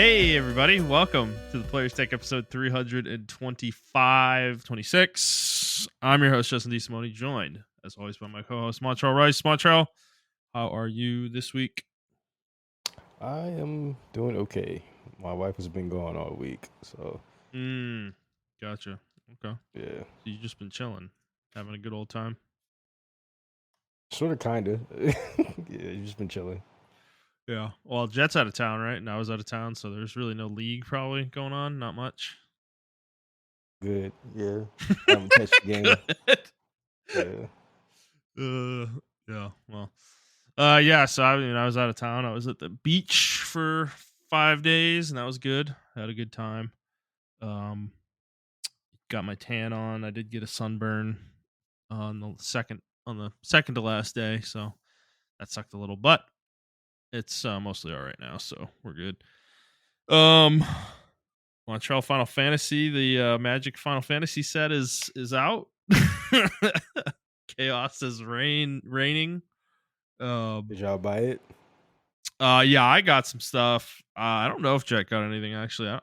Hey everybody, welcome to the Players Take episode 326. I'm your host, Justin DeSimone, joined, as always, by my co-host, Montrell Rice. Montrell, how are you this week? I am doing okay. My wife has been gone all week, so Gotcha. Okay. yeah. So you've just been chilling, having a good old time? Sort of, kinda. Yeah, you've just been chilling. Yeah. Well, Jet's out of town, right? And I was out of town, so there's really no league probably going on. Not much. Good. Yeah. I haven't touched the game. Good. Yeah. Yeah. Well, yeah. So I was out of town. I was at the beach for 5 days, and that was good. I had a good time. Um, got my tan on. I did get a sunburn on the second to last day, so that sucked a little, but it's mostly all right now, so we're good. Montreal Final Fantasy, the Magic Final Fantasy set is out. Chaos is reigning. Did y'all buy it? Yeah, I got some stuff. I don't know if Jack got anything actually.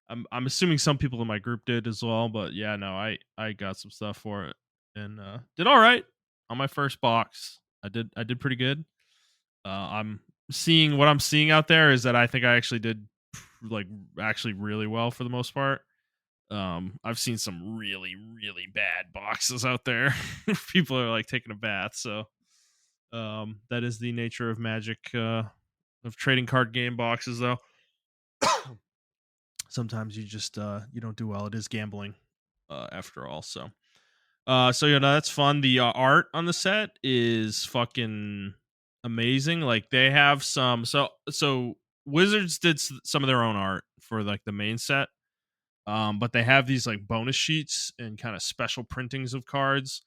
I'm assuming some people in my group did as well, but yeah, no, I got some stuff for it and did all right on my first box. I did pretty good. I'm seeing what I'm seeing out there is that I think I actually did actually really well for the most part. I've seen some really bad boxes out there. People are like taking a bath, so that is the nature of Magic, of trading card game boxes though. Sometimes you just you don't do well. It is gambling after all. So you know, that's fun. The art on the set is fucking amazing. Like they have so Wizards did some of their own art for like the main set. But they have these like bonus sheets and kind of special printings of cards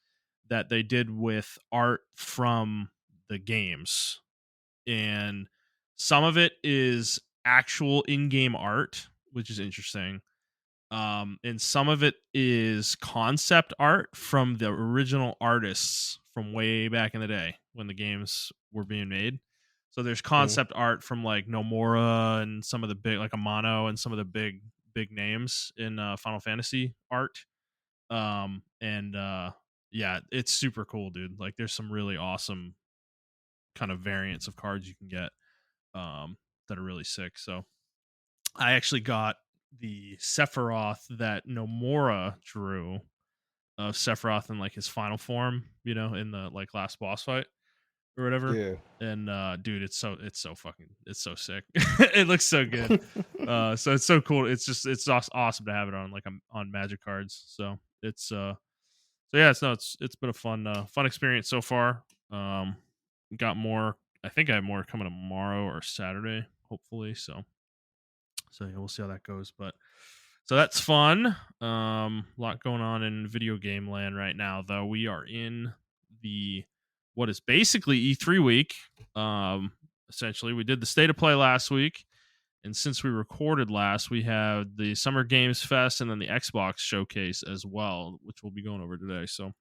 that they did with art from the games. And some of it is actual in-game art, which is interesting. And some of it is concept art from the original artists from way back in the day when the games were being made. So there's Mm. concept art from like Nomura and some of the big, like Amano and some of the big names in Final Fantasy art. And yeah, it's super cool, dude. Like there's some really awesome kind of variants of cards you can get that are really sick. So I actually got the Sephiroth that Nomura drew of Sephiroth in like his final form, you know, in the like last boss fight or whatever. Yeah. And dude, it's so fucking, it's so sick. It looks so good. So it's so cool. It's awesome to have it on like on Magic cards. So so yeah, it's been a fun experience so far. Got more. I think I have more coming tomorrow or Saturday, hopefully. So yeah, we'll see how that goes. But so that's fun. A lot going on in video game land right now, though. We are in the what is basically E3 week. Essentially, we did the state of play last week, and since we recorded last, we had the Summer Games Fest and then the Xbox Showcase as well, which we'll be going over today. So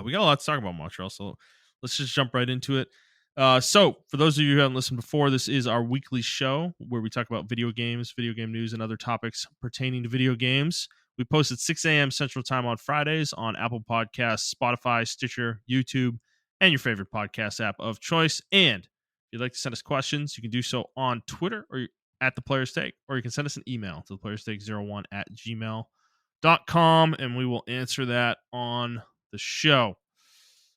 we got a lot to talk about, Montreal. So let's just jump right into it. So, for those of you who haven't listened before, this is our weekly show where we talk about video games, video game news, and other topics pertaining to video games. We post at 6 a.m. Central Time on Fridays on Apple Podcasts, Spotify, Stitcher, YouTube, and your favorite podcast app of choice. And if you'd like to send us questions, you can do so on Twitter or at The Players Take, or you can send us an email to theplayerstake01@gmail.com, and we will answer that on the show.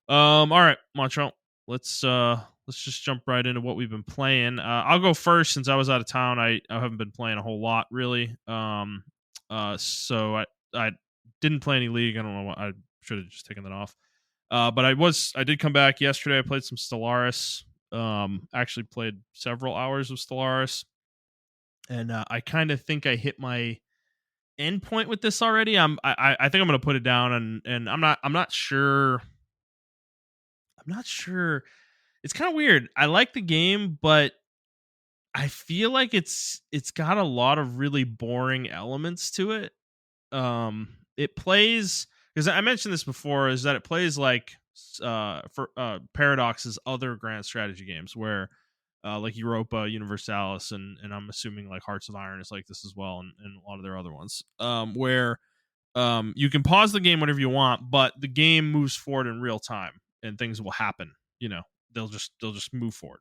All right, Montreal. Let's just jump right into what we've been playing. I'll go first since I was out of town. I haven't been playing a whole lot really. So I didn't play any League. I don't know what, I should have just taken that off. But I did come back yesterday. I played some Stellaris. Actually played several hours of Stellaris, and I kind of think I hit my end point with this already. I think I'm gonna put it down, and I'm not sure. I'm not sure. It's kind of weird. I like the game, but I feel like it's got a lot of really boring elements to it. It plays, because I mentioned this before, is that it plays like for Paradox's other grand strategy games where like Europa Universalis, and I'm assuming like Hearts of Iron is like this as well, and a lot of their other ones, where you can pause the game whenever you want, but the game moves forward in real time, and things will happen. They'll just move forward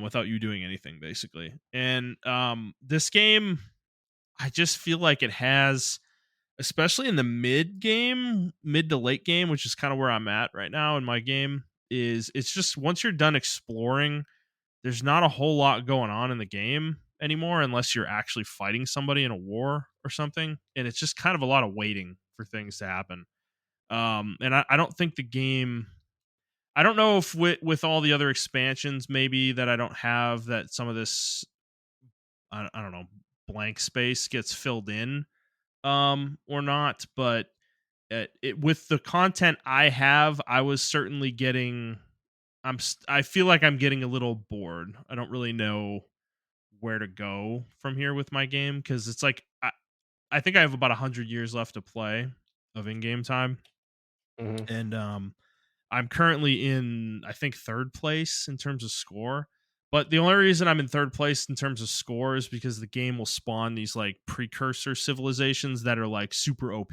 without you doing anything, basically. And this game, I just feel like it has, especially in the mid to late game, which is kind of where I'm at right now in my game, is it's just once you're done exploring, there's not a whole lot going on in the game anymore unless you're actually fighting somebody in a war or something. And it's just kind of a lot of waiting for things to happen. And I don't think the game, I don't know if with all the other expansions, maybe that I don't have, that some of this, I don't know, blank space gets filled in or not. But with the content I have, I was certainly getting, I feel like I'm getting a little bored. I don't really know where to go from here with my game, because it's like I think I have about 100 years left to play of in-game time, Hmm. and I'm currently in, I think, third place in terms of score. But the only reason I'm in third place in terms of score is because the game will spawn these like precursor civilizations that are like super OP.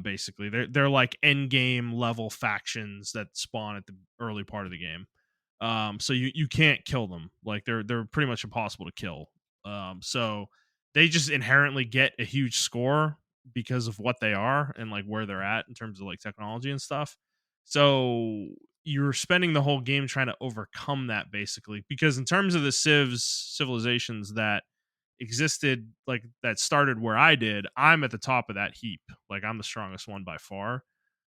Basically, they're like end game level factions that spawn at the early part of the game. So you can't kill them. Like they're pretty much impossible to kill. So they just inherently get a huge score because of what they are and like where they're at in terms of like technology and stuff. So you're spending the whole game trying to overcome that, basically, because in terms of the civilizations that existed, like that started where I did, I'm at the top of that heap. Like I'm the strongest one by far.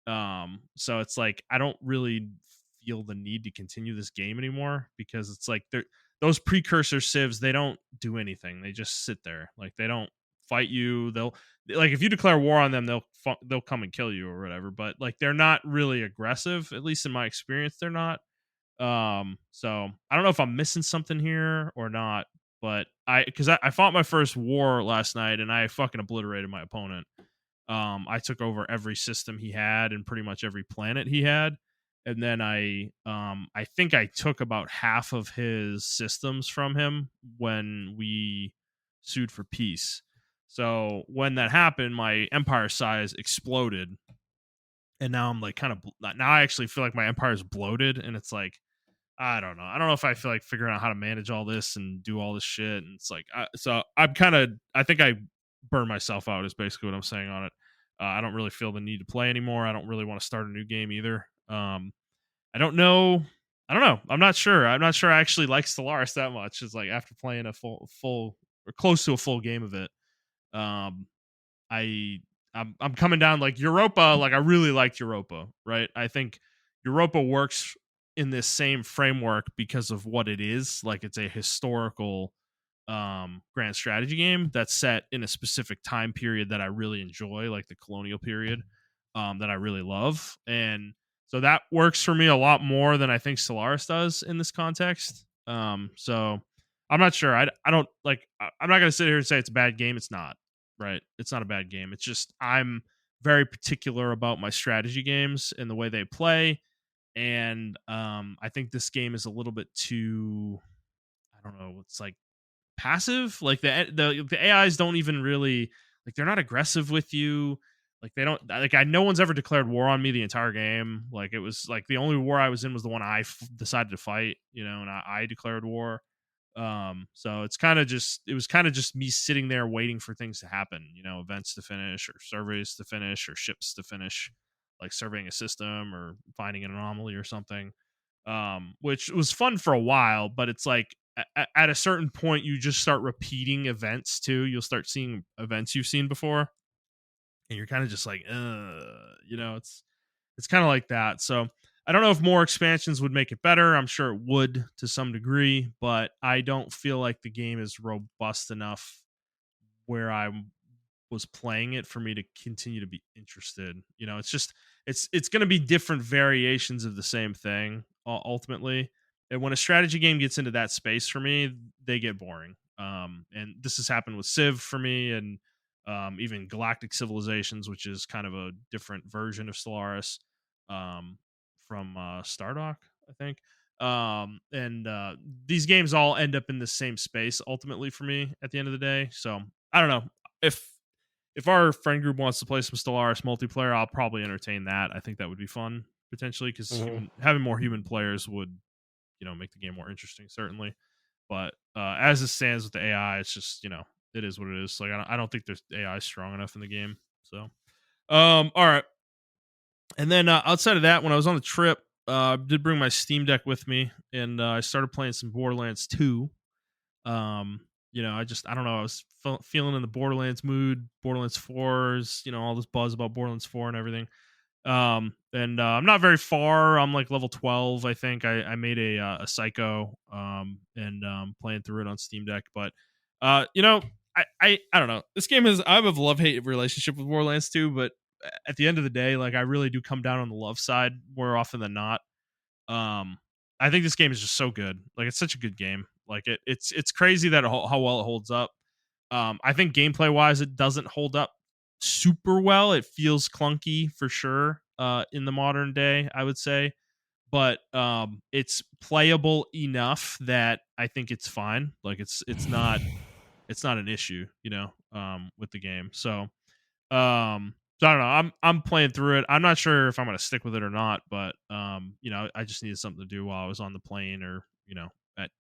So it's like I don't really feel the need to continue this game anymore, because it's like those precursor civs, they don't do anything. They just sit there. Like they don't fight you. They'll, like, if you declare war on them, they'll come and kill you or whatever, but like they're not really aggressive, at least in my experience they're not. So I don't know if I'm missing something here or not, but because I fought my first war last night and I fucking obliterated my opponent. I took over every system he had and pretty much every planet he had. And then I think I took about half of his systems from him when we sued for peace. So when that happened, my empire size exploded, and now I'm like kind of, now I actually feel like my empire is bloated, and it's like I don't know. I don't know if I feel like figuring out how to manage all this and do all this shit. And it's like, so I'm kind of, I think I burned myself out is basically what I'm saying on it. I don't really feel the need to play anymore. I don't really want to start a new game either. I don't know. I don't know. I'm not sure. I'm not sure I actually like Stellaris that much. It's like after playing a full or close to a full game of it. Um, I I'm coming down like Europa. Like I really liked Europa, right? I think Europa works in this same framework because of what it is. Like it's a historical grand strategy game that's set in a specific time period that I really enjoy, like the colonial period, that I really love. And so that works for me a lot more than I think Solaris does in this context. So I'm not sure. I don't like, I'm not going to sit here and say it's a bad game. It's not, right? It's not a bad game. It's just I'm very particular about my strategy games and the way they play. And I think this game is a little bit too, I don't know, it's like passive. Like the AIs don't even really, like, they're not aggressive with you. Like they don't, like, I no one's ever declared war on me the entire game. Like it was like the only war I was in was the one I decided to fight, and I declared war. So it's kind of just, it was kind of just me sitting there waiting for things to happen, events to finish or surveys to finish or ships to finish, like surveying a system or finding an anomaly or something. Which was fun for a while, but it's like at a certain point you just start repeating events too. You'll start seeing events you've seen before, and you're kind of just like, it's kind of like that. So I don't know if more expansions would make it better. I'm sure it would to some degree, but I don't feel like the game is robust enough where I was playing it for me to continue to be interested. It's just, it's going to be different variations of the same thing ultimately. And when a strategy game gets into that space for me, they get boring. And this has happened with Civ for me, and even Galactic Civilizations, which is kind of a different version of Stellaris, from Stardock, I think. And these games all end up in the same space ultimately for me at the end of the day. So I don't know if our friend group wants to play some Stellaris multiplayer, I'll probably entertain that. I think that would be fun potentially because Hmm. having more human players would make the game more interesting certainly. But as it stands with the AI, it's just it is what it is. Like I don't think there's AI strong enough in the game. So all right. And then outside of that, when I was on the trip, I did bring my Steam Deck with me, and I started playing some Borderlands 2. I don't know. I was feeling in the Borderlands mood. Borderlands 4's, all this buzz about Borderlands 4 and everything. And I'm not very far. I'm like level 12, I think. I made a psycho, and playing through it on Steam Deck. But I don't know. This game I have a love hate relationship with Borderlands 2, but at the end of the day, like I really do come down on the love side more often than not. Um, I think this game is just so good. Like it's such a good game. Like it's crazy that how well it holds up. I think gameplay wise, it doesn't hold up super well. It feels clunky for sure. In the modern day, I would say, but it's playable enough that I think it's fine. Like it's not an issue, with the game. So I don't know. I'm playing through it. I'm not sure if I'm gonna stick with it or not, but I just needed something to do while I was on the plane or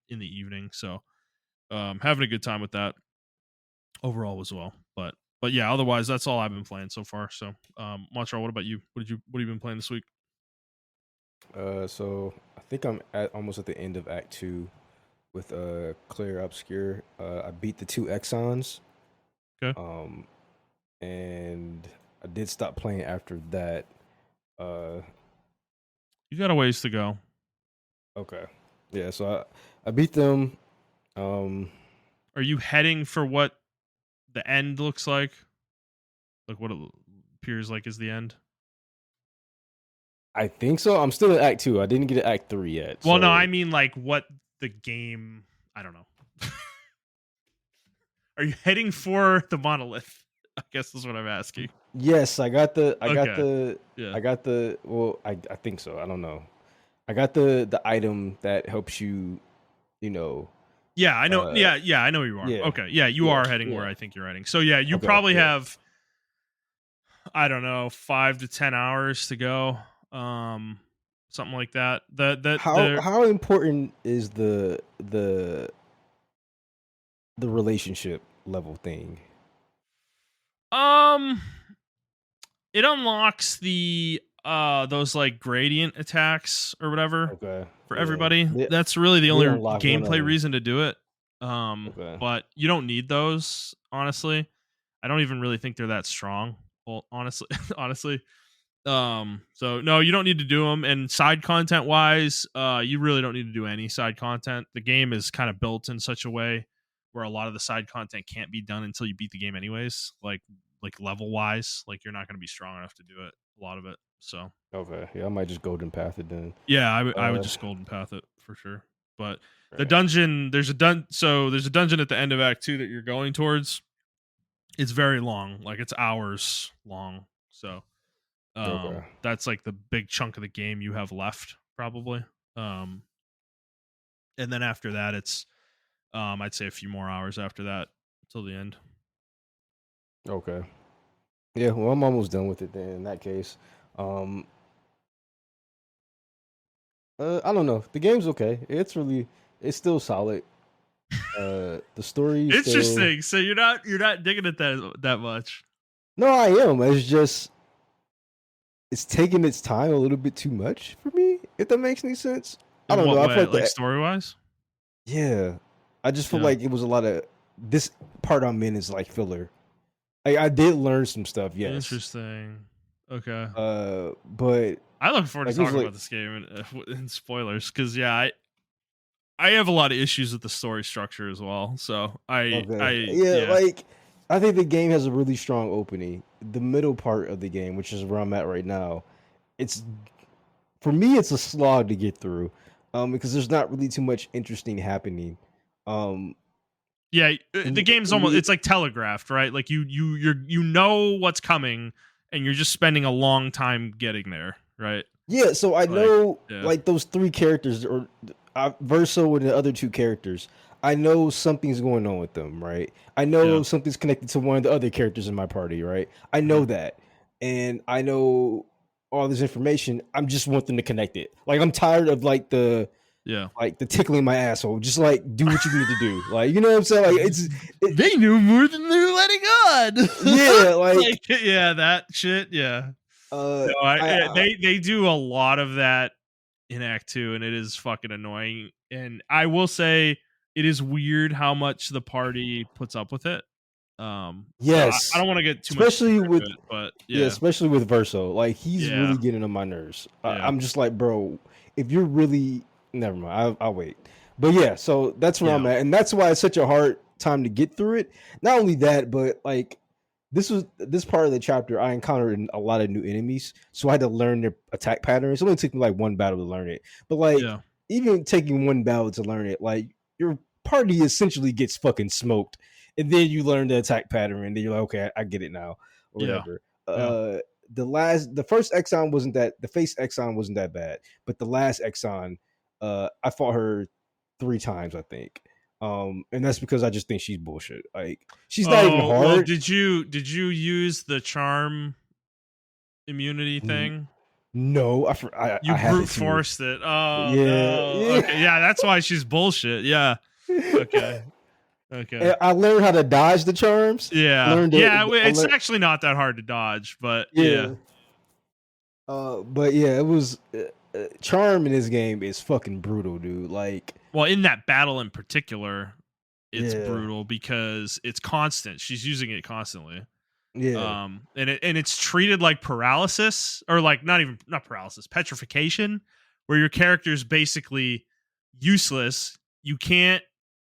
in the evening. So having a good time with that overall as well. But yeah, otherwise that's all I've been playing so far. So Montreal, what about you? What have you been playing this week? So I think I'm almost at the end of Act 2 with Clear Obscure. I beat the 2 Exons, Okay, um, and I did stop playing after that. Uh, you got a ways to go. okay, yeah. So I beat them. Um, Are you heading for what the end looks like? Like what it appears like is the end? I think so. I'm still in Act 2. I didn't get to Act 3 yet. Well, no, I So mean like what the game. I don't know. Are you heading for the monolith? I guess is what I'm asking. yes, Okay. Yeah. well, I think so. I don't know. I got the item that helps you, you know, Yeah, I know. uh Yeah, I know where you are. yeah, Okay. Yeah, you yeah, are heading where yeah. I think you're heading. So yeah, you Okay, probably yeah. have I don't know, 5 to 10 hours to go. Um something like that. How important is the relationship level thing? um it unlocks the those like gradient attacks or whatever Okay, for yeah. everybody. They That's really the they only unlock one of gameplay them. reason to do it. Okay, But you don't need those, honestly. I don't even really think they're that strong. Well, honestly, honestly. So no, you don't need to do them. And side content wise, you really don't need to do any side content. The game is kind of built in such a way where a lot of the side content can't be done until you beat the game anyways. Like level wise, like you're not going to be strong enough to do it. A lot of it. So okay. Yeah, I might just golden path it then. yeah, I would Uh, just golden path it for sure. But the right. dungeon, there's a dungeon at the end of Act 2 that you're going towards. It's very long, like it's hours long. So Okay. that's like the big chunk of the game you have left probably. Um and then after that it's I'd say a few more hours after that till the end. Okay. Yeah, well, I'm almost done with it then in that case. Um, I don't know. The game's okay. It's still solid. The story still. Interesting. So you're not digging it that much. No, I am. It's just it's taking its time a little bit too much for me. If that makes any sense. I In don't what know. I feel way? like Like the story wise? yeah. I just feel Yeah. like it was a lot of this part I'm in is like filler. I did learn some stuff, yes. Interesting. Okay. But I look forward to like it was talking like about this game in spoilers because yeah, I have a lot of issues with the story structure as well. So okay, I yeah, yeah. like I think the game has a really strong opening. The middle part of the game, which is where I'm at right now, it's for me it's a slog to get through, because there's not really too much interesting happening. Um, Yeah, the in, game's in almost the it's like telegraphed, right? Like you know what's coming and you're just spending a long time getting there, right? Yeah, so I Like, know yeah, like those three characters or Verso and the other two characters. I know something's going on with them, right? I yeah, know something's connected to one of the other characters in my party, right? I know mhm, that. And I know all this information. I'm just want them to connect it. Like I'm tired of yeah. like the tickling my asshole. Just like do what you need to do. Like you know what I'm saying? Like They knew more than they're letting on. yeah, like Like, yeah, that shit. Yeah. uh No, I they do a lot of that in Act Two, and it is fucking annoying. And I will say, it is weird how much the party puts up with it. So I yes. don't want to get too much Especially deeper with into it, but Yeah, yeah, especially with Verso. Like he's yeah, really getting on my nerves. yeah, I'm just like, bro, if you're really never mind, I'll wait. But yeah, so that's where yeah, I'm at, and that's why it's such a hard time to get through it. Not only that, but like this part of the chapter, I encountered a lot of new enemies, so I had to learn their attack patterns. It only took me like one battle to learn it, but like yeah, even taking one battle to learn it, like your party essentially gets fucking smoked, and then you learn the attack pattern, and then you're like, okay, I get it now, or yeah, whatever. yeah. The first Exxon wasn't that the face Exxon wasn't that bad, but the last Exxon, I fought her 3 times, I think. And that's because I just think she's bullshit. Like she's not even Oh well, hard. did you use the charm immunity N- thing? No, You I have brute it too. forced it. Oh Yeah, no. Okay, yeah. yeah, that's why she's bullshit. Yeah. Okay. Okay. And I learned how to dodge the charms. I Yeah. learned Yeah. I It's learned, actually not that hard to dodge, but yeah. yeah. But yeah, it was charm in this game is fucking brutal, dude. Like, Well, in that battle in particular, it's yeah, brutal because it's constant. She's using it constantly. yeah, And it's treated like paralysis, or like not paralysis, petrification, where your character's basically useless. You can't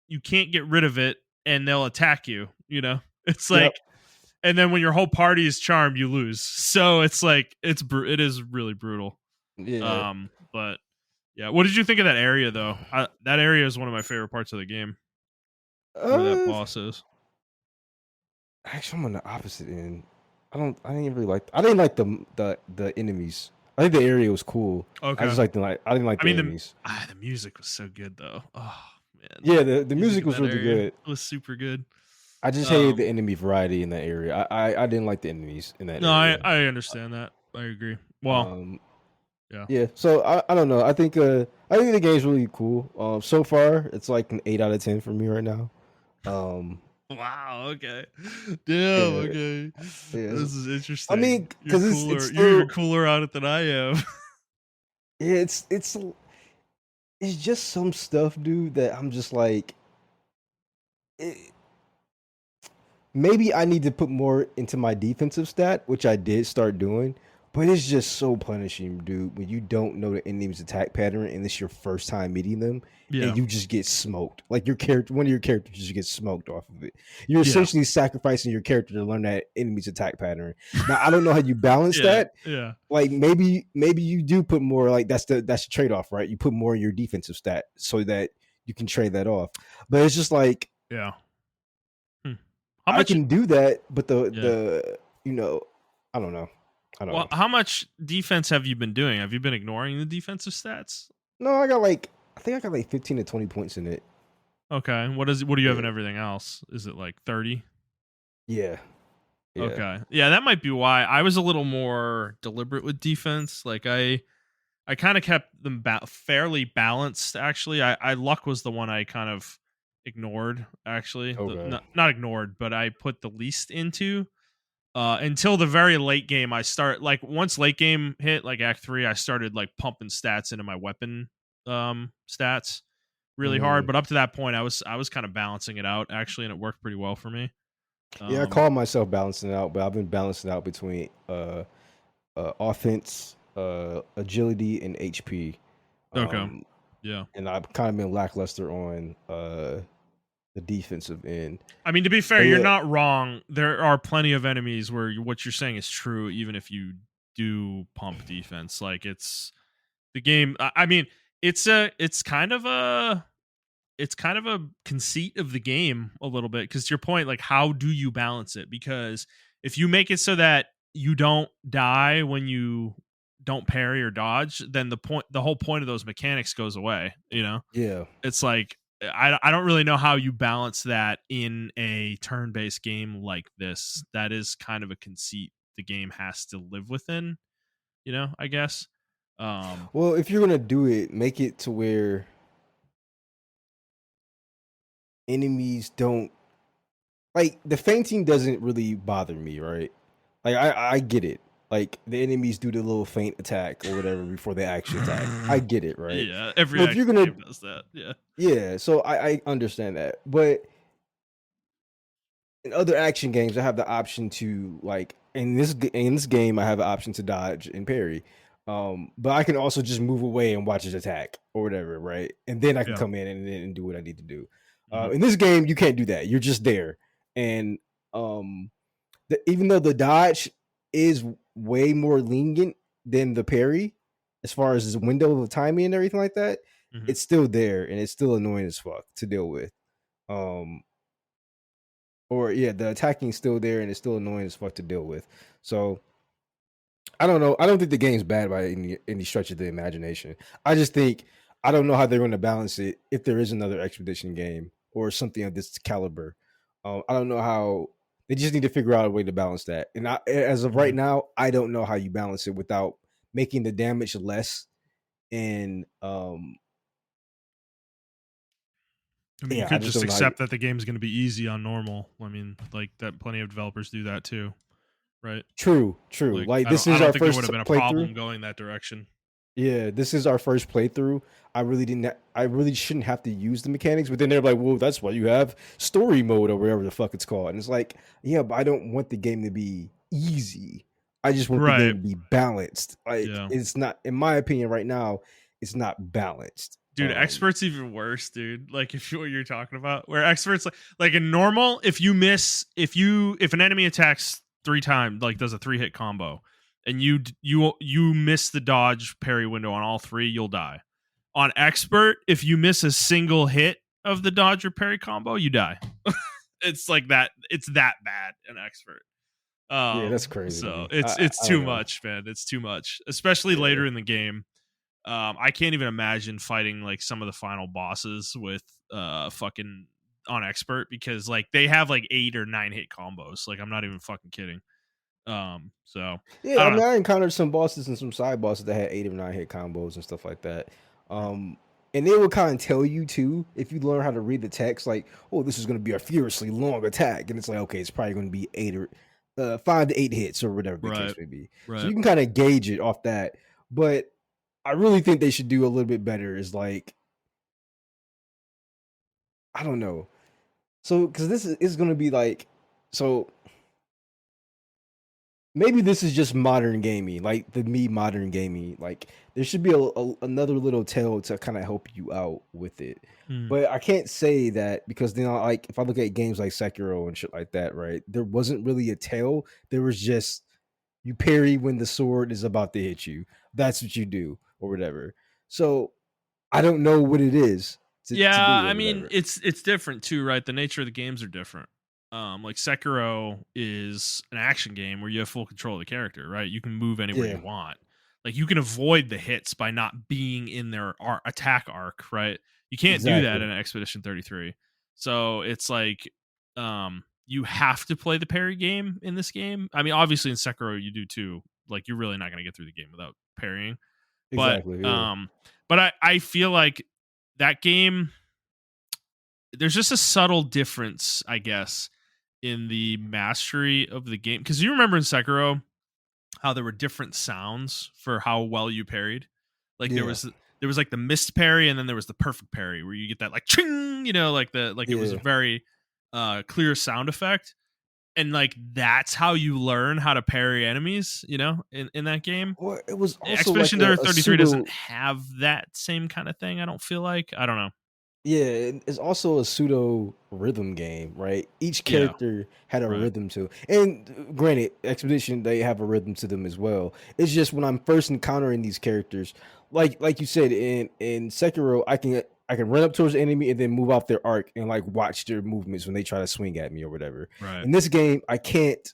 get rid of it, and they'll attack you. It's yep, like, and then when your whole party is charmed, you lose. So it's like it is really brutal. yeah. But yeah, what did you think of that area though? That area is one of my favorite parts of the game, where that Uh, boss is. Actually, I'm on the opposite end. I didn't really like. I didn't like the enemies. I think the area was cool. I Okay. just like the like. I didn't like I the mean enemies. the music was so good though. Oh man, Yeah, the music music in was that really area good. was super good. I just hated the Um, enemy variety in that area. I didn't like the enemies in that no, I area. I understand that. I agree. Well, Um, yeah. yeah. So I don't know. I think the game's really cool. So far it's like an 8 out of 10 for me right now. Um, Wow. Okay. Damn. yeah, Okay. yeah. This is I interesting. mean, You're because it's cooler. You're even still cooler on it than I am. yeah, it's just some stuff, dude, that I'm just like. It, maybe I need to put more into my defensive stat, which I did start doing. But it's just so punishing, dude, when you don't know the enemy's attack pattern and it's your first time meeting them Yeah. and you just get smoked. Like your character, one of your characters just gets smoked off of it. You're Yeah. essentially sacrificing your character to learn that enemy's attack pattern. Now I don't know how you balance Yeah. that. Yeah. Like maybe you do put more like that's the trade-off, right? You put more in your defensive stat so that you can trade that off. But it's just like Yeah. Hmm. How I much? can do that, but Yeah. you know, I don't know. I don't Well, know. how much defense have you been doing? Have you been ignoring the defensive stats? No, I think I got like 15 to 20 points in it. Okay. What do you have in Yeah. everything else? Is it like 30? Yeah. Yeah. Okay. Yeah, that might be why I was a little more deliberate with defense. Like I kind of kept them fairly balanced actually. I luck was the one I kind of ignored actually. Okay. Not ignored, but I put the least into until the very late game. I start like once late game hit like act 3, I started like pumping stats into my weapon stats really hard, Mm. but up to that point I was kind of balancing it out actually, and it worked pretty well for me. Yeah, I Um call myself balancing it out, but I've been balancing out between offense, agility, and HP. okay. Um, Yeah. and I've kind of been lackluster on the defensive end. I mean, to be fair, But you're yeah, not wrong. There are plenty of enemies where what you're saying is true, even if you do pump defense. Like it's the game. I mean, it's kind of a conceit of the game a little bit, because to your point, like how do you balance it? Because if you make it so that you don't die when you don't parry or dodge, then the whole point of those mechanics goes away. Yeah. It's like I don't really know how you balance that in a turn-based game like this. That is kind of a conceit the game has to live within, I guess. Well, if you're gonna do it, make it to where enemies don't like the fainting doesn't really bother me, right? Like I get it. Like the enemies do the little feint attack or whatever before they actually attack. I get it, right? Yeah, every So if you're action gonna game does that. Yeah. yeah, so I understand that. But in other action games, I have the option to like in this game I have the option to dodge and parry. But I can also just move away and watch his attack or whatever, right? And then I can Yeah. come in and do what I need to do. Mhm. In this game, you can't do that. You're just there, and um, even though the dodge is way more lenient than the parry, as far as the window of timing and everything like that, Mhm. it's still there and it's still annoying as fuck to deal with. Um, or yeah, the attacking's still there and it's still annoying as fuck to deal with. So I don't know. I don't think the game's bad by any stretch of the imagination. I just think I don't know how they're going to balance it if there is another expedition game or something of this caliber. I don't know how they just need to figure out a way to balance that. And as of right Mhm. now, I don't know how you balance it without making the damage less. And I mean, you yeah, I could just just don't know how you. accept that the game's going to be easy on normal. I mean, like that plenty of developers do that too, right? True, true. Like Like I don't this I is don't our think there would first have been a playthrough. problem going that direction. Yeah, this is our first playthrough. I really didn't. I really shouldn't have to use the mechanics, but then they're like, "Well, that's why you have story mode or whatever the fuck it's called." And it's like, yeah, but I don't want the game to be easy. I just want the game Right. to be balanced. Like Yeah. it's not, in my opinion, right now, it's not balanced. Dude, experts even worse, dude. Like if you what you're talking about, where experts like in normal, if an enemy attacks 3 times, like does a 3-hit combo, and you miss the dodge parry window on all 3, you'll die. On expert, if you miss a single hit of the dodge or parry combo, you die. It's like that. It's that bad an expert. Yeah, that's crazy to So me. it's I don't too know. much, man. It's too much, especially Yeah, later in the game. I can't even imagine fighting like some of the final bosses with fucking on expert because like they have like 8 or 9 hit combos. Like I'm not even fucking kidding. So I yeah. I don't mean, know. I encountered some bosses and some side bosses that had 8 or 9 hit combos and stuff like that. Mm. And they will kind of tell you too if you learn how to read the text, like, oh, this is going to be a furiously long attack, and it's like, okay, it's probably going to be 5 to 8 hits or whatever the case Right. may be. So Right. you can kind of gauge it off that. But I really think they should do a little bit better. Is like, I don't know. So because this is going to be like, so maybe this is just modern gaming, like the me modern gaming. Like there should be another little tale to kind of help you out with it. Mm. But I can't say that because then, like, if I look at games like Sekiro and shit like that, right? There wasn't really a tale. There was just you parry when the sword is about to hit you. That's what you do, or whatever. So I don't know what it is to Yeah, do, or I mean whatever. it's different too, right? The nature of the games are different. Like Sekiro is an action game where you have full control of the character, right? You can move anywhere Yeah, you want. Like you can avoid the hits by not being in their attack arc, right? You can't do that exactly. in Expedition 33. So it's like you have to play the parry game in this game. I mean, obviously in Sekiro you do too. Like you're really not going to get through the game without parrying. But Exactly. Yeah. um but I feel like that game there's just a subtle difference, I guess, in the mastery of the game. Because you remember in Sekiro how there were different sounds for how well you parried. Like Yeah. there was like the missed parry, and then there was the perfect parry where you get that like ching, like it was a Yeah. very clear sound effect. And like that's how you learn how to parry enemies, in that game. Or it was also like Expedition a 33 doesn't pseudo. have that same kind of thing, I don't feel like. I don't know. Yeah, it's also a pseudo rhythm game, right? Each Yeah, character had a right. rhythm to, and granted, Expedition they have a rhythm to them as well. It's just when I'm first encountering these characters, like you said in Sekiro, I can run up towards the enemy and then move off their arc and like watch their movements when they try to swing at me or whatever. Right. In this game, I can't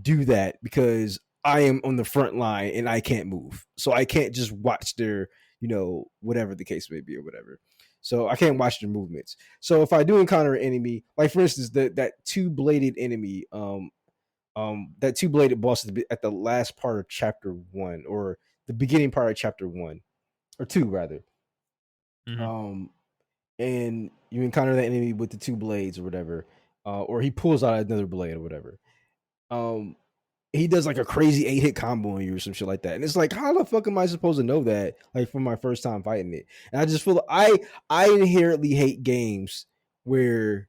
do that because I am on the front line and I can't move. So I can't just watch their, whatever the case may be or whatever. So I can't watch their movements. So if I do encounter an enemy, like for instance, that two-bladed enemy, that two-bladed boss at the last part of chapter 1, or the beginning part of chapter 1 or 2 rather. Mhm. And you encounter that enemy with the two blades or whatever, or he pulls out another blade or whatever. He does like a crazy 8-hit combo on you or some shit like that, and it's like, how the fuck am I supposed to know that? Like from my first time fighting it, and I just feel I inherently hate games where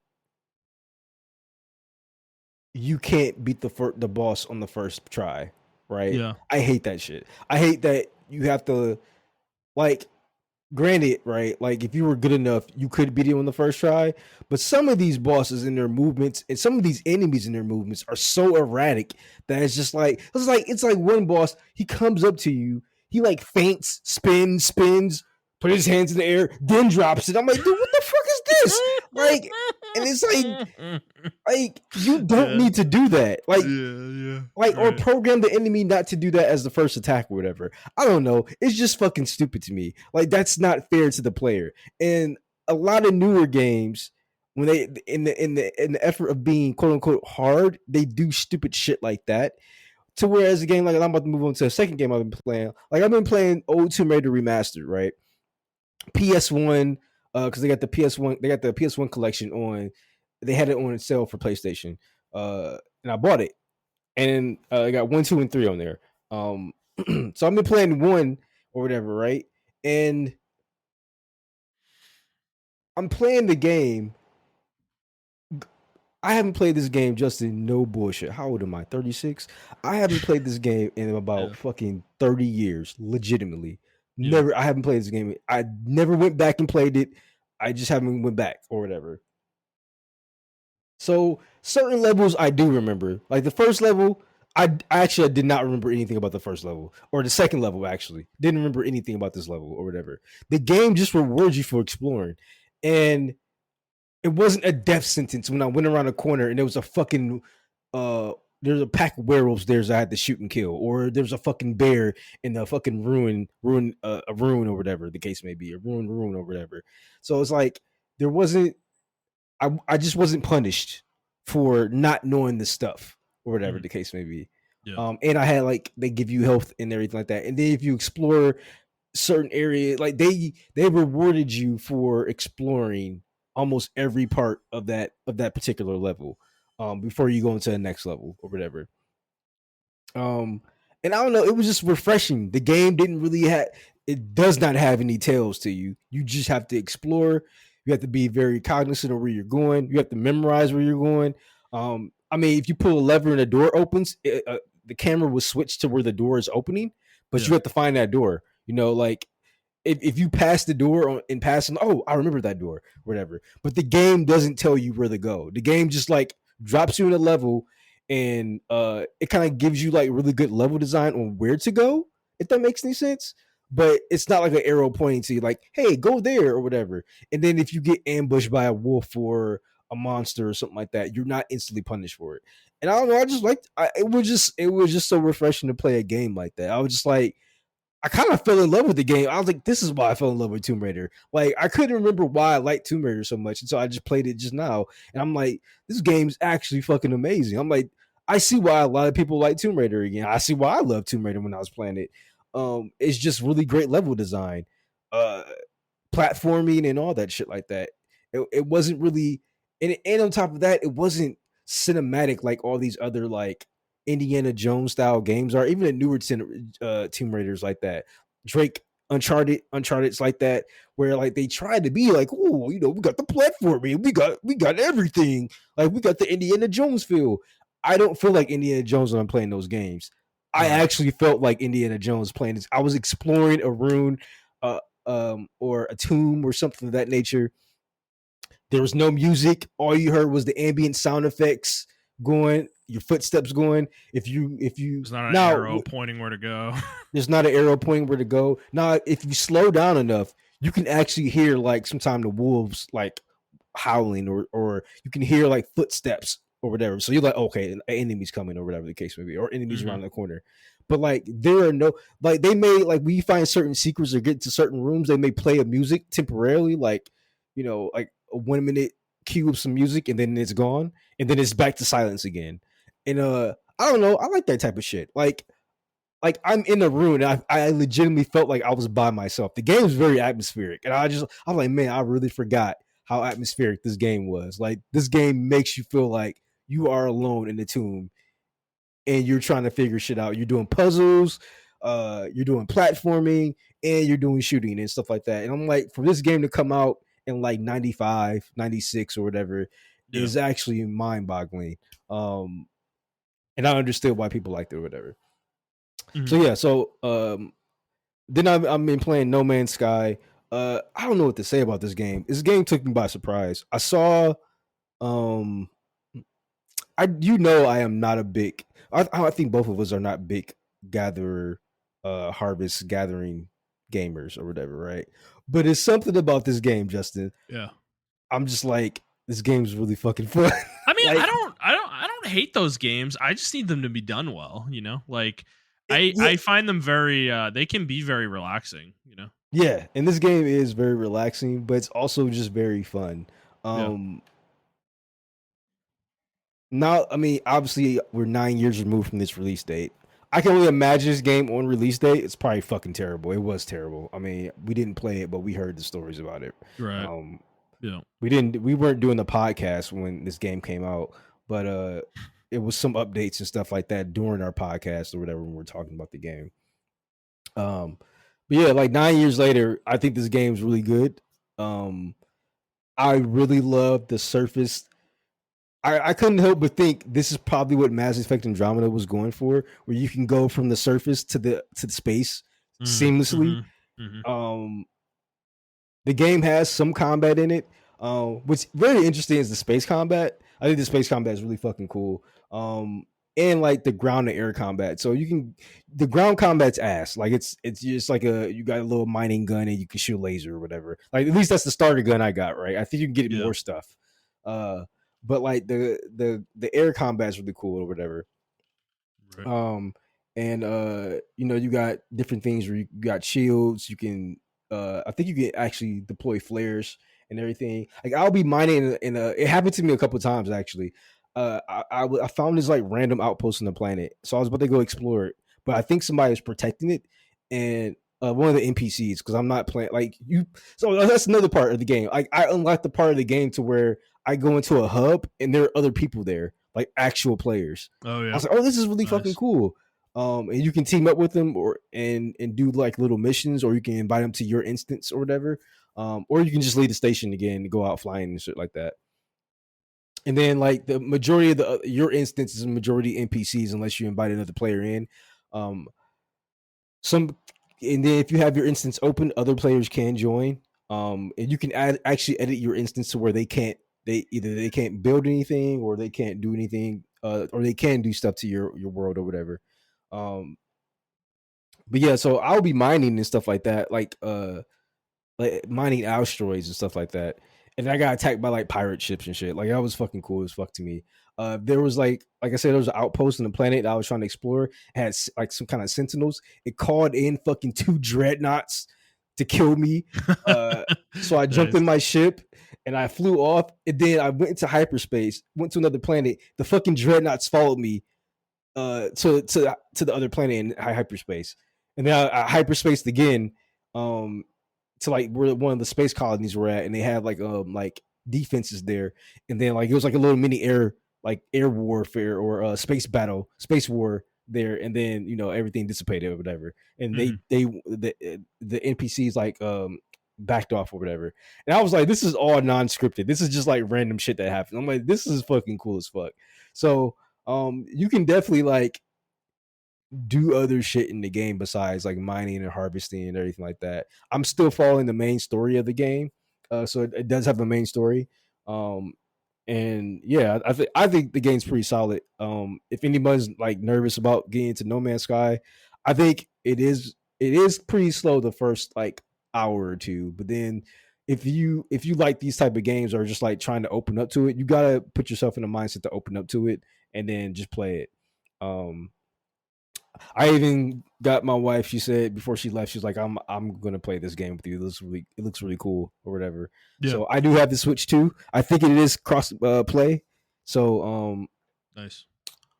you can't beat the boss on the first try, right? Yeah. I hate that shit. I hate that you have to, like, granted, right? Like if you were good enough, you could beat him on the first try. But some of these bosses in their movements and some of these enemies in their movements are so erratic that it's like one boss, he comes up to you, he like feints, spins, put his hands in the air, then drops it. I'm like, dude, what the fuck is this? Like, and it's like you don't Yeah. need to do that. Yeah. Or Right. program the enemy not to do that as the first attack or whatever. I don't know. It's just fucking stupid to me. Like that's not fair to the player. And a lot of newer games, when they in the effort of being quote unquote hard, they do stupid shit like that. To whereas a game like, I'm about to move on to a second game I've been playing. Like I've been playing old Tomb Raider Remastered, right? PS1, because they got the PS1 collection on. They had it on sale for PlayStation, and I bought it, and I got 1, 2, and 3 on there. So I've been playing 1 or whatever, right? And I'm playing the game. I haven't played this game, Justin. No bullshit. How old am I? 36. I haven't played this game in about Yeah. fucking 30 years. Legitimately, Yeah. never. I haven't played this game. I never went back and played it. I just haven't went back or whatever. So certain levels I do remember. Like the first level, I did not remember anything about the first level. Or the second level, actually. Didn't remember anything about this level or whatever. The game just rewards you for exploring. And it wasn't a death sentence when I went around a corner and there was a fucking there's a pack of werewolves there I had to shoot and kill, or there's a fucking bear in the fucking a ruin or whatever the case may be, a ruin or whatever. So it's like there wasn't I just wasn't punished for not knowing the stuff or whatever Mhm. the case may be. Yeah. And I had like they give you health and everything like that. And then if you explore certain area, like they rewarded you for exploring almost every part of that particular level before you go into the next level or whatever. Um, and I don't know, it was just refreshing. The game didn't really have it does not have any tails to you. You just have to explore. You have to be very cognizant of where you're going. You have to memorize where you're going. I mean, if you pull a lever and a door opens, the camera will switch to where the door is opening, but Yeah. you have to find that door. Like if you pass the door in passing, oh, I remember that door, whatever. But the game doesn't tell you where to go. The game just like drops you in a level, and it kind of gives you like really good level design on where to go, if that makes any sense. But it's not like an arrow pointing to you, like, hey, go there or whatever. And then if you get ambushed by a wolf or a monster or something like that, you're not instantly punished for it. And I don't know, I just liked it was just so refreshing to play a game like that. I was just like, I kind of fell in love with the game. I was like, this is why I fell in love with Tomb Raider. Like, I couldn't remember why I liked Tomb Raider so much. And so I just played it just now. And I'm like, this game's actually fucking amazing. I'm like, I see why a lot of people like Tomb Raider again. I see why I love Tomb Raider when I was playing it. It's just really great level design, uh, platforming, and all that shit like that. It wasn't really, and on top of that, it wasn't cinematic like all these other like Indiana Jones style games are. Even the newer Tomb Raiders like that, Drake, Uncharted's like that, where like they tried to be like, oh, we got the platforming, we got everything, like we got the Indiana Jones feel. I don't feel like Indiana Jones when I'm playing those games. I Right. actually felt like Indiana Jones playing this. I was exploring a rune, or a tomb or something of that nature. There was no music. All you heard was the ambient sound effects going, your footsteps going. If you There's not an now arrow pointing where to go. there's not an arrow pointing where to go. Now, if you slow down enough, you can actually hear like sometimes the wolves like howling, or you can hear like footsteps or whatever. So you're like, okay, an enemy's coming or whatever the case may be, or enemies Mm-hmm. around the corner. But like there are no like they may like we find certain secrets or get to certain rooms, they may play a music temporarily, like like a 1 minute cue of some music and then it's gone and then it's back to silence again. And I don't know, I like that type of shit. Like I'm in a room and I legitimately felt like I was by myself. The game is very atmospheric. And I'm like, man, I really forgot how atmospheric this game was. Like this game makes you feel like you are alone in the tomb and you're trying to figure shit out. You're doing puzzles, you're doing platforming, and you're doing shooting and stuff like that. And I'm like, for this game to come out in like 95, 96 or whatever Yeah. is actually mind boggling. And I understood why people liked it or whatever. Mm-hmm. So yeah, then I've been playing No Man's Sky. I don't know what to say about this game. This game took me by surprise. I saw, um, I am not a big. I think both of us are not big gatherer, harvest gathering gamers or whatever, right? But it's something about this game, Justin. Yeah. I'm just like, this game's really fucking fun. I mean, like, I don't hate those games. I just need them to be done well, Like yeah, I find them very they can be very relaxing. yeah, and this game is very relaxing, but it's also just very fun. Yeah. Um, Now, I mean, obviously, we're 9 years removed from this release date. I can only imagine this game on release date. It's probably fucking terrible. It was terrible. I mean, we didn't play it, but we heard the stories about it. Right. Um, Yeah. we weren't doing the podcast when this game came out, but it was some updates and stuff like that during our podcast or whatever when we were talking about the game. Um, but yeah, like 9 years later, I think this game's really good. Um, I really love the surface. I couldn't help but think this is probably what Mass Effect Andromeda was going for, where you can go from the surface to the space Mm-hmm. seamlessly. Mm-hmm. Mm-hmm. Um, the game has some combat in it. What's very interesting is the space combat. I think the space combat is really fucking cool. And like the ground and air combat. So the ground combat's ass. Like it's just like you got a little mining gun and you can shoot a laser or whatever. Like at least that's the starter gun I got, right? I think you can get Yeah. more stuff. Uh, but like the air combat is really cool or whatever. Right. And you got different things where you got shields. You can I think you can actually deploy flares and everything. Like I'll be mining it happened to me a couple of times actually. I found this like random outpost on the planet, so I was about to go explore it, but I think somebody was protecting it, and one of the NPCs, because I'm not playing like you. So that's another part of the game. Like I unlocked the part of the game to where I go into a hub and there are other people there, like actual players. Oh I yeah. was like, oh, this is really fucking Nice. cool. And you can team up with them or and do like little missions, or you can invite them to your instance or whatever. Or you can just leave the station again and go out flying and shit like that. And then like the majority of your instance is a majority NPCs unless you invite another player in. Um, some and then if you have your instance open, other players can join. And you can actually edit your instance to where they can't build anything or they can't do anything, or they can do stuff to your world or whatever. Um, but yeah, so I'll be mining and stuff like that, like mining asteroids and stuff like that. And I got attacked by like pirate ships and shit. Like that was fucking cool as fuck to me. There was like I said, there was an outpost on the planet that I was trying to explore. It had like some kind of sentinels. It called in fucking two dreadnoughts to kill me. So I jumped Nice. in my ship and I flew off. And then I went into hyperspace, went to another planet. The fucking dreadnoughts followed me to the other planet in hyperspace. And then I hyperspaced again. To like where one of the space colonies were at, and they had like defenses there, and then like it was like a little mini air warfare or space war there, and then everything dissipated or whatever, and Mm-hmm. the NPCs like backed off or whatever, and I was like, this is all non-scripted. This is just like random shit that happened. I'm like, this is fucking cool as fuck. So you can definitely like do other shit in the game besides like mining and harvesting and everything like that. I'm still following the main story of the game, so it does have a main story. Um, and yeah, I think the game's pretty solid. If anybody's like nervous about getting into No Man's Sky, I think it is pretty slow the first like hour or two, but then if you like these type of games or just like trying to open up to it, you gotta put yourself in the mindset to open up to it and then just play it. Um, I even got my wife. She said before she left, she's like, I'm gonna play this game with you. It looks really cool or whatever." Yeah. So I do have the Switch too. I think it is cross play. So Nice.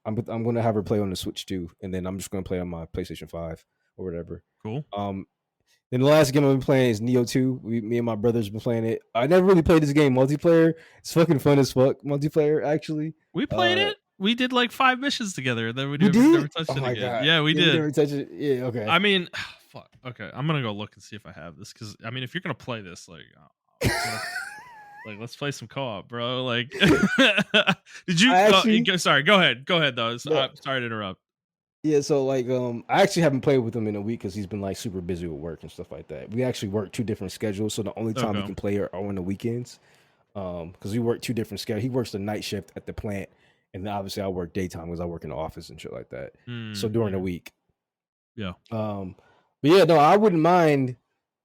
I'm gonna have her play on the Switch too, and then I'm just gonna play on my PlayStation 5 or whatever. Cool. Then the last game I've been playing is Neo 2. Me and my brothers been playing it. I never really played this game multiplayer. It's fucking fun as fuck multiplayer actually. We played it. We did like 5 missions together. Then we You never did? touched Oh it my again. god! Yeah, we Yeah, did. never touch it. Yeah, okay. I mean, fuck. Okay, I'm gonna go look and see if I have this because I mean, if you're gonna play this, like, like let's play some co-op, bro. Like, did you? Sorry, go ahead. Go ahead though. Sorry to interrupt. Yeah, so like I actually haven't played with him in a week because he's been like super busy with work and stuff like that. We actually work 2 different schedules, so the only time we can play are on the weekends. Because we work 2 different schedules. He works the night shift at the plant, and then obviously I work daytime because I work in the office and shit like that. So during the week. Yeah. But yeah, no, I wouldn't mind.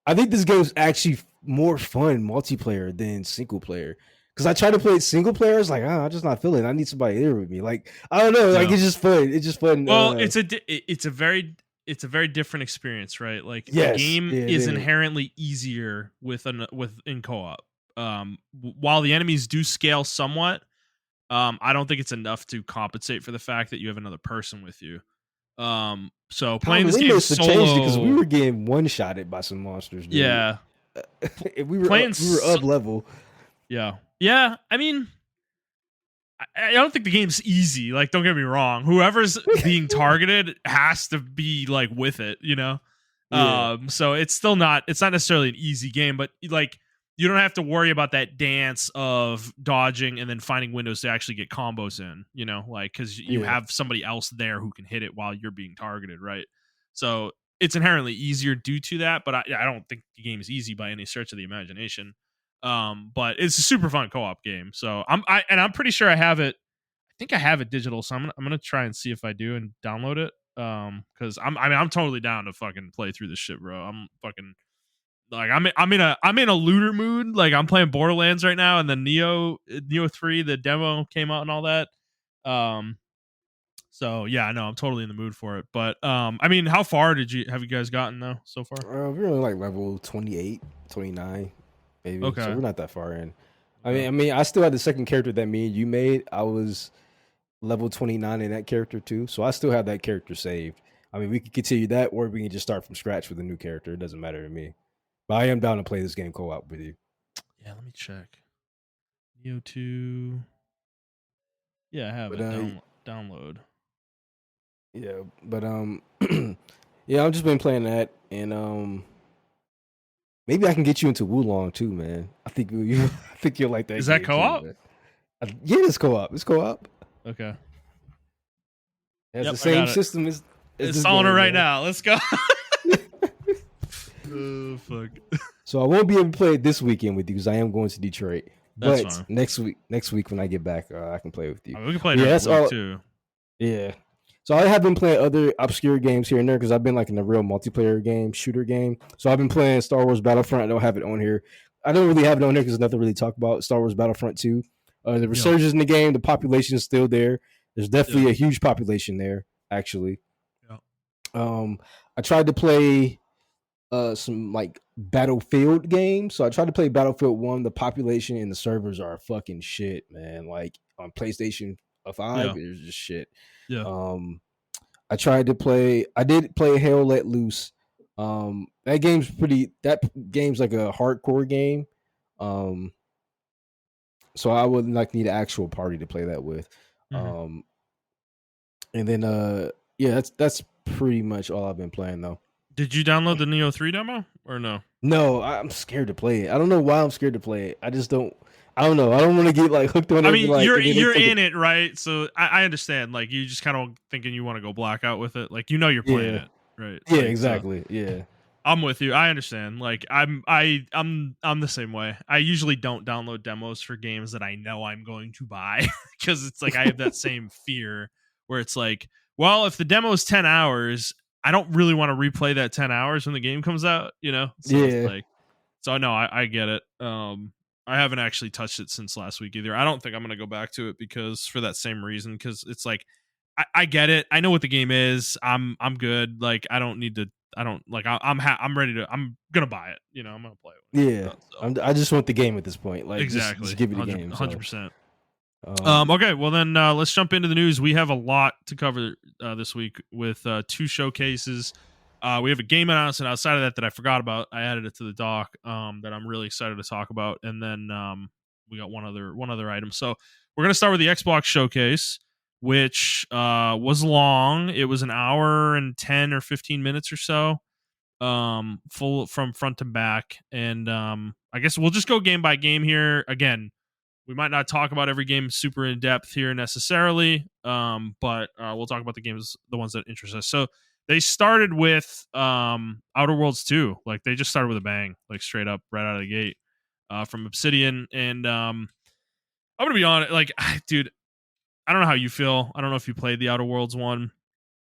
I think this game's actually more fun multiplayer than single player. Because I try to play single player, it's like, I'm just not feeling it. I need somebody there with me. Like, I don't know. Like, it's just fun. It's just fun. Well, it's a very different experience, right? Like, the game is inherently easier with in co-op. While the enemies do scale somewhat, I don't think it's enough to compensate for the fact that you have another person with you. So playing this game solo because we were getting one-shotted by some monsters. Dude. Yeah, we were up level. Yeah. Yeah, I mean, I don't think the game's easy. Like, don't get me wrong. Whoever's being targeted has to be like with it, you know. Yeah. So it's not necessarily an easy game, but like you don't have to worry about that dance of dodging and then finding windows to actually get combos in, you know, like because you have somebody else there who can hit it while you're being targeted, right? So it's inherently easier due to that, but I don't think the game is easy by any stretch of the imagination. But it's a super fun co-op game. So I'm pretty sure I have it. I think I have it digital. So I'm gonna try and see if I do and download it. Because I'm totally down to fucking play through this shit, bro. I'm fucking like I'm in a looter mood. Like I'm playing Borderlands right now, and then Neo 3, the demo came out and all that. So yeah, I know I'm totally in the mood for it. But I mean, how far have you guys gotten though so far? We're only like level 28, 29. Maybe. Okay. So we're not that far in. I mean, I still had the second character that me and you made. I was level 29 in that character too. So I still have that character saved. I mean, we can continue that or we can just start from scratch with a new character. It doesn't matter to me. But I am down to play this game co-op with you. Yeah, let me check. Neo 2. Yeah, I have it. Download. Yeah, but yeah, I've just been playing that and maybe I can get you into Wulong too, man. I think you'll like that. Is that co-op? Yeah, it's co-op. It's co-op. Okay. It has the same system as it's on it right now. Let's go. Oh fuck. So I won't be able to play it this weekend with you because I am going to Detroit. That's but fine. next week when I get back, I can play with you. We can play next week too. Yeah. So I have been playing other obscure games here and there because I've been like in a real multiplayer game, shooter game. So I've been playing Star Wars Battlefront. I don't have it on here. I don't really have it on here because there's nothing really to talk about. Star Wars Battlefront 2. The resurgence in the game, the population is still there. There's definitely a huge population there, actually. I tried to play some like Battlefield games. So I tried to play Battlefield 1. The population and the servers are fucking shit, man. Like on PlayStation 5, it's just shit. Yeah. I did play Hell Let Loose. That game's like a hardcore game. So I would like need an actual party to play that with. Mm-hmm. And then that's pretty much all I've been playing though. Did you download the Neo 3 demo or no? No, I'm scared to play it. I don't know why I'm scared to play it. I don't know. I don't want to get like hooked on it. I mean, you're in it, right? So I understand. Like you just kind of thinking you want to go blackout with it. Like you're playing it, right? Yeah, like, exactly. Yeah. I'm with you. I understand. Like I'm the same way. I usually don't download demos for games that I know I'm going to buy because it's like I have that same fear where it's like, well, if the demo is 10 hours, I don't really want to replay that 10 hours when the game comes out, you know? So it's So no, I get it. I haven't actually touched it since last week either. I don't think I'm gonna go back to it because for that same reason. Because it's like I get it. I know what the game is. I'm good. Like I don't need to. I don't like. I'm ready to. I'm gonna buy it. You know, I'm gonna play it when it comes Yeah, out. So I just want the game at this point. Like, just exactly, give me the 100 game. So, 100%. um, Okay, well then let's jump into the news. We have a lot to cover this week with two showcases. We have a game announcement outside of that I forgot about. I added it to the doc that I'm really excited to talk about, and then we got one other item. So we're gonna start with the Xbox showcase, which was long. It was an hour and 10 or 15 minutes or so, full from front to back, and I guess we'll just go game by game here. Again, we might not talk about every game super in depth here necessarily, but we'll talk about the games, the ones that interest us. So they started with Outer Worlds 2. Like they just started with a bang, like straight up right out of the gate from Obsidian. And I'm gonna be honest, like, dude, I don't know how you feel. I don't know if you played the Outer Worlds one.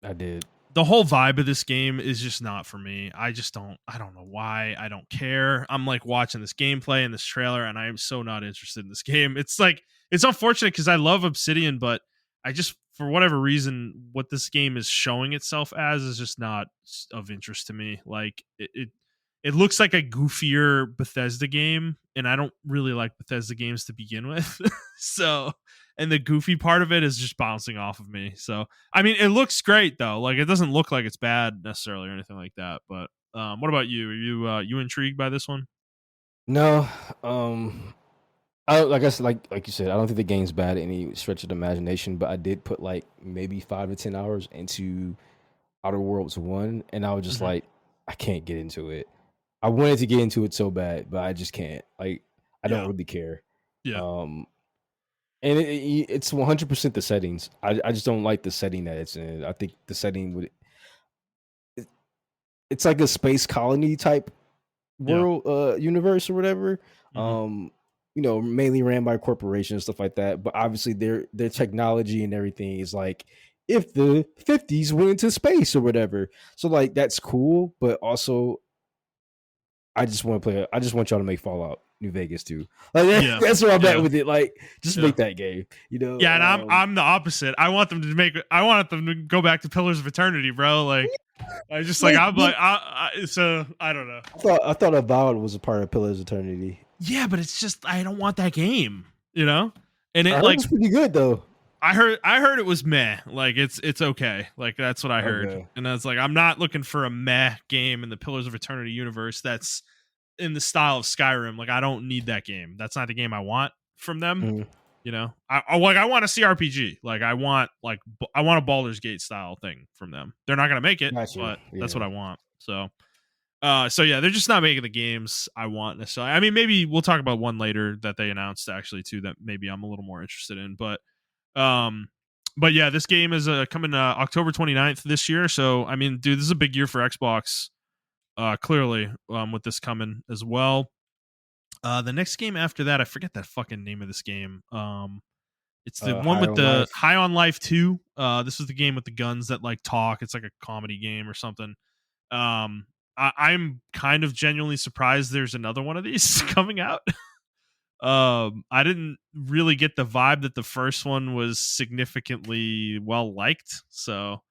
I did. The whole vibe of this game is just not for me. I don't know why. I don't care. I'm like watching this gameplay and this trailer and I am so not interested in this game. It's like it's unfortunate cuz I love Obsidian, but I just for whatever reason what this game is showing itself as is just not of interest to me. Like it looks like a goofier Bethesda game and I don't really like Bethesda games to begin with. So and the goofy part of it is just bouncing off of me. So I mean, it looks great though. Like it doesn't look like it's bad necessarily or anything like that. But what about you? Are you intrigued by this one? No, I guess like you said, I don't think the game's bad at any stretch of the imagination, but I did put like maybe 5 to 10 hours into Outer Worlds 1, and I was just Hmm. like, I can't get into it. I wanted to get into it so bad, but I just can't. Like, I don't Yeah, really care. yeah, Um, and it's 100% the settings. I just don't like the setting that it's in. I think the setting would it- it's like a space colony type yeah. world universe or whatever. Hmm. Mainly ran by corporations, stuff like that. But obviously their technology and everything is like if the 50s went into space or whatever. So like that's cool, but also I just want y'all to make Fallout New Vegas too. Like Yeah, that's where I'm at yeah, with it. Like just yeah. make that game, you know. Yeah, and I'm the opposite. I want them to make. I want them to go back to Pillars of Eternity, bro. Like I just like Like, I'm like so I don't know. I thought Avowed was a part of Pillars of Eternity. Yeah, but it's just I don't want that game, you know. And I it heard like it's pretty good though. I heard it was meh. Like it's okay. Like that's what I heard. Okay. And I was like, I'm not looking for a meh game in the Pillars of Eternity universe that's in the style of Skyrim. Like I don't need that game. That's not the game I want from them. Mhm. You know, I want a CRPG. Like I want a Baldur's Gate style thing from them. They're not gonna make it, Got you. but that's what Yeah. I want. So yeah, they're just not making the games I want necessarily. I mean, maybe we'll talk about one later that they announced actually too that maybe I'm a little more interested in. Um, but yeah, this game is coming October 29th this year. So I mean, dude, this is a big year for Xbox. Clearly, with this coming as well. The next game after that, I forget that fucking name of this game. It's the one High with on the Life. High on Life 2. This is the game with the guns that like talk. It's like a comedy game or something. I'm kind of genuinely surprised there's another one of these coming out. I didn't really get the vibe that the first one was significantly well liked. So,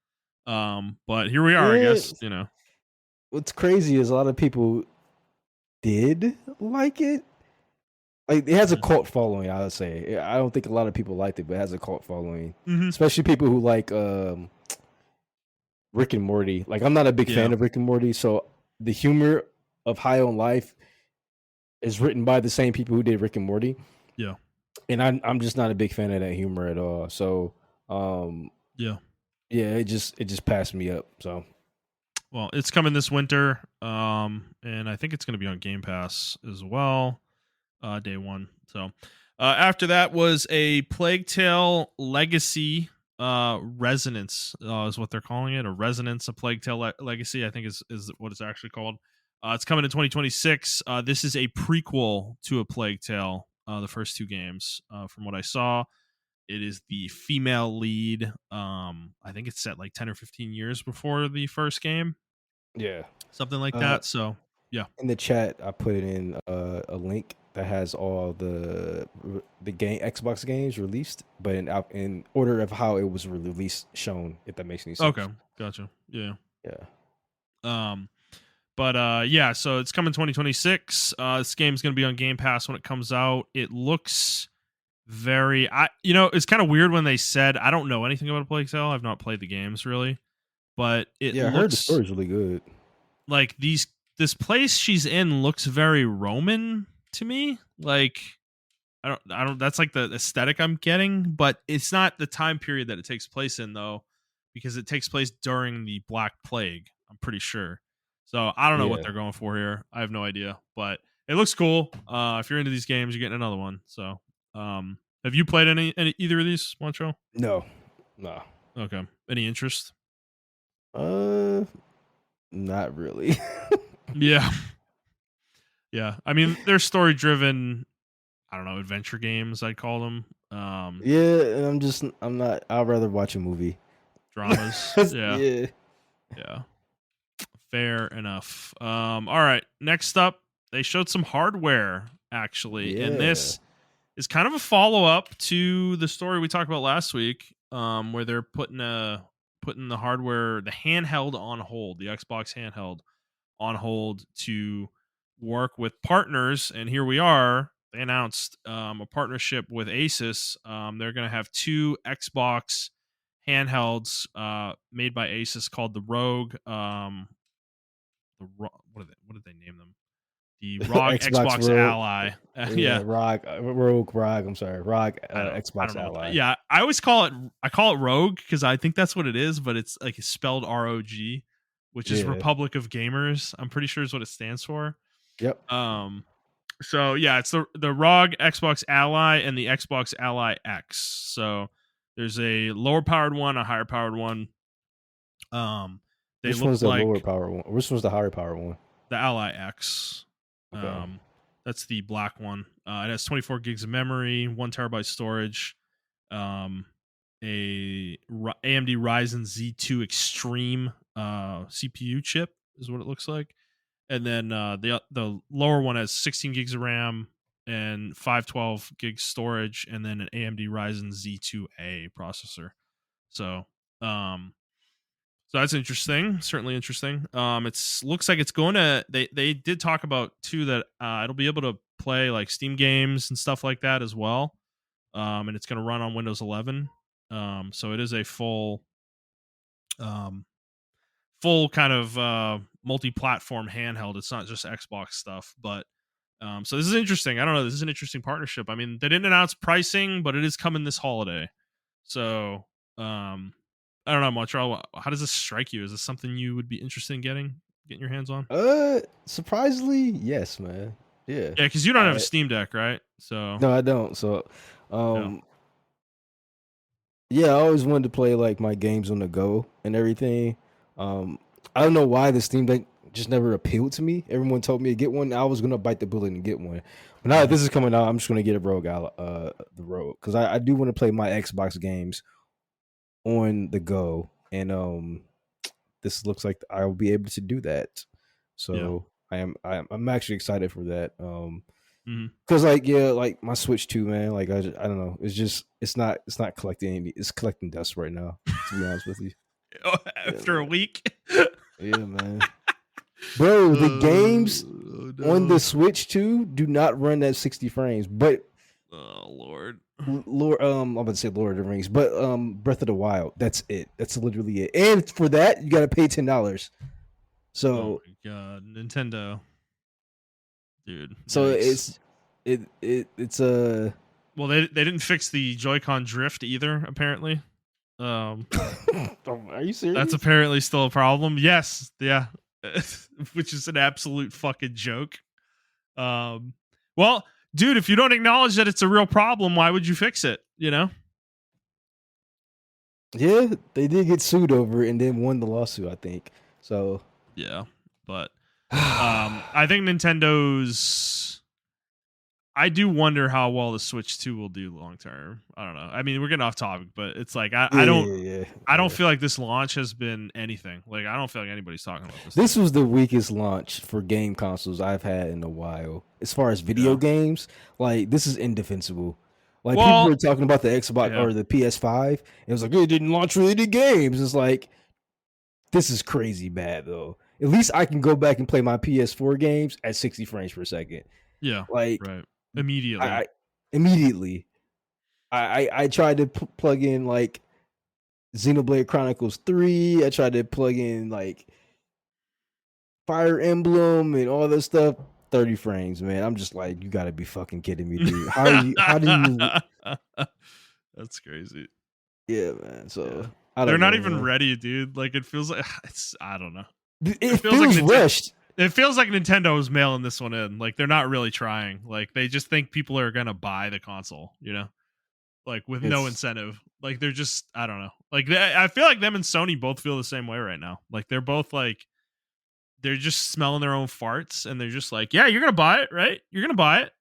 but here we are, I Yeah. guess, you know. What's crazy is a lot of people did like it. Like it has a Yeah. cult following, I would say. I don't think a lot of people liked it, but it has a cult following. Mm-hmm. Especially people who like Rick and Morty. Like I'm not a big Yeah. fan of Rick and Morty, so the humor of High on Life is written by the same people who did Rick and Morty. Yeah. And I'm just not a big fan of that humor at all. So um Yeah. yeah, it just passed me up. So Well, it's coming this winter. And I think it's going to be on Game Pass as well. Day one. So after that was a Plague Tale Legacy Resonance is what they're calling it. A Resonance, a Plague Tale Legacy, I think is what it's actually called. It's coming in 2026. This is a prequel to a Plague Tale, the first two games. From what I saw, it is the female lead. I think it's set like 10 or 15 years before the first game, yeah. something like Uh that. So. Yeah. In the chat, I put in a link that has all the game Xbox games released, but in order of how it was released, shown. If that makes any Okay. sense. Gotcha. Yeah. Yeah. Um. But yeah. So it's coming 2026. This game's gonna be on Game Pass when it comes out. It looks very. It's kind of weird when they said I don't know anything about a Plague Tale. I've not played the games really, but it Yeah, I heard the looks story's really good. like this place she's in looks very Roman to me. Like I don't that's like the aesthetic I'm getting, but it's not the time period that it takes place in though, because it takes place during the Black Plague, I'm pretty sure. So I don't know what Yeah. they're going for here. I have no idea, but it looks cool. If you're into these games, you're getting another one. So have you played any either of these, Montrell? No. No. Okay. Any interest? Uh, not really. Yeah. Yeah. I mean, they're story driven, I don't know, adventure games, I'd call them. Yeah, and I'm not. I'd rather watch a movie. Dramas. Yeah. Yeah. Yeah. Fair enough. All right. Next up, they showed some hardware actually, and Yeah. this is kind of a follow up to the story we talked about last week, where they're putting the hardware, the handheld on hold, the Xbox handheld on hold to work with partners, and here we are. They announced a partnership with Asus. They're going to have two Xbox handhelds made by Asus called the Rogue. What did they name them? The ROG Xbox Xbox Rogue. Ally. Yeah, Yeah, ROG. I'm sorry, ROG. I Xbox don't know. Ally. Yeah, I call it Rogue because I think that's what it is, but it's like it's spelled ROG, which is Yeah. Republic of Gamers. I'm pretty sure is what it stands for. Yep. So yeah, it's the ROG Xbox Ally and the Xbox Ally X. So there's a lower powered one, a higher powered one. They Which look one's the lower like power one? Which one's the higher power one? the Ally X. Okay. That's the black one. It has 24 gigs of memory, 1 terabyte storage, AMD Ryzen Z2 Extreme CPU chip is what it looks like, and then the lower one has 16 gigs of RAM and 512 gigs storage, and then an AMD Ryzen Z2A processor. So, so that's interesting. Certainly interesting. It's looks like it's going to. They did talk about too that it'll be able to play like Steam games and stuff like that as well. And it's going to run on Windows 11. So it is a um, full kind of multi-platform handheld. It's not just Xbox stuff, but so this is interesting. I don't know. This is an interesting partnership. I mean, they didn't announce pricing, but it is coming this holiday. So I don't know, Montreal. How does this strike you? Is this something you would be interested in getting your hands on? Surprisingly, yes, man. Yeah. Yeah, because you don't have a I Steam Deck, right? So No, I don't. So, yeah, um, yeah, I always wanted to play like my games on the go and everything. Um, I don't know why the Steam Deck just never appealed to me. Everyone told me to get one. I was gonna bite the bullet and get one. But now that hmm this is coming out, I'm just gonna get a the Rogue, because I do want to play my Xbox games on the go, and this looks like I'll be able to do that. yeah, So I'm actually excited for that. hmm Cause like, yeah, like my Switch 2, man. Like I don't know. It's not collecting any. It's collecting dust right now. To be honest with you. Yeah, after a man. week. Yeah, man. Bro, the games Oh on the no! Switch 2 do not run at 60 frames. But Oh Lord! Lord, I'm about to say Lord of the Rings, but Breath of the Wild. That's it. That's literally it. And for that, you gotta pay $10. Oh So my God! Nintendo, dude, so yikes! it's a. Well, they didn't fix the Joy-Con drift either. Apparently, um, Are you that's serious? apparently still a problem. Yes, yeah, which is an absolute fucking joke. Um, well, dude, if you don't acknowledge that it's a real problem, why would you fix it? You know? Yeah, they did get sued over it and then won the lawsuit, I think. So Yeah, but I think Nintendo's. I do wonder how well the Switch 2 will do long term. I don't know. I mean, we're getting off topic, but it's like Yeah, I don't yeah. feel like this launch has been anything. Like I don't feel like anybody's talking about this This thing. was the weakest launch for game consoles I've had in a while. As far as video Yeah. games, like this is indefensible. Like people Well, were talking about the Xbox yeah. or the PS5. It was like it didn't launch really the games. It's like this is crazy bad though. At least I can go back and play my PS4 games at 60 frames per second. Yeah. Like Right. I Immediately. immediately I tried to plug in like Xenoblade Chronicles 3. I tried to plug in like Fire Emblem and all this stuff. 30 frames, man. I'm just like, you gotta be fucking kidding me, dude. How do you That's crazy. yeah, man. So Yeah. I They're don't not know, even man. ready, dude. Like it feels like it's I don't know. It It feels like feels Nintendo rushed. it feels like Nintendo is mailing this one in. Like they're not really trying. Like they just think people are gonna buy the console, you know? Like with no It's incentive. Like they're just I don't know. Like I feel like them and Sony both feel the same way right now. Like they're both like they're just smelling their own farts and they're just like, yeah, you're gonna buy it, right? You're gonna buy it.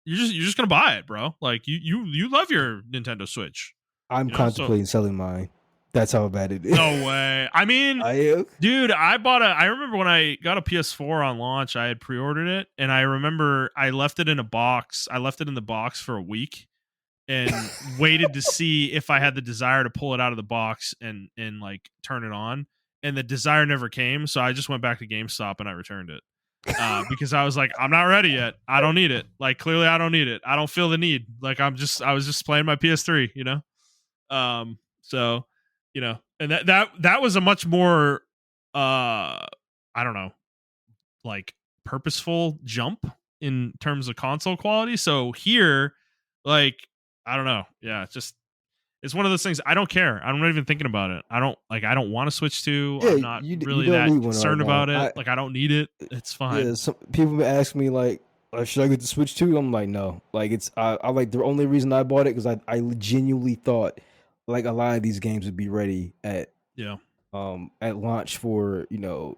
You're just gonna buy it, bro. Like you love your Nintendo Switch, I'm you know. So contemplating selling mine. That's how bad it is. no way. I mean, I am. dude, I remember when I got a PS4 on launch, I had pre-ordered it, and I remember I left it in a box. I left it in the box for a week and waited to see if I had the desire to pull it out of the box and like turn it on. And the desire never came, so I just went back to GameStop and I returned it. Because I was like, I'm not ready yet. I don't need it. Like clearly I don't need it. I don't feel the need. Like I was just playing my PS3, you know? So, you know, and that was a much more I don't know, like purposeful jump in terms of console quality. So here, like, I don't know. Yeah, it's one of those things. I don't care. I'm not even thinking about it. I don't want to switch to. Yeah, I'm not you really don't that need one right concerned now. about it. Like I don't need it. It's fine. Yeah, some people ask me like, should I get the Switch too? I'm like, no. Like it's I like the only reason I bought it because I genuinely thought like a lot of these games would be ready Yeah. at launch for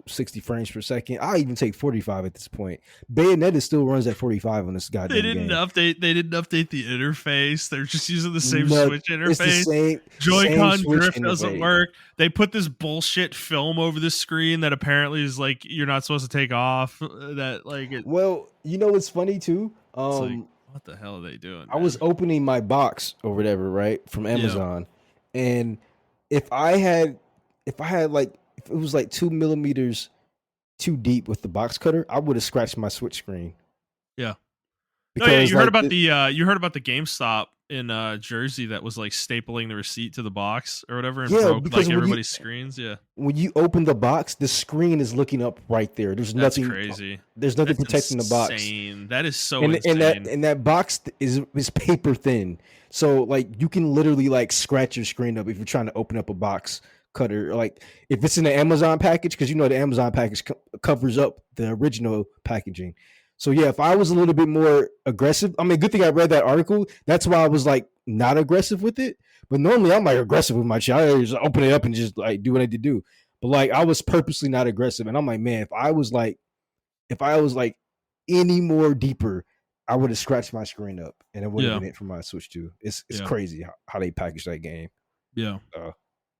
60 frames per second. I even take 45 at this point. Bayonetta still runs at 45 on this goddamn game. They didn't update the interface. They're just using the same No, Switch it's the interface. same Joy-Con Switch drift doesn't interface. work. They put this bullshit film over the screen that apparently is like you're not supposed to take off. That like Well, what's funny too? it's like what the hell are they doing, I was man? opening my box or whatever, right, from Yeah. Amazon, and if I had, like, if it was like 2 millimeters too deep with the box cutter, I would have scratched my Switch screen Yeah. Oh yeah, because like you heard about the GameStop in Jersey that was like stapling the receipt to the box or whatever and yeah, broke because like everybody's screens. Yeah. when you open the box, the screen is looking up right there. There's That's nothing. crazy. There's nothing That's protecting the box. insane. That is so and insane. that box is paper thin, so like you can literally like scratch your screen up if you're trying to open up a box cutter, like if it's in the Amazon package, because the Amazon package covers up the original packaging. So yeah, if I was a little bit more aggressive, I mean, good thing I read that article. That's why I was like not aggressive with it. But normally I'm like aggressive with my shit. I just open it up and just like do what I need to do. But like I was purposely not aggressive, and I'm like, man, if I was like any more deeper, I would have scratched my screen up, and it would have Yeah. been it for my Switch 2. It's Yeah. crazy how they package that game. Yeah. Uh,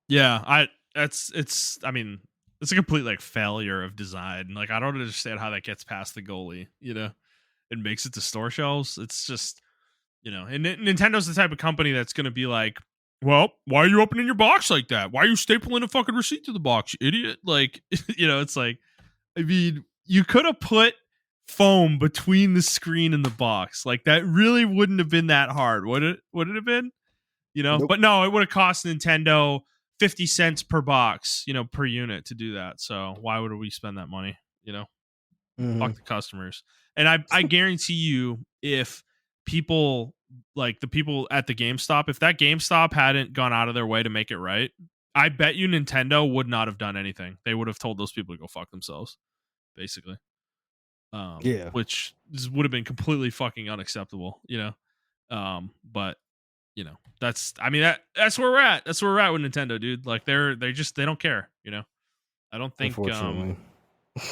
Yeah. I mean, it's a complete like failure of design. Like I don't understand how that gets past the goalie, you know, and makes it to store shelves. It's just, you know, and Nintendo's the type of company that's going to be like, well, why are you opening your box like that? Why are you stapling a fucking receipt to the box, you idiot? Like, you know, it's like, I mean, you could have put foam between the screen and the box. Like that really wouldn't have been that hard, would it? Would it have been? You know, nope. but no, it would have cost Nintendo 50 cents per box, you know, per unit to do that. So why would we spend that money? You know, fuck the customers. And I guarantee you, if people like the people at the GameStop, if that GameStop hadn't gone out of their way to make it right, I bet you Nintendo would not have done anything. They would have told those people to go fuck themselves, basically. Yeah. Which would have been completely fucking unacceptable, you know. But you know, that's where we're at. That's where we're at with Nintendo, dude. Like they don't care, you know. I don't think Unfortunately.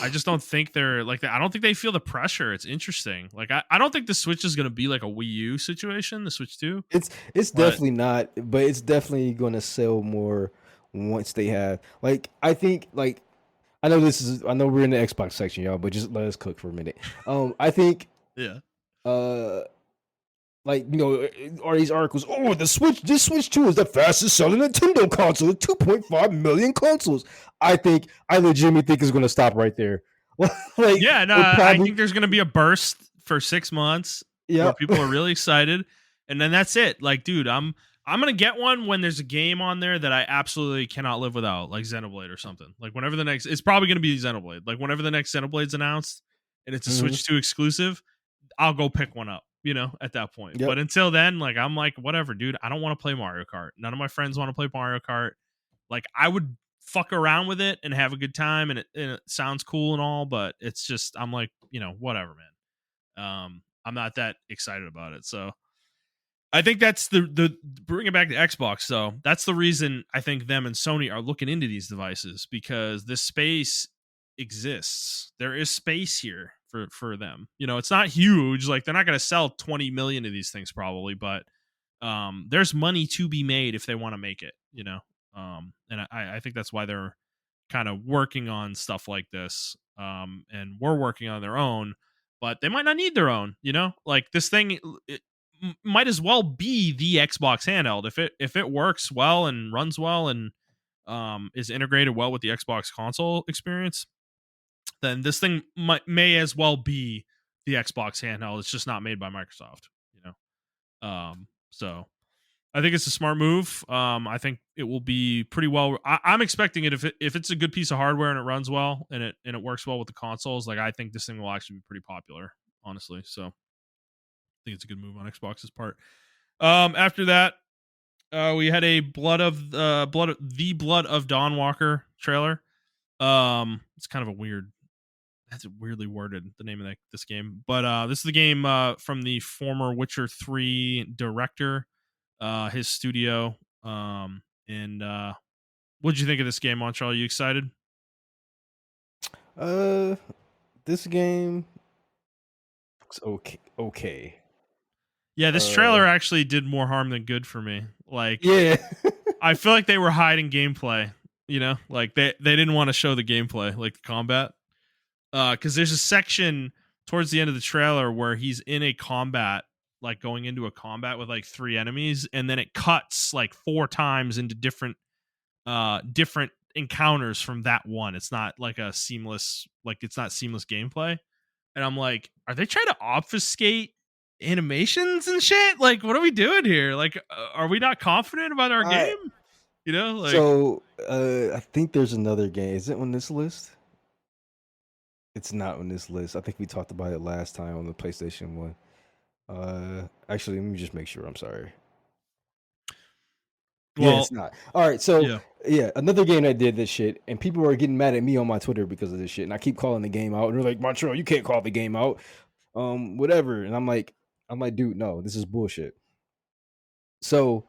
I just don't think they're like that. I don't think they feel the pressure. It's interesting. Like I don't think the Switch is gonna be like a Wii U situation, the Switch 2. It's But definitely not, but it's definitely going to sell more once they have like I think like I know we're in the Xbox section, y'all, but just let us cook for a minute. I think yeah. uh like are these articles? Oh, this Switch 2 is the fastest selling Nintendo console, 2.5 million consoles. I legitimately think it's going to stop right there. Like Yeah, no, we're I probably think there's gonna be a burst for 6 months where yeah. people are really excited, and then that's it. Like, dude, I'm gonna get one when there's a game on there that I absolutely cannot live without, like Xenoblade or something. Like whenever the next, it's probably gonna be Xenoblade. Like whenever the next Xenoblade's announced and it's a Mhm. Switch 2 exclusive, I'll go pick one up. At that point. Yep. But until then, like I'm like, whatever, dude. I don't want to play Mario Kart. None of my friends want to play Mario Kart. Like I would fuck around with it and have a good time, and it sounds cool and all, but it's just I'm like, whatever, man. I'm not that excited about it. So I think that's the bring it back to Xbox. So that's the reason I think them and Sony are looking into these devices, because this space exists. There is space here for them. It's not huge. Like they're not going to sell 20 million of these things probably, but there's money to be made if they want to make it. And I think that's why they're kind of working on stuff like this. And we're working on their own, but they might not need their own. Like this thing, it might as well be the Xbox handheld if it works well and runs well and is integrated well with the Xbox console experience. Then this thing may as well be the Xbox handheld. It's just not made by Microsoft. So I think it's a smart move. I think it will be pretty well. I'm expecting it if it's a good piece of hardware and it runs well and it works well with the consoles. Like I think this thing will actually be pretty popular, honestly. So I think it's a good move on Xbox's part. After that, we had a blood of Dawn Walker trailer. It's kind of a weird. That's weirdly worded, the name of this game, but this is the game from the former Witcher 3 director, his studio. And What'd you think of this game, Montreal? Are you excited? Uh, this game looks okay. Okay. Yeah, this Uh, trailer actually did more harm than good for me. Like, yeah. I feel like they were hiding gameplay. Like they didn't want to show the gameplay, like the combat. Because there's a section towards the end of the trailer where he's in a combat, like going into a combat with like 3 enemies, and then it cuts like 4 times into different encounters from that one. It's not like it's not seamless gameplay. And I'm like, are they trying to obfuscate animations and shit? Like, what are we doing here? Like, are we not confident about our I game? Like, so I think there's another game. Is it on this list? It's not on this list. I think we talked about it last time on the PlayStation 1. Actually, let me just make sure. I'm sorry. Yeah, well, it's not. All right, so yeah, yeah, another game that did this shit, and people are getting mad at me on my Twitter because of this shit, and I keep calling the game out, and they're like, Montreal, you can't call the game out, whatever, and I'm like, dude, no, this is bullshit. So,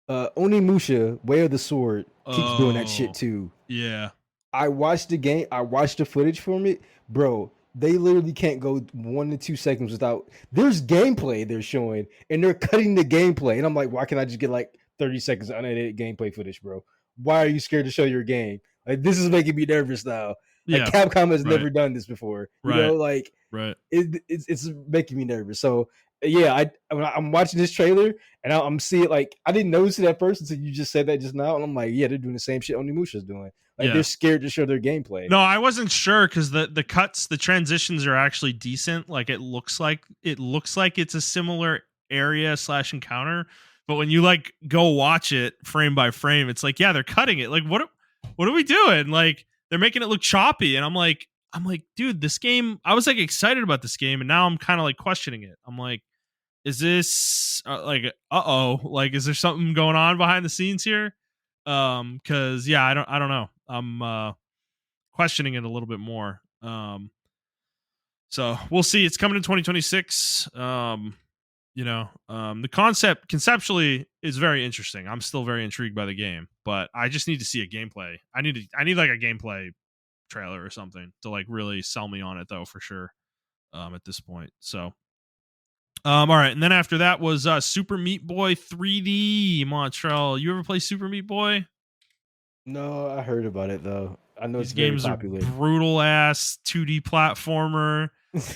Onimusha, Way of the Sword, keeps doing that shit oh, too. yeah, I watched the game. I watched the footage from it, bro. They literally can't go 1 to 2 seconds without. There's gameplay they're showing, and they're cutting the gameplay. And I'm like, why can't I just get like 30 seconds of unedited gameplay footage, bro? Why are you scared to show your game? Like this is making me nervous now. Like yeah, Capcom has right, never done this before. right, Like right. it's making me nervous. So yeah, I'm watching this trailer and I'm seeing like I didn't notice it at first until you just said that just now, and I'm like, yeah, they're doing the same shit Onimusha's doing. Like they're Yeah. scared to show their gameplay. No, I wasn't sure because the cuts, the transitions are actually decent. Like it looks like it's a similar area slash encounter, but when you like go watch it frame by frame, it's like, yeah, they're cutting it. Like what are we doing? Like they're making it look choppy, and I'm like, dude, this game. I was like excited about this game, and now I'm kind of like questioning it. I'm like, is this like is there something going on behind the scenes here? Because yeah, I don't know. I'm questioning it a little bit more. So we'll see. It's coming in 2026. The concept conceptually is very interesting. I'm still very intrigued by the game, but I just need to see a gameplay. I need like a gameplay trailer or something to like really sell me on it though, for sure. At this point. So all right, and then after that was Super Meat Boy 3D. Montrell, you ever play Super Meat Boy? No, I heard about it though. I know it's These very games are popular. brutal ass 2D platformer.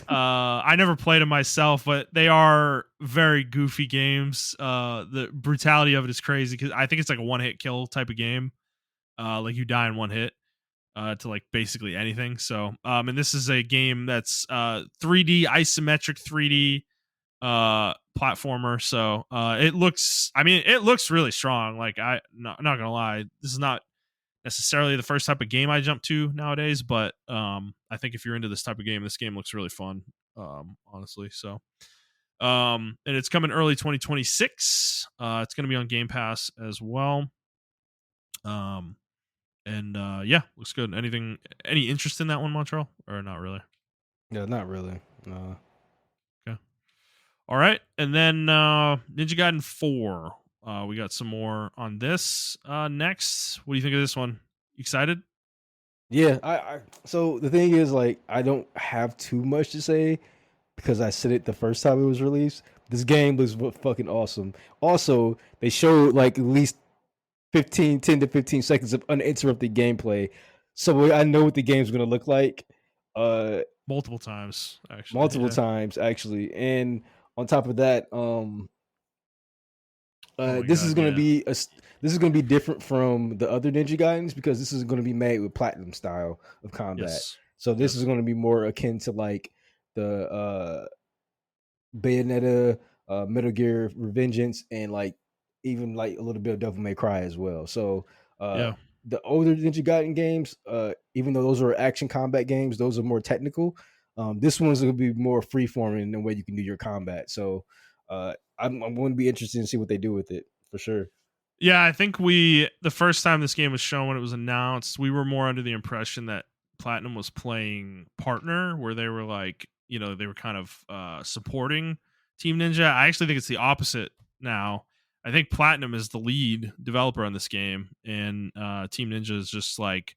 I never played them myself, but they are very goofy games. The brutality of it is crazy because I think it's like a one hit kill type of game. Like you die in one hit to like basically anything. So, and this is a game that's 3D isometric 3D platformer. So it looks, I mean, it looks really strong. Like not gonna lie, this is not necessarily the first type of game I jump to nowadays, but I think if you're into this type of game, this game looks really fun. Honestly, so and it's coming early 2026. It's going to be on Game Pass as well. And yeah, looks good. Any interest in that one, Montreal, or not really? No, not really. No. Okay. All right, and then Ninja Gaiden 4. We got some more on this next. What do you think of this one? Excited? Yeah, so the thing is, like, I don't have too much to say because I said it the first time it was released. This game looks fucking awesome. Also, they showed like at least 10 to 15 seconds of uninterrupted gameplay. So I know what the game's gonna look like. Multiple times, actually. Multiple Yeah. times actually. And on top of that, Oh my this is god, going to yeah. be this is going to be different from the other Ninja Gaidens because this is going to be made with platinum style of combat. Yes. So Yep. this is going to be more akin to like the Bayonetta, Metal Gear Revengeance, and like even like a little bit of Devil May Cry as well. So Yeah. the older Ninja Gaiden games, even though those are action combat games, those are more technical. This one's going to be more freeform in the way you can do your combat. So I'm going to be interested to see what they do with it for sure. Yeah, I think the first time this game was shown when it was announced, we were more under the impression that Platinum was playing partner, where they were like, they were kind of supporting Team Ninja. I actually think it's the opposite now. I think Platinum is the lead developer on this game, and Team Ninja is just like,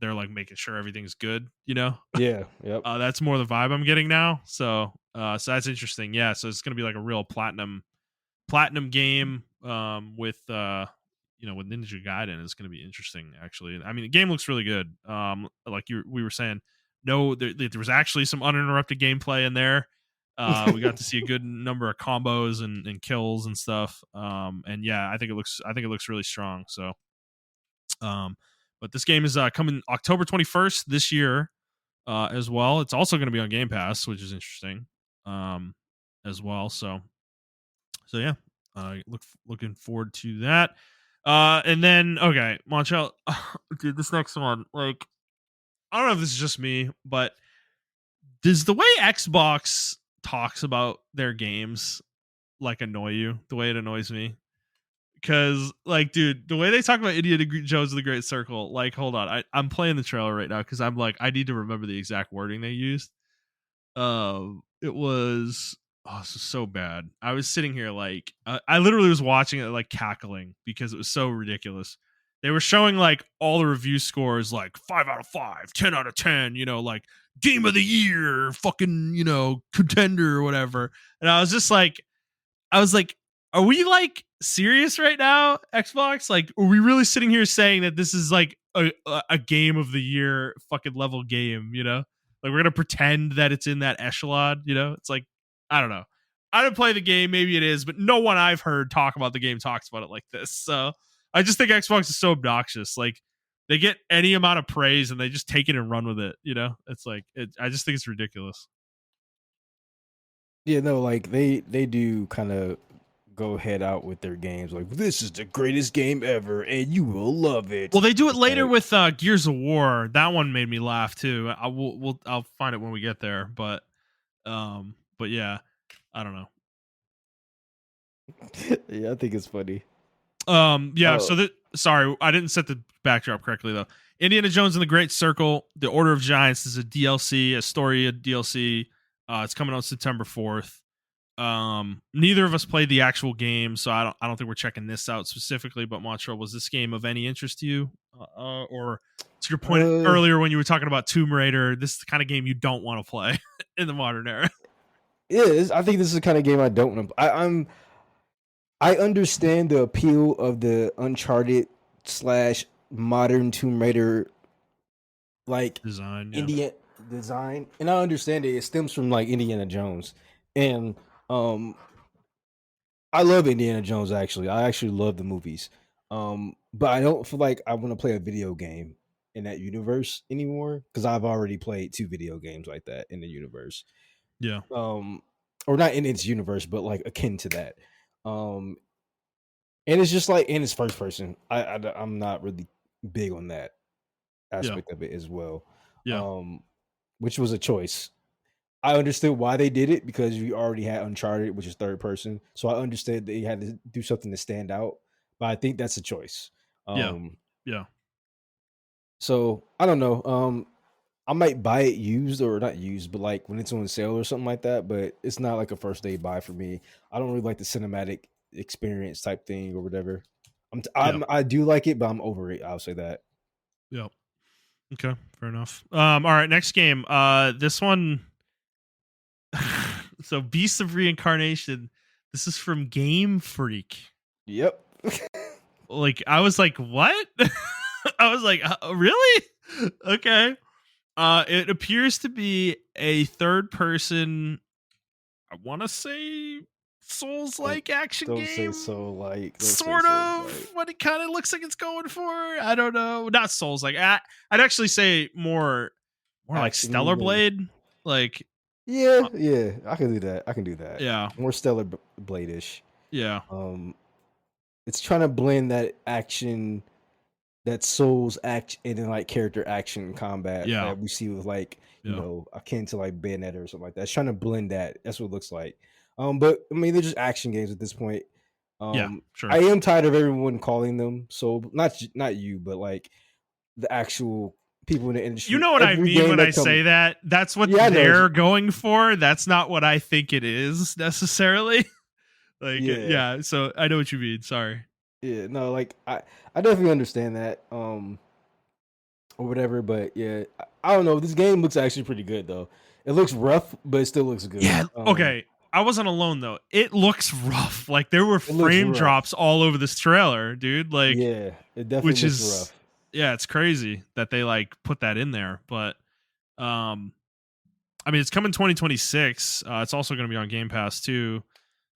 they're like making sure everything's good. Yeah. Yep. That's more the vibe I'm getting now. So that's interesting. Yeah, so it's gonna be like a real platinum game with with Ninja Gaiden is going to be interesting. Actually, I mean, the game looks really good. Like we were saying, no, there was actually some uninterrupted gameplay in there. We got to see a good number of combos and kills and stuff. And yeah, I think it looks really strong. So, but this game is coming October 21st this year as well. It's also going to be on Game Pass, which is interesting as well. So yeah, looking forward to that. And then okay, Montrell, dude, this next one, like, I don't know if this is just me, but does the way Xbox talks about their games like annoy you? The way it annoys me, because like, dude, the way they talk about Indiana Jones and the Great Circle, like, hold on, I'm playing the trailer right now because I'm like, I need to remember the exact wording they used. It was, this is so bad. I was sitting here like I literally was watching it like cackling because it was so ridiculous. They were showing like all the review scores, like 5 out of 5, 10 out of 10, like game of the year, fucking, contender or whatever. And I was like, are we like serious right now, Xbox? Like, are we really sitting here saying that this is like a game of the year fucking level game, Like, we're gonna pretend that it's in that echelon, It's like, I don't know. I didn't play the game, maybe it is, but no one I've heard talk about the game talks about it like this. So I just think Xbox is so obnoxious. Like, they get any amount of praise and they just take it and run with it, It's like I just think it's ridiculous. Yeah, no, like they do kind of go head out with their games. Like, this is the greatest game ever, and you will love it. Well, they do it It's later like, with Gears of War. That one made me laugh too. I'll find it when we get there. But yeah, I don't know. yeah, I think it's funny. Yeah. Oh, So sorry, I didn't set the backdrop correctly though. Indiana Jones and the Great Circle, The Order of Giants is a DLC, a story, a DLC. It's coming out September 4th. Neither of us played the actual game, so I don't think we're checking this out specifically. But Montreal, was this game of any interest to you, or to your point Uh, earlier when you were talking about Tomb Raider? This is the kind of game you don't want to play in the modern era. yeah, I think this is the kind of game I don't want to. I understand the appeal of the Uncharted slash modern Tomb Raider like Design, yeah, Indiana design, and I understand it. It stems from like Indiana Jones, and um, I love Indiana Jones. Actually, I actually love the movies. But I don't feel like I want to play a video game in that universe anymore because I've already played 2 video games like that in the universe. yeah, Um, or not in its universe, but like akin to that. Um, and it's just like, and it's first person. I'm not really big on that yeah, aspect of it as well. yeah, Um, which was a choice. I understood why they did it because we already had Uncharted, which is third person. So I understood they had to do something to stand out. But I think that's a choice. yeah, Um, yeah, so I don't know. I might buy it used or not used, but like when it's on sale or something like that. But it's not like a first day buy for me. I don't really like the cinematic experience type thing or whatever. yeah, I do like it, but I'm over it. I'll say that. yeah. Okay, fair enough. All right, next game. This one. So, Beast of Reincarnation. This is from Game Freak. Yep. Like, I was like, what? I was like, really? Okay. It appears to be a third person, I want to say Souls don't like action don't say game. so like. Don't say Sort so of like. what it kind of looks like it's going for. I don't know. Not Souls like. I'd actually say more like Action Stellar maybe. Blade. Like, Yeah, yeah, I can do that. I can do that. yeah, More Stellar Blade-ish. yeah, Um, it's trying to blend that action, that Souls act, and then like character action combat yeah, that we see with like yeah, akin to like Bayonetta or something like that. It's trying to blend that. That's what it looks like. But I mean they're just action games at this point. yeah, I sure. am tired of everyone calling them so not you, but like the actual people in the You industry. know what I Every mean game when I that comes, say that? That's what yeah, I know. they're going for. That's not what I think it is necessarily. Like, Yeah, yeah, so I know what you mean. Sorry. yeah, no, like I definitely understand that, or whatever. But yeah, I don't know. This game looks actually pretty good though. It looks rough, but it still looks good. Yeah, okay. I wasn't alone though. It looks rough. Like, there were It looks frame rough. drops all over this trailer, dude. Like, Yeah, it definitely which looks is, rough. yeah, it's crazy that they like put that in there. But um I mean, it's coming 2026. It's also going to be on Game Pass too.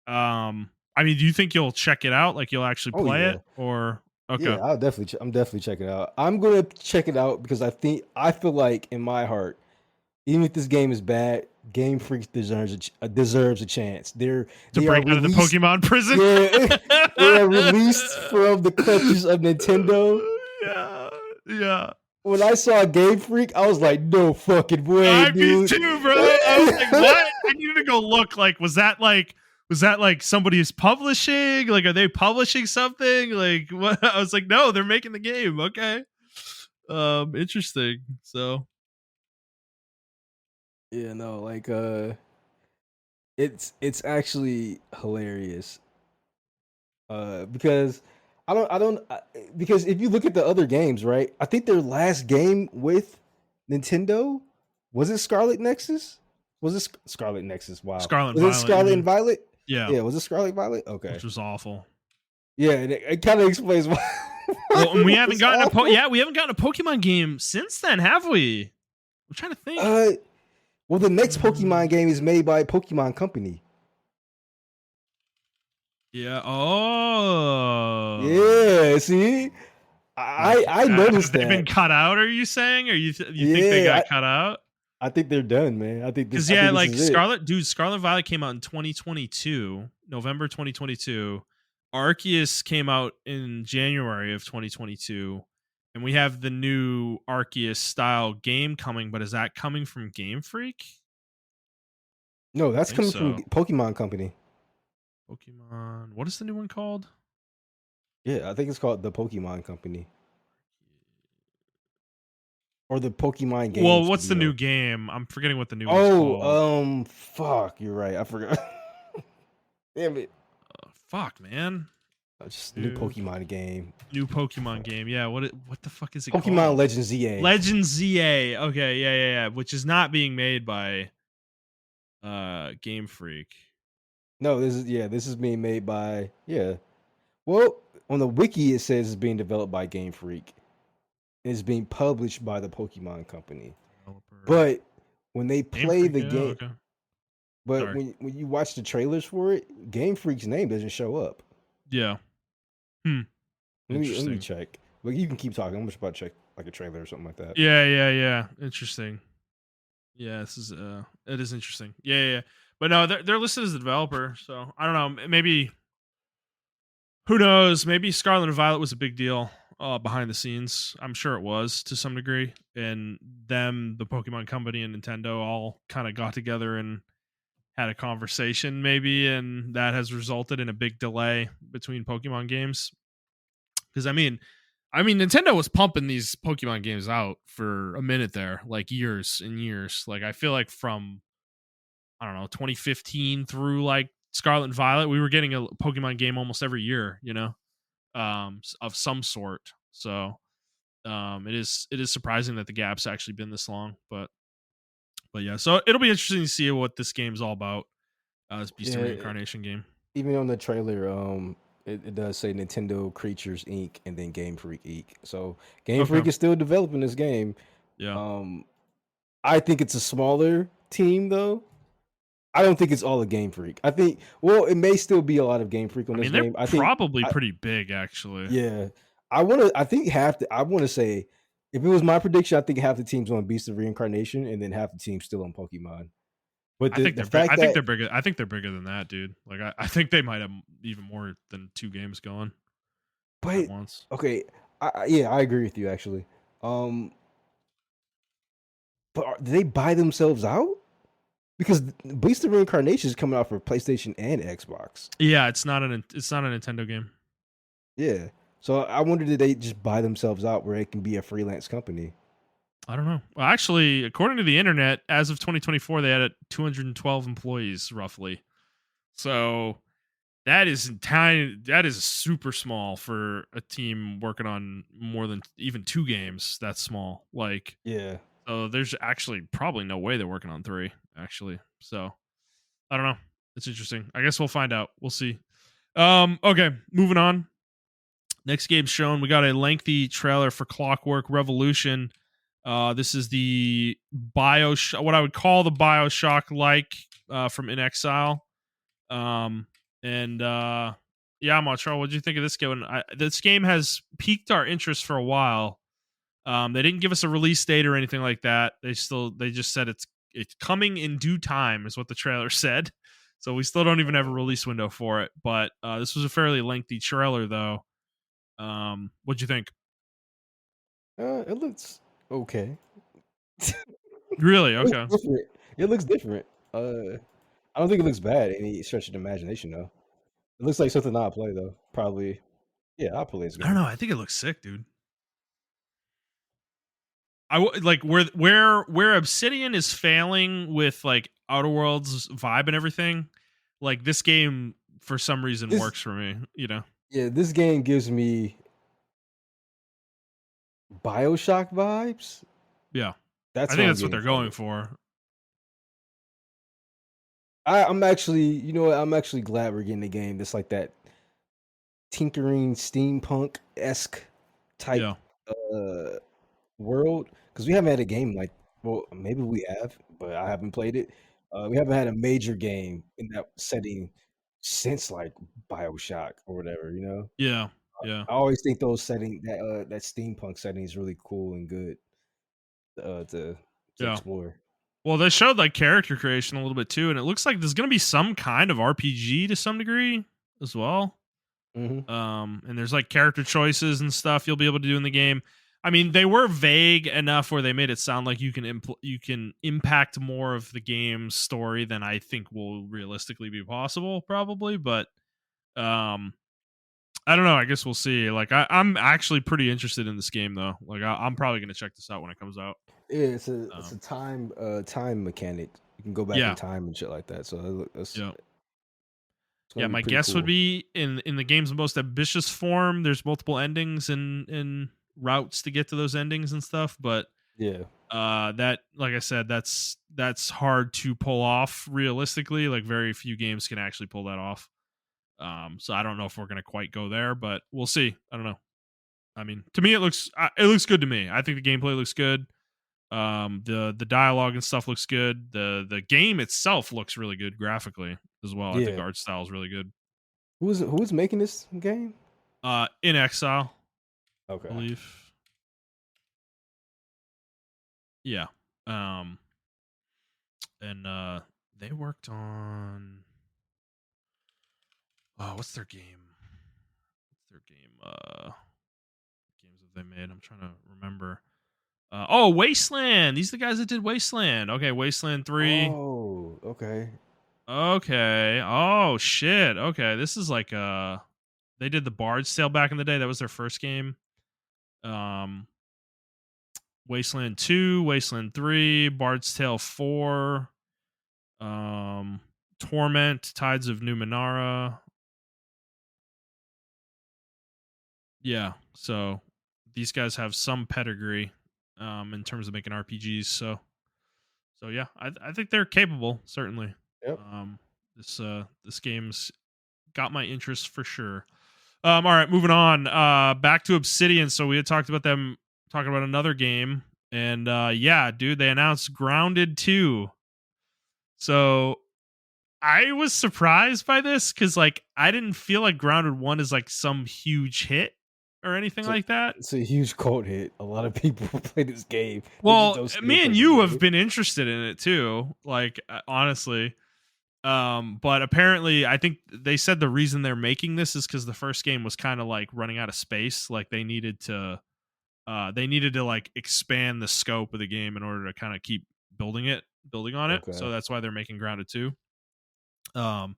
I mean, do you think you'll check it out? Like, you'll actually Oh play yeah, it, or yeah. okay? I'm definitely checking it out. I'm gonna check it out because I feel like in my heart, even if this game is bad, Game Freak deserves a chance. To They are break out of the released. Pokemon prison. Yeah, they are released from the clutches of Nintendo. Yeah, yeah. When I saw Game Freak, I was like, no fucking way, I me dude. too, bro. I was like, what? I needed to go look. Like, was that like somebody's publishing? Like, are they publishing something? Like, what? I was like, no, they're making the game. Okay. Interesting. So, Yeah, no, like it's actually hilarious. Because I don't because if you look at the other games, right? I think their last game with Nintendo was it Scarlet Nexus? Was it Scarlet Nexus? Wow. Scarlet and Was it Violet, you Scarlet and mean? Violet? Yeah, Yeah, was it Scarlet Violet? Okay. which was awful. Yeah, and it kind of explains why, why Well, and we it haven't was gotten awful. we haven't gotten a Pokemon game since then, have we? I'm trying to think. Uh, well, the next Pokemon Um, game is made by Pokemon Company. yeah. Oh. Yeah, see, Like, I have noticed they been that. cut out? Are you saying? Or you think they Yeah, got cut out? I think they're done, man. Because, I yeah, think this like is it. Scarlet Violet came out in 2022, November 2022. Arceus came out in January of 2022, and we have the new Arceus style game coming. But is that coming from Game Freak? No, I that's think coming from so. Pokemon Company. Pokemon. What is the new one called? Yeah, I think it's called the Pokemon Company or the Pokemon Game Well, what's the new Studio. game? I'm forgetting what the new one's Oh, called. fuck, you're right. I forgot. Damn it. Fuck, man. Just new New Pokemon game. Pokemon game. Yeah, what the fuck is it Pokemon called? Legends ZA. Legend ZA. Okay, yeah. Which is not being made by Game Freak. No, this is being made by Well, on the wiki it says it's being developed by Game Freak. It's being published by the Pokemon Company. Developer. But when they Game play Freak, the yeah, game, okay. but Sorry. when you watch the trailers for it, Game Freak's name doesn't show up. Yeah. Hmm. Let me Interesting. check. But you can keep talking. I'm just about to check like a trailer or something like that. Yeah. Interesting. Yeah, this is it is interesting. Yeah. But no, they're listed as the developer, so I don't know. Maybe who knows? Maybe Scarlet and Violet was a big deal behind the scenes. I'm sure it was to some degree, and them, the Pokemon Company, and Nintendo all kind of got together and had a conversation, maybe, and that has resulted in a big delay between Pokemon games. Because Nintendo was pumping these Pokemon games out for a minute there, like years and years. Like I feel like from I don't know 2015 through like Scarlet and Violet, we were getting a Pokemon game almost every year, of some sort. So it is surprising that the gap's actually been this long, but yeah. So it'll be interesting to see what this game's all about. This Beast of Yeah, Reincarnation game. even on the trailer, it does say Nintendo Creatures Inc. and then Game Freak Inc. So Game Okay. Freak is still developing this game. Yeah. I think it's a smaller team though. I don't think it's all a Game Freak. I think it may still be a lot of Game Freak on this They're game. probably pretty big, actually. Yeah. I think I want to say if it was my prediction, I think half the team's on Beast of Reincarnation and then half the team's still on Pokemon. But I think the they're big. fact I think that they're bigger. I think they're bigger than that, dude. Like I think they might have even more than 2 games going at but once. okay, yeah, I agree with you actually. Um but do they buy themselves out? Because Beast of Reincarnation is coming out for PlayStation and Xbox. Yeah, it's not a Nintendo game. Yeah. So I wonder did they just buy themselves out where it can be a freelance company? I don't know. Well, actually, according to the internet, as of 2024, they had 212 employees roughly. So that is tiny. That is super small for a team working on more than even 2 games. That's small. Like, Yeah. so there's actually probably no way they're working on 3. Actually, so I don't know. It's interesting. I guess we'll find out. We'll see. Okay, moving on. Next game shown. We got a lengthy trailer for Clockwork Revolution. This is the what I would call the Bioshock like from In Exile. And yeah, Montrell, what do you think of this game? This game has piqued our interest for a while. They didn't give us a release date or anything like that. They just said it's coming in due time, is what the trailer said. So we still don't even have a release window for it. But this was a fairly lengthy trailer, though. What'd you think? It looks okay. Really? It looks Okay. different. It looks different. I don't think it looks bad any stretch of the imagination though. It looks like something I'll play though. Probably. Yeah, I'll play this I don't game. know. I think it looks sick, dude. Like where Obsidian is failing with like Outer Worlds vibe and everything. Like this game for some reason This works for me. this game gives me BioShock vibes. Yeah. I That's what think I'm that's what getting they're from going it. for. I'm actually, you know what? I'm actually glad we're getting a game that's like that tinkering steampunk esque type Yeah. uh world because we haven't had a game like maybe we have but I haven't played it. We haven't had a major game in that setting since like BioShock or whatever, you know. Yeah. Yeah. I always think those setting that steampunk setting is really cool and good to Yeah. explore. Well, they showed like character creation a little bit too, and it looks like there's going to be some kind of RPG to some degree as well. Hmm. And there's like character choices and stuff you'll be able to do in the game. I mean, they were vague enough where they made it sound like you can impact more of the game's story than I think will realistically be possible, probably. But um, I don't know. I guess we'll see. Like, I'm actually pretty interested in this game though. Like, I'm probably gonna check this out when it comes out. Yeah, it's a Um, time mechanic. You can go back in yeah, time and shit like that. So yeah. It's Yeah, gonna be my pretty guess would cool. be in the game's most ambitious form, there's multiple endings and routes to get to those endings and stuff, but Yeah, that, like I said, that's hard to pull off realistically. Like very few games can actually pull that off. So I don't know if we're gonna quite go there, but we'll see. I don't know. I mean, to me, it looks good to me. I think the gameplay looks good. The dialogue and stuff looks good. The game itself looks really good graphically as well. I think yeah. art style is really good. Who's making this game? In Exile, I Okay. believe. Yeah. Um, and they worked on what's their game? What's their game? Games that they made. I'm trying to remember. Wasteland. These are the guys that did Wasteland. Okay, Wasteland 3. Oh, okay. Okay. Oh shit. Okay, this is like they did the Bard's Tale back in the day. That was their first game. Um Wasteland 2, Wasteland 3, Bard's Tale 4, um Torment, Tides of Numenera. Yeah. So these guys have some pedigree in terms of making RPGs. So yeah, I think they're capable, certainly. Yep. Um this game's got my interest for sure. All right, moving on. Back to Obsidian. So we had talked about them talking about another game. And yeah, dude, they announced Grounded 2. So I was surprised by this because like I didn't feel like Grounded 1 is like some huge hit or anything It's a, like that. it's a huge cult hit. A lot of people play this game. They just Well, don't say they me play and the you have game. been interested in it too. Like honestly. But apparently I think they said the reason they're making this is because the first game was kind of like running out of space. Like they needed to like expand the scope of the game in order to kind of keep building on it. So Okay. that's why they're making Grounded 2. Um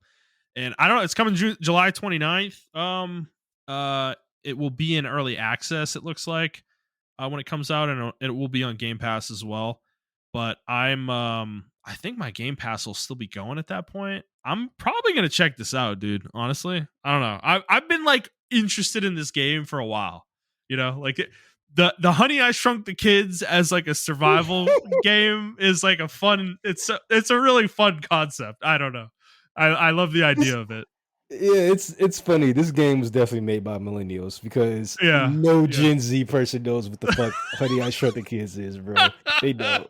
and I don't know, it's coming July 29th. It will be in early access, it looks like, when it comes out, and it will be on Game Pass as well. But I think my Game Pass will still be going at that point. I'm probably gonna check this out, dude. Honestly, I don't know. I've been like interested in this game for a while. You know, like the Honey I Shrunk the Kids as like a survival game is like a fun. It's a really fun concept. I don't know. I love the idea This, of it. yeah, it's funny. This game was definitely made by millennials because Yeah, no yeah. Gen Z person knows what the fuck Honey I Shrunk the Kids is, bro. They don't.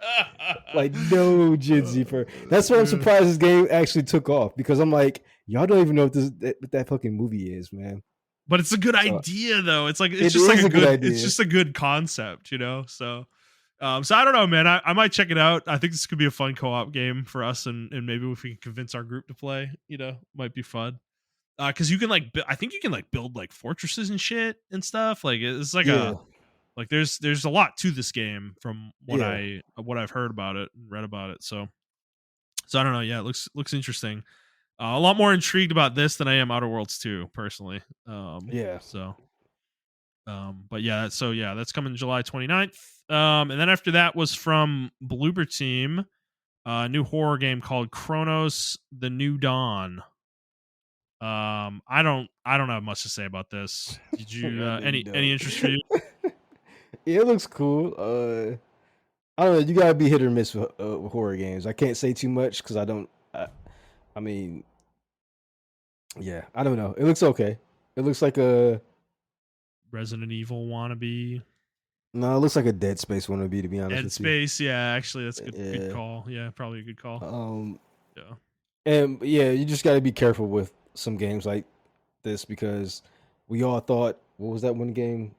Like no Gen Z person. That's why I'm Yeah. surprised this game actually took off because I'm like, y'all don't even know what that fucking movie is, man. But it's a good So idea though. It's like it is a good it's idea. just a good concept, you know? So I don't know, man. I might check it out. I think this could be a fun co-op game for us, and maybe if we can convince our group to play, you know, might be fun. Because you can like I think you can like build like fortresses and shit and stuff. Like it's like Yeah, there's a lot to this game from yeah, what I've heard about it and read about it. So I don't know. Yeah, it looks interesting. A lot more intrigued about this than I am Outer Worlds 2, personally. yeah. So but yeah, so yeah, that's coming July 29th. And then after that was from Bloober Team, a new horror game called Chronos: The New Dawn. I don't have much to say about this. Did you I know you any don't. interest for you? Yeah, it looks cool. I don't know. You gotta be hit or miss with horror games. I can't say too much because I don't. I mean, yeah, I don't know. It looks okay. It looks like a Resident Evil wannabe. no. It looks like a Dead Space wannabe. To be honest Dead with you. Space, yeah, actually that's a good Yeah. call. Yeah, probably a good call. Um. Yeah. And yeah, you just gotta be careful with some games like this because we all thought what was that one game?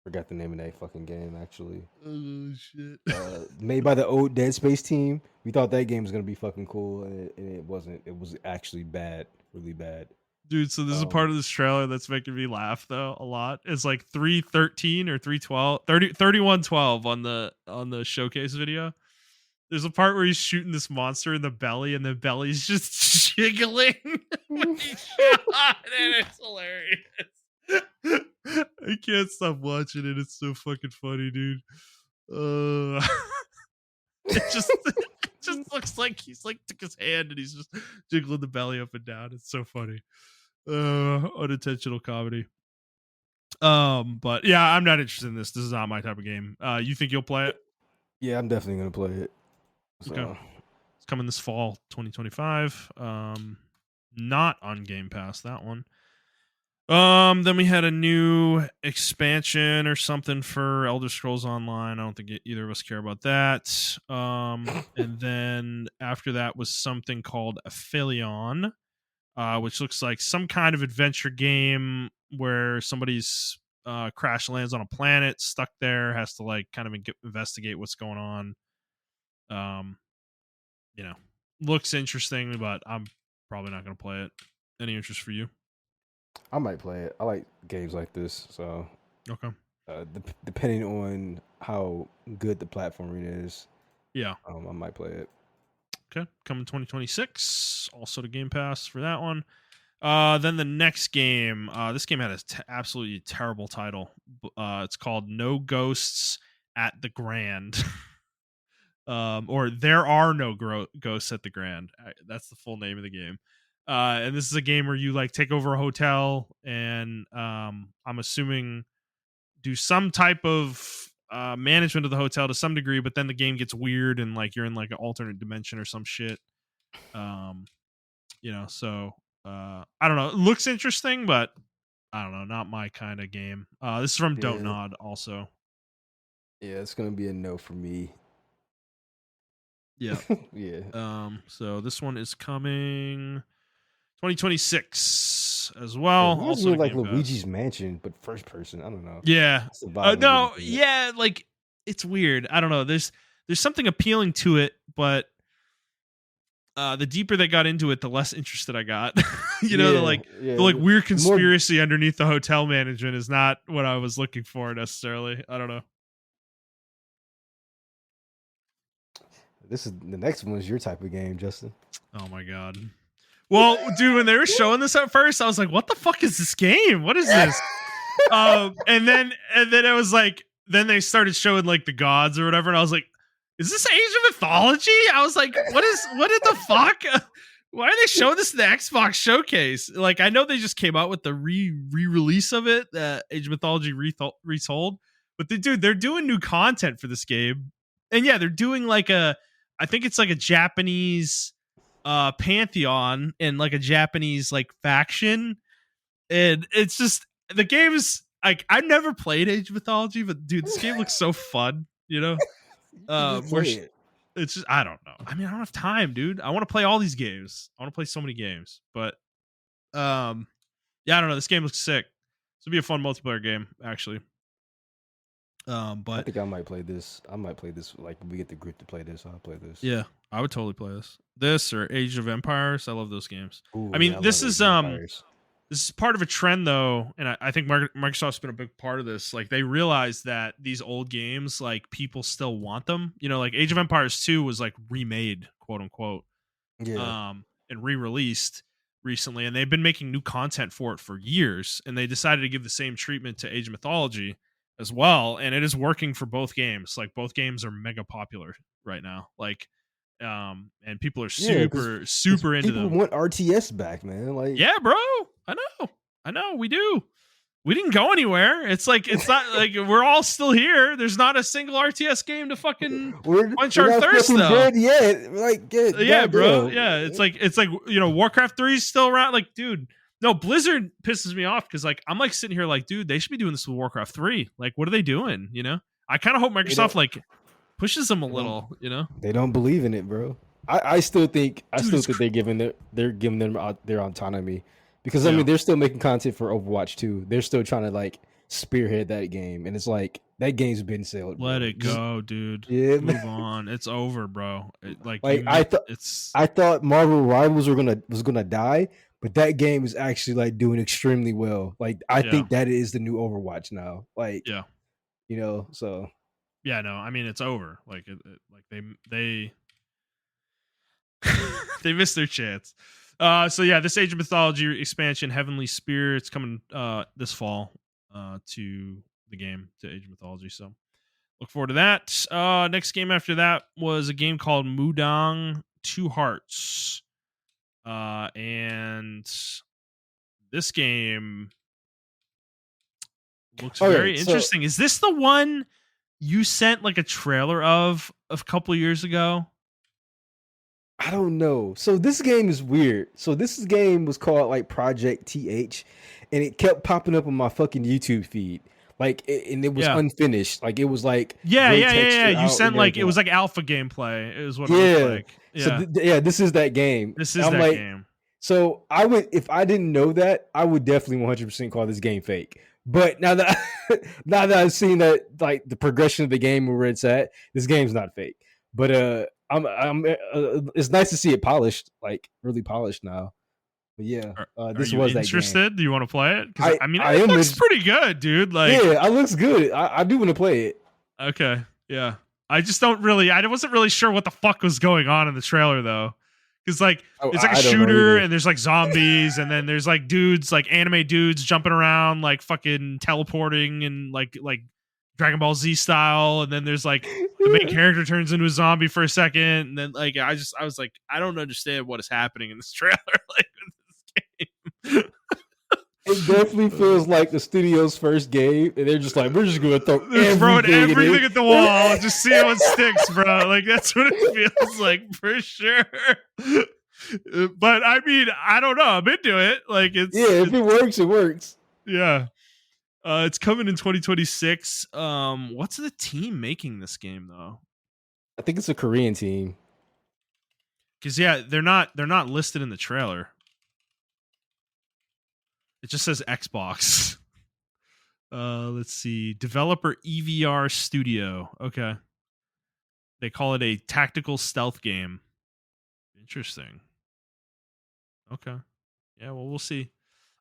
Forgot the name of that fucking game actually. Oh shit. Made by the old Dead Space team. We thought that game was gonna be fucking cool, and it wasn't. It was actually bad, really bad. Dude, so this is a Um, part of this trailer that's making me laugh though a lot. It's like 313 or 312 3112 on the showcase video. There's a part where he's shooting this monster in the belly and the belly's just jiggling when he shot, and it's hilarious. I can't stop watching it. It's so fucking funny, dude. Uh, it just looks like he's like took his hand and he's just jiggling the belly up and down. It's so funny. Unintentional comedy. But yeah, I'm not interested in this. This is not my type of game. You think you'll play it? Yeah, I'm definitely gonna play it. Okay. So It's coming this fall, 2025. Not on Game Pass, that one. Then we had a new expansion or something for Elder Scrolls Online. I don't think either of us care about that. And then after that was something called Aphelion, which looks like some kind of adventure game where somebody's crash lands on a planet, stuck there, has to like kind of investigate what's going on. You know, looks interesting, but I'm probably not going to play it. Any interest for you? I might play it. I like games like this. So Okay. depending on how good the platforming is, Yeah. I might play it. Okay. Coming 2026. Also to Game Pass for that one. Then the next game. This game had a absolutely terrible title. It's called No Ghosts at the Grand. Or There Are No Ghosts at the Grand. That's the full name of the game. And this is a game where you like take over a hotel and I'm assuming do some type of management of the hotel to some degree, but then the game gets weird and like you're in like an alternate dimension or some shit. So I don't know. It looks interesting, but I don't know, not my kind of game. This is from Don't Yeah, Nod also. yeah, it's gonna be a no for me. Yeah. Yeah, So this one is coming 2026 as it well, reminds also me to of like Game Pass. Luigi's Mansion, but first person. I don't know. Yeah. That's the vibe I'm getting No, from it. yeah, like it's weird. I don't know. There's something appealing to it, but the deeper they got into it, the less interested I got. Yeah, The yeah. like weird The more conspiracy underneath the hotel management is not what I was looking for necessarily. I don't know. this is the next one is your type of game, Justin. Oh my god. Well, dude, when they were showing this at first, I was like, "What the fuck is this game? What is this?" And then it was like, then they started showing like the gods or whatever, and I was like, "Is this Age of Mythology?" I was like, what did the fuck? Why are they showing this in the Xbox showcase? Like, I know they just came out with the re-release of it, Age of Mythology retold, but they're doing new content for this game, and yeah, they're doing like I think it's like a Japanese pantheon and like a Japanese like faction, and it's just the game's like I've never played Age of Mythology, but dude, this game looks so fun, you know. You should just Where play it. it's just I don't know. I mean, I don't have time, dude. I want to play all these games. I want to play so many games, but yeah, I don't know. This game looks sick. This would be a fun multiplayer game, actually. I But think I might play this. I might play this. Like we get the group to play this. I'll play this. yeah, I would totally play this or Age of Empires. I love those games. Ooh, I yeah, I mean, love Age of Empires. this is part of a trend though, and I think Microsoft's been a big part of this. Like they realized that these old games, like people still want them. You know, like Age of Empires 2 was like remade, quote unquote, Yeah, and re-released recently, and they've been making new content for it for years, and they decided to give the same treatment to Age of Mythology as well, and it is working for both games. Like both games are mega popular right now. Like and people are yeah, because super into people them. want RTS back, man. Like Yeah, bro. I know. We do. We didn't go anywhere. It's like it's not like we're all still here. There's not a single RTS game to fucking we're quench we're our not thirst fucking though. dead yet. Like, Yeah, bro. goddamn. Yeah, it's like Warcraft 3 is still around. Like, dude, no, Blizzard pisses me off because like I'm like sitting here like, dude, they should be doing this with Warcraft 3. Like, what are they doing? You know, I kind of hope They Microsoft don't. like pushes them a They don't. little. You know, They don't believe in it, bro. I still think dude, it's they're giving them their autonomy because I yeah. mean they're still making content for Overwatch 2. They're still trying to like spearhead that game, and it's like that game's been sailed, Let bro. it go, dude. Yeah, Move on. It's over, bro. Like like it's I thought Marvel Rivals was gonna die, but that game is actually like doing extremely well. Like I yeah, think that is the new Overwatch now. Like yeah, so yeah. No, I mean it's over. Like like they they missed their chance. So yeah, this Age of Mythology expansion, Heavenly Spear, it's coming this fall to the game to Age of Mythology. So look forward to that. Next game after that was a game called Mudang Two Hearts. And this game looks Okay, very so interesting. Is this the one you sent like a trailer of a couple years ago? I don't know. So this game is weird. So this game was called like Project TH, and it kept popping up on my fucking YouTube feed. Like, and it was Yeah. unfinished. Like it was like Yeah. great texture You out sent and like it everything. was like alpha gameplay. Is what it looked Yeah. like. So Yeah. yeah, this is that game. This is I'm that like, game. so I would, if I didn't know that, I would definitely 100% call this game fake. But now that now that I've seen that, like the progression of the game and where it's at, this game's not fake. But it's nice to see it polished, like really polished now. But yeah, Are this you was that game. interested? Do you want to play it? Because I mean, I it am. looks pretty good, dude. Like, Yeah, it looks good. I do want to play it. okay, yeah. I just don't really. I wasn't really sure what the fuck was going on in the trailer though, because like it's like a I don't know shooter either. and there's like zombies and then there's like dudes, like anime dudes jumping around, like fucking teleporting and like Dragon Ball Z style, and then there's like the main character turns into a zombie for a second, and then like I was like, I don't understand what is happening in this trailer, like in this game. It definitely feels like the studio's first game, and they're just like, we're just gonna throw They're throwing everything in. at the wall, just see what sticks, bro. Like that's what it feels like for sure. But I mean, I don't know. I'm into it. Like If it works, it works. Yeah. It's coming in 2026. What's the team making this game though? I think it's a Korean team. Because yeah, they're not listed in the trailer. It just says Xbox. Let's see. Developer EVR Studio. Okay. They call it a tactical stealth game. Interesting. Okay. Yeah, well, we'll see.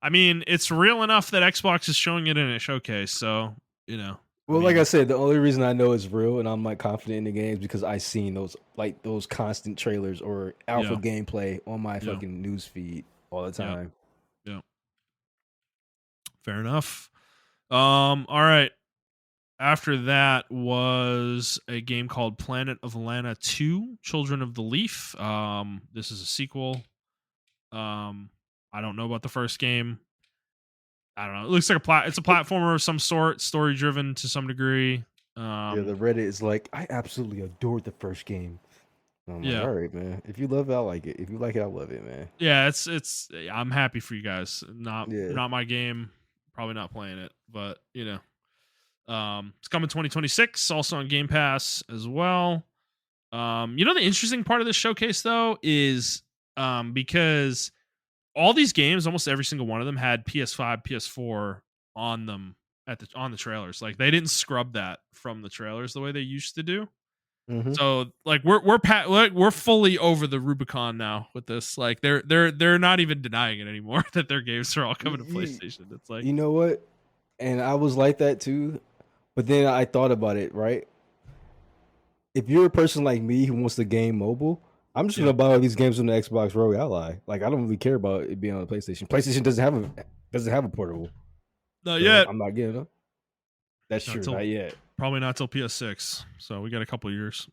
I mean, it's real enough that Xbox is showing it in a showcase, so, you know. Well, like I said, the only reason I know it's real and I'm like confident in the game is because I've seen those constant trailers or alpha gameplay on my fucking news feed all the time. Yeah. Fair enough. All right. After that was a game called Planet of Lana 2, Children of the Leaf. This is a sequel. I don't know about the first game. I don't know. It looks like it's a platformer of some sort, story driven to some degree. The Reddit is like, I absolutely adored the first game. I'm like, all right, man. If you love it, I like it. If you like it, I love it, man. Yeah, it's. I'm happy for you guys. Not my game. Probably not playing it, but you know. It's coming 2026, also on Game Pass as well. You know the interesting part of this showcase though is because all these games, almost every single one of them had PS5, PS4 on them on the trailers. Like they didn't scrub that from the trailers the way they used to do. Mm-hmm. So like we're fully over the Rubicon now with this. Like they're not even denying it anymore that their games are all coming to PlayStation. It's like, you know what? And I was like that too. But then I thought about it, right? If you're a person like me who wants to game mobile, I'm just gonna buy all these games on the Xbox Rogue Ally. Like I don't really care about it being on the PlayStation. PlayStation doesn't have a portable. Not yet. I'm not getting them. That's true. Not yet. Probably not till PS6. So we got a couple years.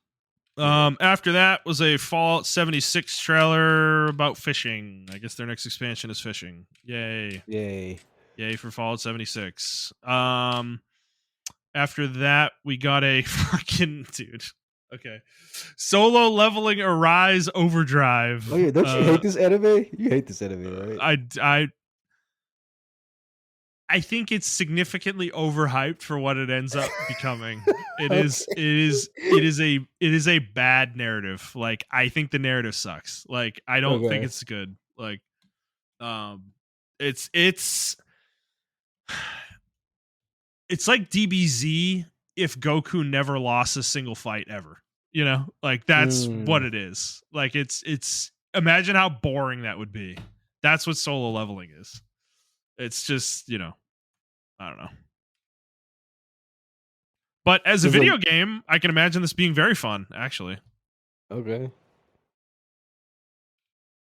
After that was a Fallout 76 trailer about fishing. I guess their next expansion is fishing. Yay for Fallout 76. After that, we got a fucking dude. Okay. Solo Leveling Arise Overdrive. Oh yeah, don't you hate this anime? You hate this anime, right? I think it's significantly overhyped for what it ends up becoming. It is a bad narrative. Like I think the narrative sucks. Like I don't think it's good. Like it's like DBZ if Goku never lost a single fight ever. You know? Like that's what it is. Like it's imagine how boring that would be. That's what Solo Leveling is. It's just, you know, I don't know. But as a video game, I can imagine this being very fun, actually. Okay.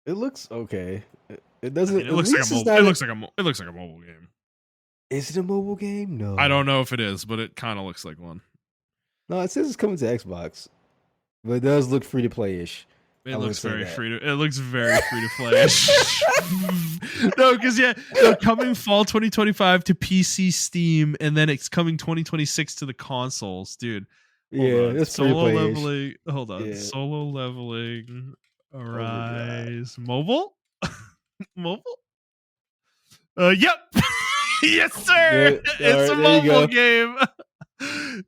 It looks okay. It doesn't. It looks like a mobile. It looks like a mobile game. Is it a mobile game? No. I don't know if it is, but it kind of looks like one. No, it says it's coming to Xbox, but it does look free to play ish. It I will looks say very that. free to. It looks very free to play. No, because coming fall 2025 to PC, Steam, and then it's coming 2026 to the consoles, dude. Hold Yeah, on, it's free to solo play ish. leveling. Hold on, Yeah, solo leveling. Overdrive. Arise mobile, mobile. Yep. Yes, sir. Yeah, all It's a right, there you mobile go. game.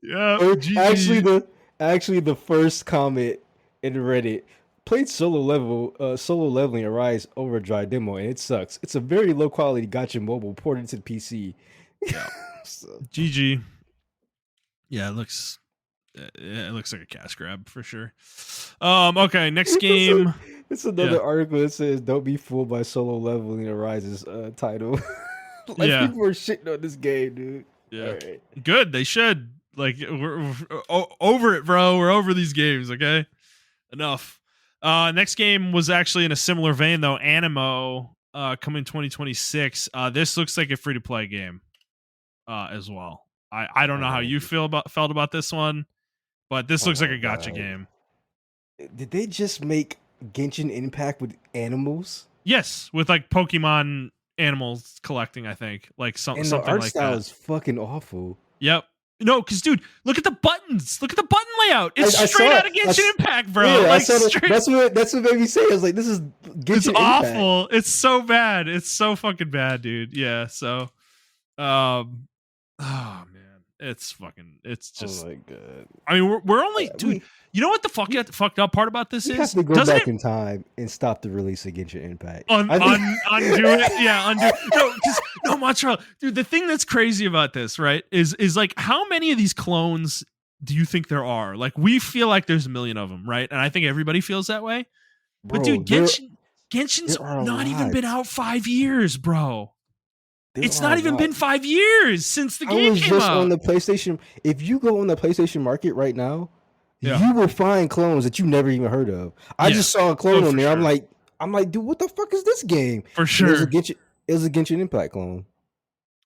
Yep. Or GG. actually the first comment in Reddit played solo leveling Arise Overdrive demo and it sucks. It's a very low quality gotcha mobile ported to the PC. Yeah. So, GG. Yeah, it looks like a cash grab for sure. Okay, next it's, game. it's Yeah. another article that says don't be fooled by solo leveling Arise's title. Like Yeah. people are shitting on this game, dude. All Yeah. right. Good. They should. Like we're over it, bro. We're over these games, okay? Enough. Next game was actually in a similar vein though. Animo coming 2026. This looks like a free to play game as well. I don't know how Oh, you felt about this one, but this oh looks like my a gotcha god. game. Did they just make Genshin Impact with animals? Yes, with like Pokemon animals collecting, I think. Like And the something art like style that. is fucking awful. Yep. No, because dude, look at the buttons. Look at the button layout. It's I straight saw out it. of Genshin Impact, bro. Yeah, I Like saw that. straight. That's what made me say. I was like, this is It's Genshin Impact. awful. It's so bad. It's so fucking bad, dude. Yeah. So, um, oh man, it's fucking. It's Oh just. my god. I mean, we're only, dude. We You know what the fucked up part about this we have is? to go Doesn't back it in time and stop the release of Genshin Impact. undo it? Yeah, undo. No, because no, Montrell, dude. The thing that's crazy about this, right, is like how many of these clones do you think there are? Like we feel like there's a million of them, right? And I think everybody feels that way. But Bro, dude, Genshin's there are a not even been lot. out 5 years, bro. There It's are a not even lot. been 5 years since the I game was came just on out. the PlayStation. If you go on the PlayStation Market right now, Yeah, you will find clones that you never even heard of. I yeah. just saw a Oh, clone on for there. sure, I'm like, dude, what the fuck is this game? for And sure. It was a Genshin Impact clone.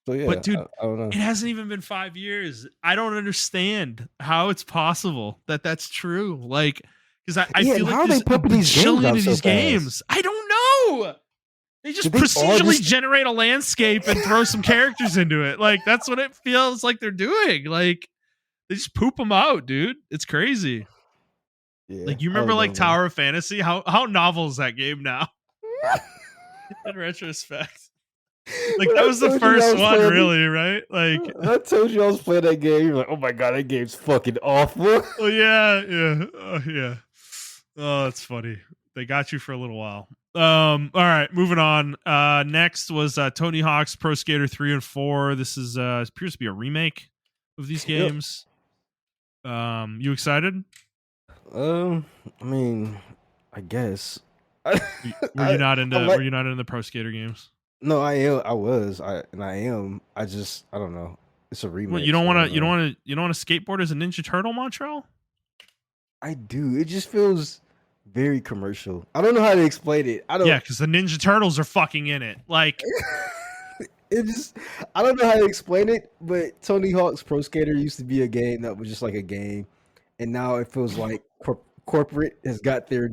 So But yeah, dude, I don't know. it hasn't even been 5 years. I don't understand how it's possible that that's true. Like, because I Yeah, feel and like how are they there's a pumping these games bajillion out of so these fast? games. I don't know. They just Did they all procedurally just? generate a landscape and throw some characters into it. Like that's what it feels like they're doing. Like they just poop them out, dude. It's crazy. Yeah, Like you I remember don't like know, man. Tower of Fantasy? How novel is that game now? In retrospect, like When that I was the told you I first was one, playing, really, right? Like, I told you I was playing that game. You're like, oh my god, that game's fucking awful. oh yeah, yeah, yeah. Oh, that's funny. They got you for a little while. All right, moving on. Next was Tony Hawk's Pro Skater 3 and 4. This is appears to be a remake of these Yep. games. You excited? Um, I mean, I guess. Were you not I'm into like, Were you not into the Pro Skater games? no, I am. I was. I am. I don't know. It's a What you remake, don't so I want don't to you don't know. want to you don't want to skateboard as a Ninja Turtle, Montreal? I do. It just feels very commercial. I don't know how to explain it. I Yeah, don't. because the Ninja Turtles are fucking in it. Like, It just. I don't know how to explain it. But Tony Hawk's Pro Skater used to be a game that was just like a game, and now it feels like corporate has got their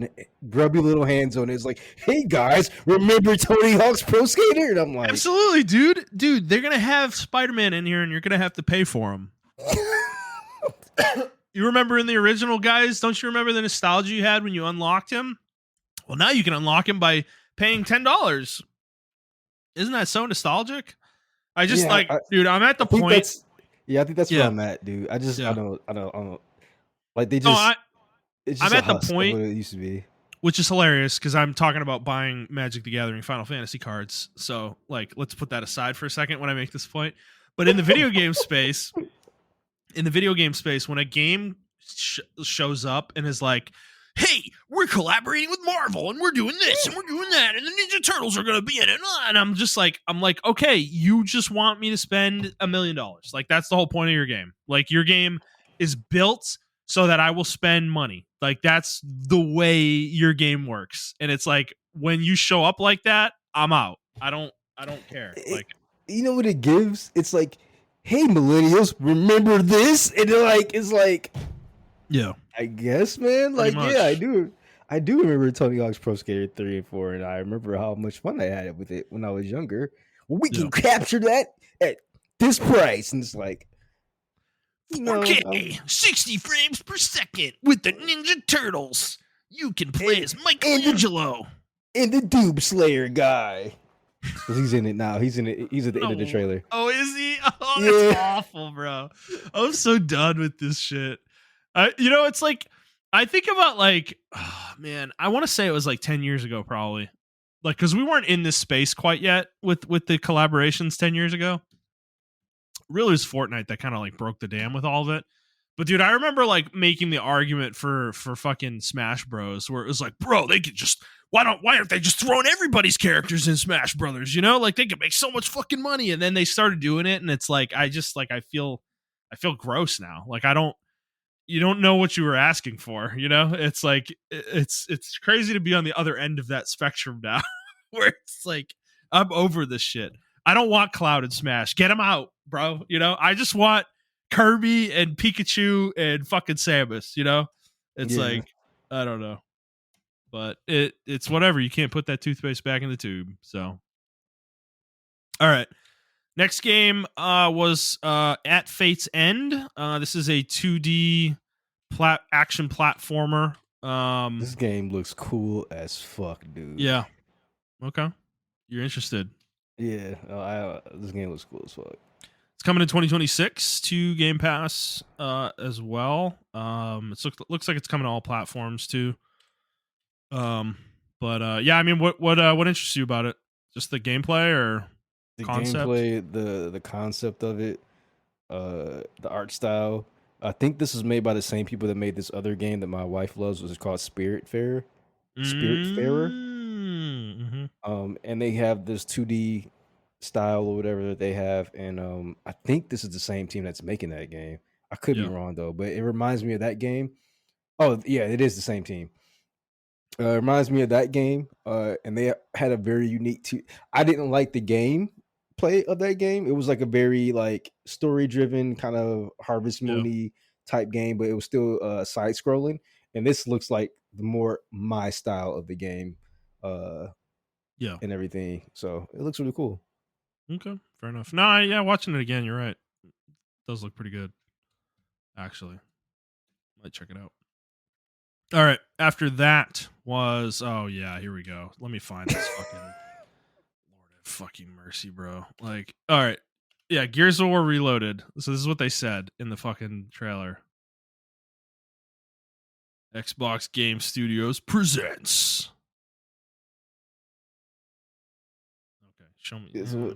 grubby little hands on it. It's like, hey guys, remember Tony Hawk's Pro Skater? And I'm like, absolutely, dude. They're gonna have Spider-Man in here, and you're gonna have to pay for him. You remember in the original, guys? Don't you remember the nostalgia you had when you unlocked him? Well, now you can unlock him by paying $10. Isn't that so nostalgic? I just yeah, dude. I'm at the I think point. I think that's where Yeah, I'm at, dude. yeah. I don't. Like they No, just, it's I'm just a at the husk of point, what it used to be. which is hilarious because I'm talking about buying Magic the Gathering Final Fantasy cards. So, like, let's put that aside for a second when I make this point. But in the video game space, when a game shows up and is like, hey, we're collaborating with Marvel and we're doing this and we're doing that and the Ninja Turtles are going to be in it, and I'm like, okay, you just want me to spend $1 million. Like that's the whole point of your game. Like your game is built so that I will spend money. Like that's the way your game works. And it's like when you show up like that, I'm out. I don't care. It, Like, you know what it gives? It's like, hey millennials, remember this? And they're like, it's like, Yeah, I guess, man. pretty Like, yeah, I much. do. I do remember Tony Hawk's Pro Skater 3 and 4, and I remember how much fun I had with it when I was younger. Well, we Yeah. can capture that at this price. And it's like, 4K, 60 frames per second with the Ninja Turtles. You can play and, as and the Michelangelo. and the Doob Slayer guy. Because he's in it now. He's in it. He's at the end of the Oh, trailer. oh, is he? Oh, that's Yeah. awful, bro. I'm so done with this shit. It's like I think about like, oh, man, I want to say it was like 10 years ago, probably. Like, because we weren't in this space quite yet with the collaborations 10 years ago. Really, it was Fortnite that kind of like broke the dam with all of it. But dude, I remember like making the argument for fucking Smash Bros, where it was like, bro, they could just why aren't they just throwing everybody's characters in Smash Brothers? You know, like they could make so much fucking money. And then they started doing it, and it's like I feel gross now. Like you don't know what you were asking for. You know, it's like it's crazy to be on the other end of that spectrum now, where it's like I'm over this shit. I don't want Cloud and Smash. Get them out, bro. You know, I just want Kirby and Pikachu and fucking Samus, you know? It's like, I don't know. But it's whatever. You can't put that toothpaste back in the tube. So all right. Next game was At Fate's End. This is a 2D action platformer. This game looks cool as fuck, dude. Yeah. Okay. You're interested. Yeah. This game looks cool as fuck. It's coming in 2026 to Game Pass as well. It looks like it's coming to all platforms too. But yeah, I mean, what interests you about it? Just the gameplay or the concept? Gameplay, the concept of it, the art style. I think this was made by the same people that made this other game that my wife loves, which is called Spiritfarer. Spiritfarer. Mm-hmm. And they have this 2D style or whatever that they have, and I think this is the same team that's making that game. I could be wrong though, but it reminds me of that game. Oh yeah, it is the same team. It reminds me of that game, and they had a very unique. I didn't like the game play of that game. It was like a very like story driven kind of Harvest Moon type game, but it was still side scrolling. And this looks like the more my style of the game, and everything. So it looks really cool. Okay, fair enough. No, yeah, watching it again, you're right. It does look pretty good, actually. Might check it out. All right. After that was here we go. Let me find this fucking Lord have fucking mercy, bro. Like, all right. Yeah, Gears of War Reloaded. So this is what they said in the fucking trailer. Xbox Game Studios presents. Okay, show me. So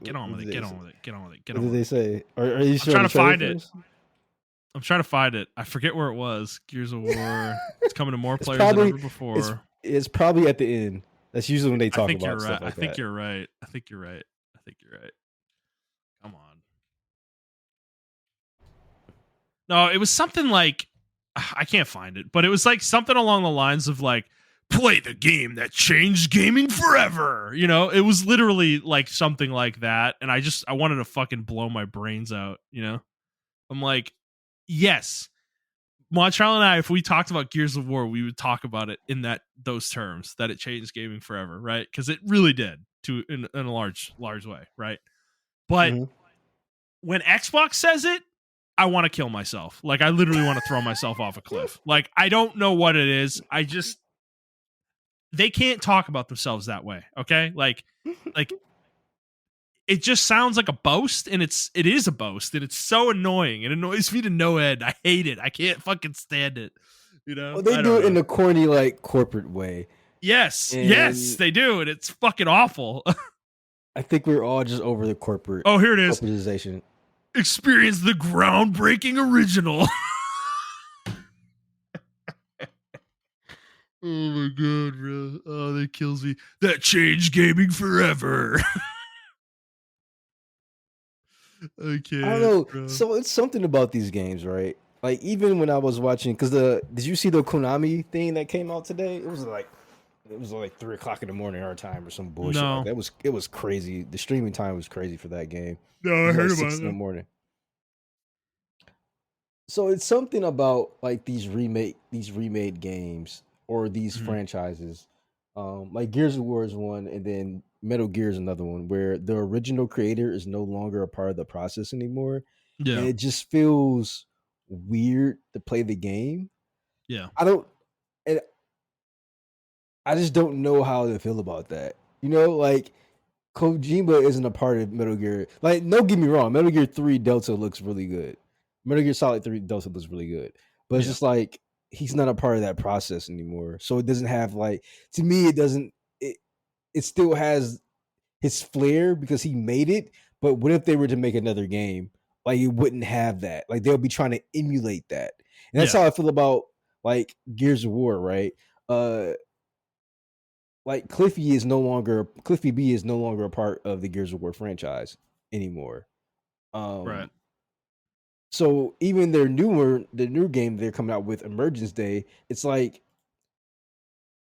get on with it. Get on with it. Get on with it. Get what on did with they it. say? Are you I'm trying to find it. I'm trying to find it. I forget where it was. Gears of War. It's coming to more players than ever before. It's probably at the end. That's usually when they talk about stuff like that. I think you're right. Come on. No, it was something like I can't find it, but it was like something along the lines of like play the game that changed gaming forever. You know, it was literally like something like that, and I wanted to fucking blow my brains out. You know, I'm like, yes, Montrell and I, if we talked about Gears of War, we would talk about it in those terms, that it changed gaming forever, right? Because it really did in a large way, right? But when Xbox says it, I want to kill myself. Like, I literally want to throw myself off a cliff. Like, I don't know what it is. They can't talk about themselves that way, okay? Like it just sounds like a boast, and it is a boast, and it's so annoying. It annoys me to no end. I hate it. I can't fucking stand it. You know? Well, they do it in a corny, like, corporate way. Yes, they do, and it's fucking awful. I think we're all just over the corporate. Oh, here it is. Corporatization. Experience the groundbreaking original. Oh my god, bro. Oh, that kills me. That changed gaming forever. Okay. I don't know. Bro. So it's something about these games, right? Like, even when I was watching, because did you see the Konami thing that came out today? It was like it was like 3 o'clock in the morning our time or some bullshit like No, that. It was crazy. The streaming time was crazy for that game. It no, I was like heard six about in the that. morning. So it's something about like these remade games or these Mhm. franchises, like Gears of War is one, and then Metal Gear is another one, where the original creator is no longer a part of the process anymore, and Yeah, it just feels weird to play the game. yeah. I don't, and I just don't know how to feel about that. Like Kojima isn't a part of Metal Gear. Like, don't get me wrong, Metal Gear 3 Delta looks really good. Metal Gear Solid 3 Delta looks really good. But it's Yeah. just like he's not a part of that process anymore. So it doesn't have like to me it doesn't it still has his flair because he made it. But what if they were to make another game? Like it wouldn't have that. Like they'll be trying to emulate that. And that's Yeah. how I feel about like Gears of War, right? Uh like Cliffy B is no longer a part of the Gears of War franchise anymore. Right. Um so even the new game they're coming out with, Emergence Day, it's like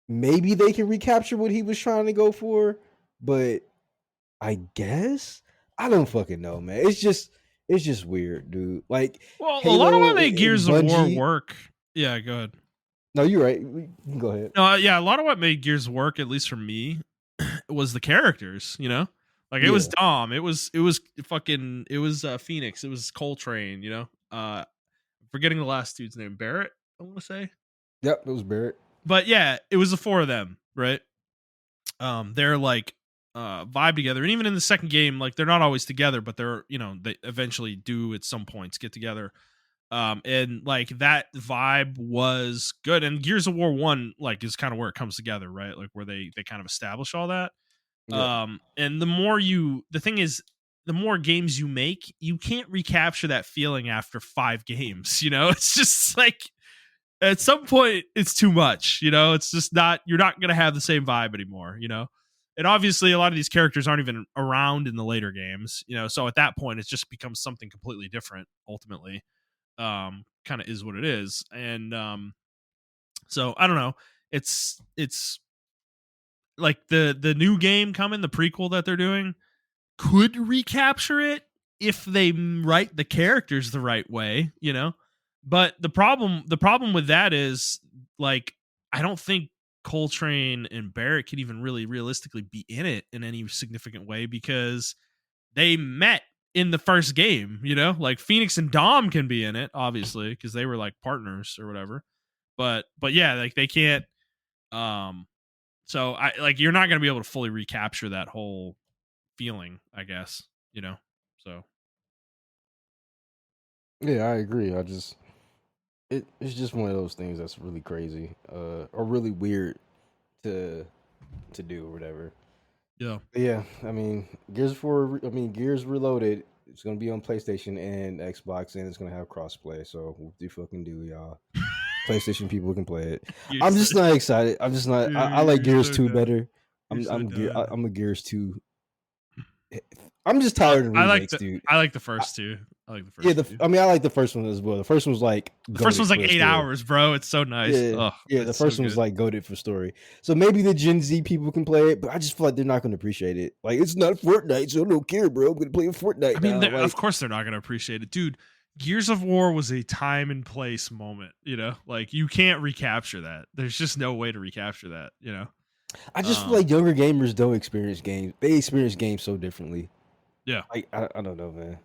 maybe they can recapture what he was trying to go for, but I guess I don't fucking know, man. It's just weird, dude. Like Well, a lot of Halo what made and Gears of War Bungie. work. Yeah, go ahead. No, you're right. You can go ahead. No, yeah, a lot of what made Gears work, at least for me, was the characters. Like it was Yeah. Dom, it was Phoenix, it was Coltrane. Forgetting the last dude's name, Barrett, I want to say, Yep, it was Barrett. but yeah, it was the four of them, right? They're like vibe together, and even in the second game, like they're not always together, but they eventually do at some points get together. And like that vibe was good, and Gears of War 1 like is kind of where it comes together, right? Like where they kind of establish all that. Yep. And the thing is, the more games you make, you can't recapture that feeling after 5 games. It's just like at some point it's too much. It's just not, you're not gonna have the same vibe anymore. And obviously a lot of these characters aren't even around in the later games. So at that point it just becomes something completely different ultimately. Kind of is what it is. And so I don't know. It's like the new game coming, the prequel that they're doing could recapture it if they write the characters the right way. But the problem with that is, like, I don't think Coltrane and Barrett could even really realistically be in it in any significant way because they met in the first game. Like Phoenix and Dom can be in it obviously because they were like partners or whatever, but yeah, like they can't. Um so I like, you're not going to be able to fully recapture that whole feeling, I guess. So Yeah, I agree. It's just one of those things that's really crazy, or really weird to do or whatever. yeah. But yeah, I mean, Gears Reloaded. It's gonna be on PlayStation and Xbox, and it's gonna have crossplay. So what do you fucking do, y'all? PlayStation people can play it. You're I'm so just not excited. I'm just not. I like you're Gears so Two dumb. better. You're so dumb. I'm a Gears Two. I'm just I, tired of I like remakes, the dude. I like the I, first two. I like the yeah, first two. I mean, I like the first one as well. The first one was like The first goaded one's like for the 8 hours, story. bro. It's so nice. Yeah, Oh, yeah. The it's so first one was good. like goaded for story. So maybe the Gen Z people can play it, but I just feel like they're not going to appreciate it. Like it's not Fortnite, so I don't care, bro. I'm going to play I Fortnite mean, now. of Like course they're not going to appreciate it, dude. Gears of War was a time and place moment. Like you can't recapture that. There's just no way to recapture that. I just feel Um, like younger gamers don't experience games. They experience games so differently. yeah. Like I don't know, man.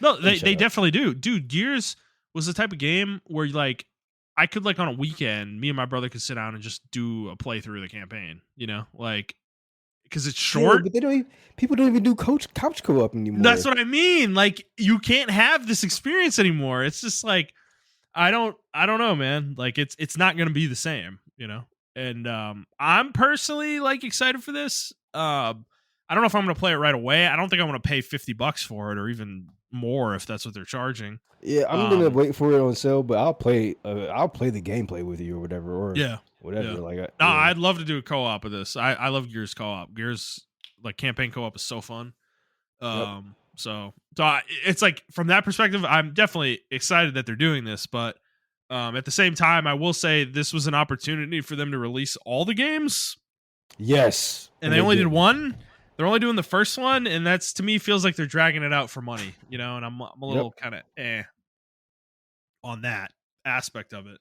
No, Let me they shut up. definitely do. Dude, Gears was the type of game where like I could, like, on a weekend, me and my brother could sit down and just do a playthrough of the campaign, like, because it's Yeah, short. but they don't. People don't even do couch co-op That's anymore. what I mean. Like, you can't have this experience anymore. It's just like I don't know, man. Like it's not gonna be the same. And I'm personally like excited for this. I don't know if I'm gonna play it right away. I don't think I'm gonna pay $50 for it or even more if that's what they're charging. Yeah, I'm gonna Um wait for it on sale, but I'll play. I'll play the gameplay with you or whatever, or yeah. whatever. Yeah. Like, No, yeah, I'd love to do a co-op of this. I love Gears co-op. Gears, like, campaign co-op is so fun. yep. It's like, from that perspective, I'm definitely excited that they're doing this, but at the same time, I will say this was an opportunity for them to release all the games Yes, and they only did one. They're only doing the first one, and that's, to me, feels like they're dragging it out for money, and I'm a little kind of on that aspect of it.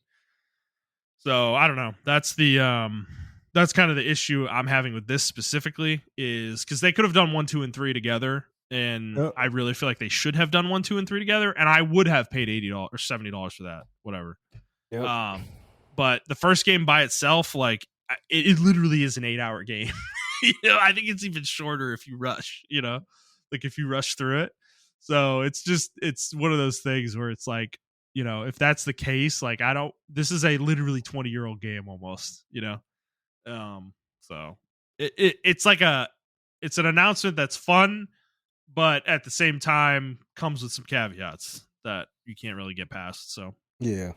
So I don't know. That's kind of the issue I'm having with this specifically, is because they could have done 1, 2, and 3 together, and Yep. I really feel like they should have done 1, 2, and 3 together, and I would have paid $80 or $70 for that, whatever. Yep. But the first game by itself, like it literally is an 8-hour game. I think it's even shorter if you rush. Like if you rush through it. So it's one of those things where it's like, if that's the case, like this is a literally 20-year-old game almost, so it's like it's an announcement that's fun, but at the same time comes with some caveats that you can't really get past. So Yeah.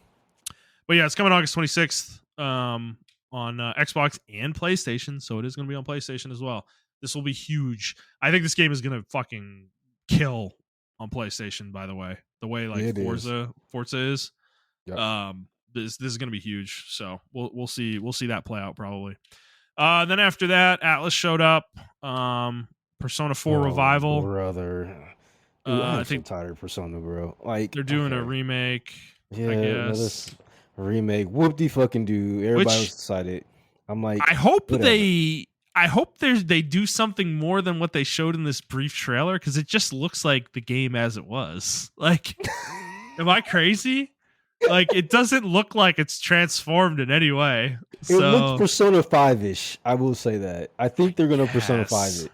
but yeah, it's coming August 26th on Xbox and PlayStation, so it is going to be on PlayStation as well. This will be huge. I think this game is going to fucking kill on PlayStation, by the way. The way like Forza is. Yep. This is going to be huge. So we'll see that play out probably. Then after that, Atlas showed up. Persona 4 Revival. Brother. Dude, I I'm think so tired of Persona, bro. Like they're doing a remake. Yeah, I guess. A remake. Whoop de fucking do. Everybody was excited. I'm like, I hope they do something more than what they showed in this brief trailer, because it just looks like the game as it was. Like, am I crazy? Like, it doesn't look like it's transformed in any way. It looks Persona 5-ish. I will say that. I think they're gonna Persona 5 it.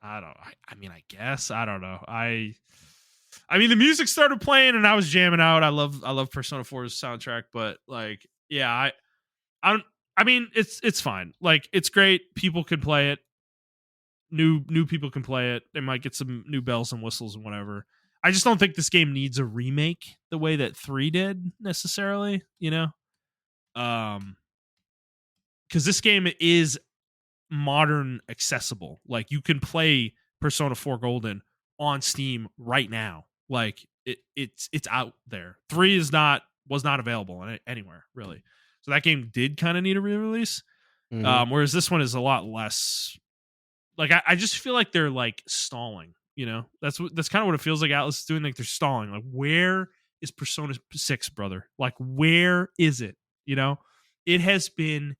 I mean, I guess. I don't know. I mean, the music started playing and I was jamming out. I love Persona 4's soundtrack, but like, yeah, I mean, it's fine. Like, it's great. People can play it. New people can play it. They might get some new bells and whistles and whatever. I just don't think this game needs a remake the way that 3 did necessarily, because this game is modern accessible. Like, you can play Persona 4 Golden on Steam right now. Like, it's out there. 3 was not available anywhere really. So that game did kind of need a re-release. Mm-hmm. Whereas this one is a lot less. Like, I just feel like they're like stalling. That's kind of what it feels like Atlas is doing. Like, they're stalling. Like, where is Persona 6, brother? Like, where is it? It has been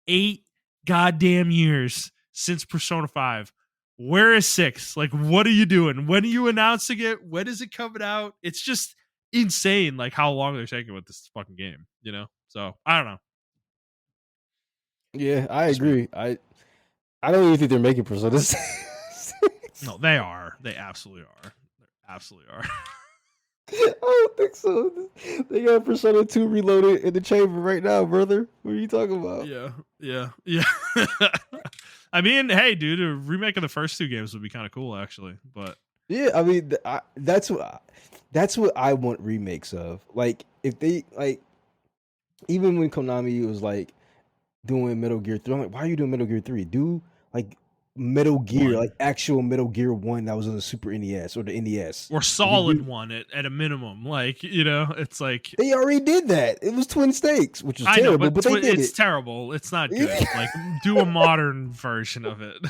8 goddamn years since Persona 5. Where is 6? Like, what are you doing? When are you announcing it? When is it coming out? It's just insane, like, how long they're taking with this fucking game, So, I don't know. Yeah, I agree. I don't even think they're making Persona 6. No, they are. They absolutely are. They absolutely are. I don't think so. They got Persona 2 reloaded in the chamber right now, brother. What are you talking about? Yeah. I mean, hey, dude, a remake of the first 2 games would be kind of cool, actually. But yeah, I mean, that's what I want remakes of. Like, if they like, even when Konami was like doing Metal Gear 3, I'm like, why are you doing Metal Gear 3? Do like Metal Gear, like actual Metal Gear 1 that was on the Super NES or the NES. Or Solid 1 at a minimum. Like, it's like... They already did that. It was Twin Stakes, which was terrible, but they did it. It's terrible. It's not good. Like, do a modern version of it.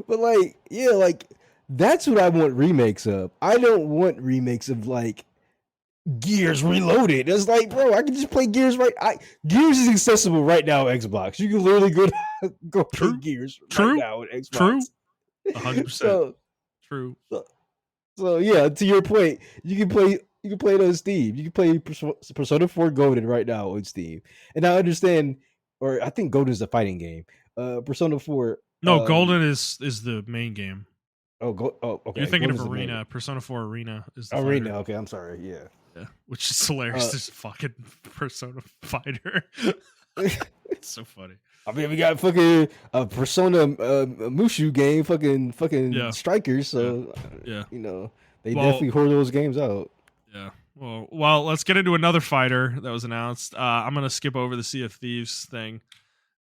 But like, yeah, like, that's what I want remakes of. I don't want remakes of like Gears Reloaded. It's like, bro, I can just play Gears Gears is accessible right now on Xbox. You can literally go play Gears right now on Xbox. True. 100%. True. So yeah, to your point, you can play it on Steam. You can play Persona 4 Golden right now on Steam. And I understand, or I think Golden is a fighting game. Persona 4. No, Golden is the main game. Okay. You're thinking of Arena. Persona 4 Arena is the Arena. fighter. Okay, I'm sorry. Yeah, which is hilarious. There's a fucking Persona fighter. It's so funny. I mean, we got fucking Persona Mushu game, fucking strikers. So yeah, they definitely whore those games out. Yeah. Well, let's get into another fighter that was announced. I'm gonna skip over the Sea of Thieves thing,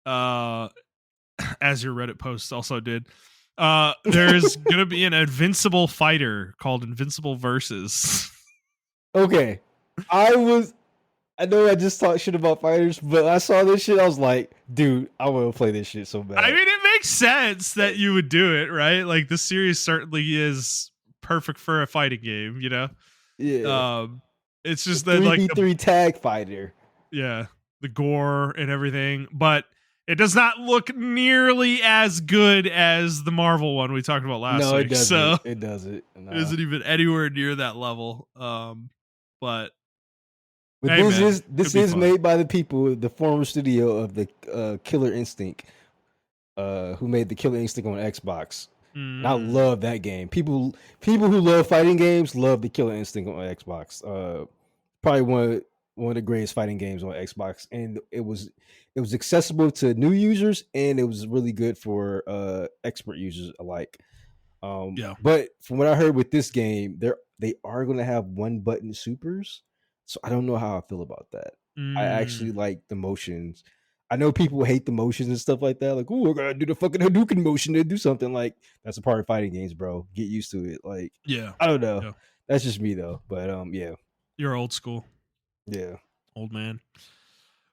as your Reddit post also did. There's gonna be an Invincible fighter called Invincible Versus. Okay, I was I know I just talked shit about fighters, but I saw this shit. I was like, dude, I want to play this shit so I bad. mean, it makes sense that you would do it, right? Like the series certainly is perfect for a fighting game, you know. Yeah, Um, it's the just that three like v three tag fighter. yeah, the gore and everything, but it does not look nearly as good as the Marvel one we talked about last No, it week. So doesn't. It doesn't. it Nah. isn't even anywhere near that level. But But hey, this man, is could this be is fun. made by the people, the former studio of the Killer Instinct, who made the Killer Instinct on Xbox. And I Mm, love that game. People who love fighting games love the Killer Instinct on Xbox. Probably one of the greatest fighting games on Xbox, and it was accessible to new users, and it was really good for expert users alike. yeah. But from what I heard with this game, they are going to have one button supers, so I don't know how I feel about that. I actually Mm, like the motions. I know people hate the motions and stuff like that. Like, oh, we're gonna do the fucking Hadouken motion to do something. Like, that's a part of fighting games, bro. Get used to it. Like, yeah. I don't know. Yeah. That's just me though. But yeah, You're old school, yeah. old man.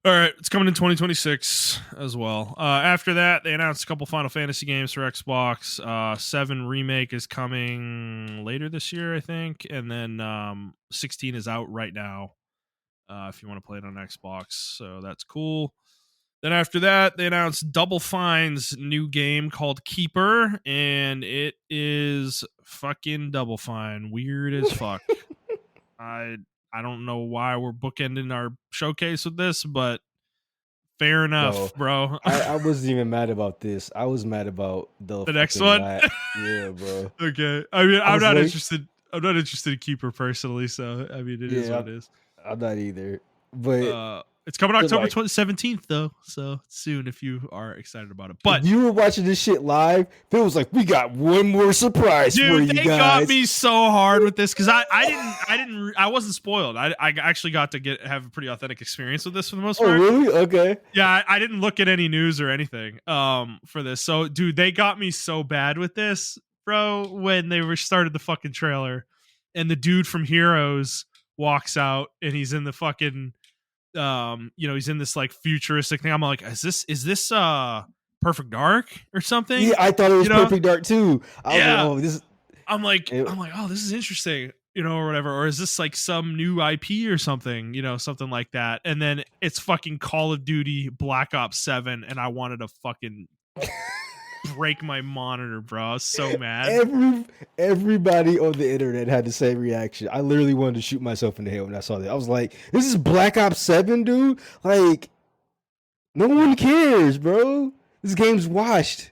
All right, it's coming in 2026 as well. After that, they announced a couple Final Fantasy games for Xbox. 7 Remake is coming later this year, I think, and then 16 is out right now. If you want to play it on Xbox, so that's cool. Then after that, they announced Double Fine's new game called Keeper, and it is fucking Double Fine, weird as fuck. I I don't know why we're bookending our showcase with this, but fair enough, Bro, bro. I wasn't even mad about this. I was mad about the The next fucking one. lat. Yeah, bro. Okay. I mean, I I'm was not like, interested. I'm not interested in Keeper personally, so I mean, it is what yeah, it is. I'm not either. But It's coming they're October like, 17th though, so soon if you are excited about it. if But you were watching this shit live, Phil was like, "We got one more surprise for dude, you they got guys." me so hard with this because I wasn't spoiled. I actually got to have a pretty authentic experience with this for the most Oh, part. really? Okay. Yeah, I didn't look at any news or anything for this. So dude, they got me so bad with this, bro, when they started the fucking trailer and the dude from Heroes walks out and he's in the fucking he's in this like futuristic thing. I'm like, is this Perfect Dark or Yeah, something? I thought it was You know? Perfect Dark too. I was like, Yeah. "Oh, this." It, I'm like, oh, this is interesting, or whatever. Or is this like some new IP or something, something like that? And then it's fucking Call of Duty Black Ops 7, and I wanted to fucking break my monitor, bro. I was so mad. every everybody on the internet had the same reaction. I literally wanted to shoot myself in the head when I saw that. I was like, "This is Black Ops 7, dude. Like, no Yeah. one cares, bro. This game's washed.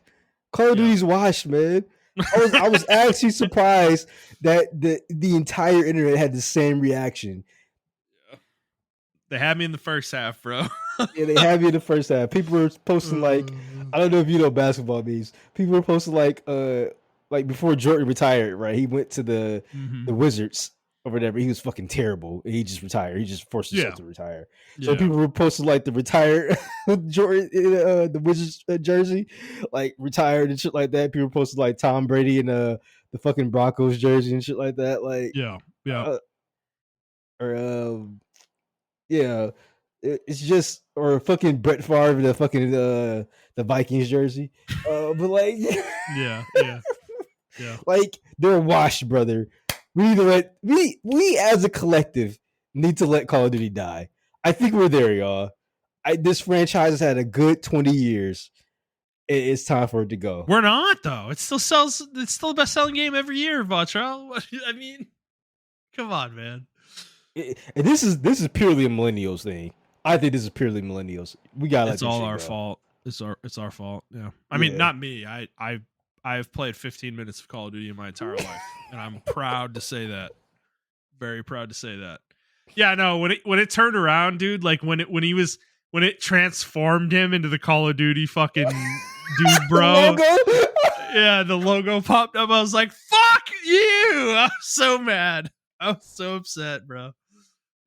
Call of Yeah. Duty's washed, man." I was actually surprised that the entire internet had the same reaction. They had me in the first half, bro. Yeah, they have you in the first half. People were posting like, I don't know if you know basketball memes. People were posting like before Jordan retired, right? He went to the Mhm. Wizards or whatever. He was fucking terrible. He just retired. He just forced himself Yeah. to retire. So Yeah. people were posting like the retired Jordan in the Wizards jersey, like retired and shit like that. People posted like Tom Brady in the fucking Broncos jersey and shit like that. Like, Yeah. Yeah. uh, or yeah, it's just or fucking Brett Favre in the fucking the Vikings jersey. But like, Yeah. Yeah. Yeah. like they're washed, brother. We need to let we as a collective need to let Call of Duty die. I think we're there, y'all. This franchise has had a good 20 years. It's time for it to go. We're not though. It still sells. It's still the best selling game every year, Montrell. I mean, come on, man. And this is purely a millennials thing. I think this is purely millennials. We gotta let It's this all shit our go. fault. It's our fault. Yeah. I mean, Yeah. not me. I've played 15 minutes of Call of Duty in my entire life, and I'm proud to say that. Very proud to say that. Yeah, no, when it turned around, dude, like when it transformed him into the Call of Duty fucking dude, The bro. logo. Yeah, the logo popped up. I was like, "Fuck you!" I was so mad. I was so upset, bro.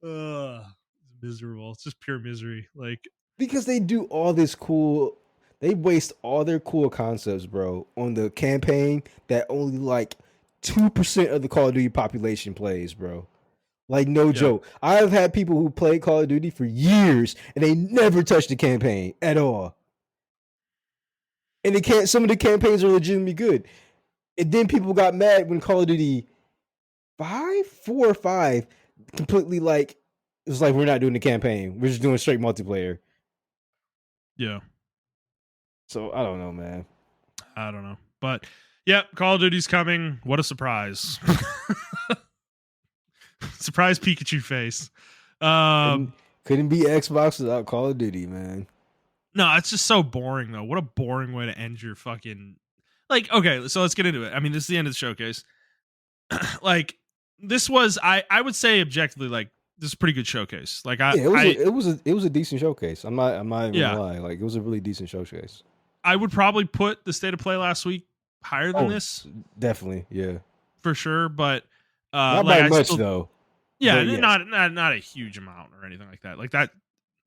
Ugh, it's miserable. It's just pure misery. Like, Because they do all this cool, they waste all their cool concepts, bro, on the campaign that only like 2% of the Call of Duty population plays, bro. Like, no Yeah. joke. I've had people who play Call of Duty for years and they never touched the campaign at all. And some of the campaigns are legitimately good. And then people got mad when Call of Duty 4 or 5, completely like, it was like, we're not doing the campaign. We're just doing straight multiplayer. Yeah. So I don't know, man. I don't know. But yeah, Call of Duty's coming. What a surprise. Surprise Pikachu face. Couldn't be Xbox without Call of Duty, man. No, it's just so boring though. What a boring way to end your fucking like. Okay, so let's get into it. I mean, this is the end of the showcase. Like, this was I would say objectively like this is a pretty good showcase. Like Yeah, it was a decent showcase. I'm not even yeah, gonna lie. Like, it was a really decent showcase. I would probably put the State of Play last week higher than this definitely, yeah, for sure. But not like by I much still, though. yeah, But yes. not a huge amount or anything like that. Like that,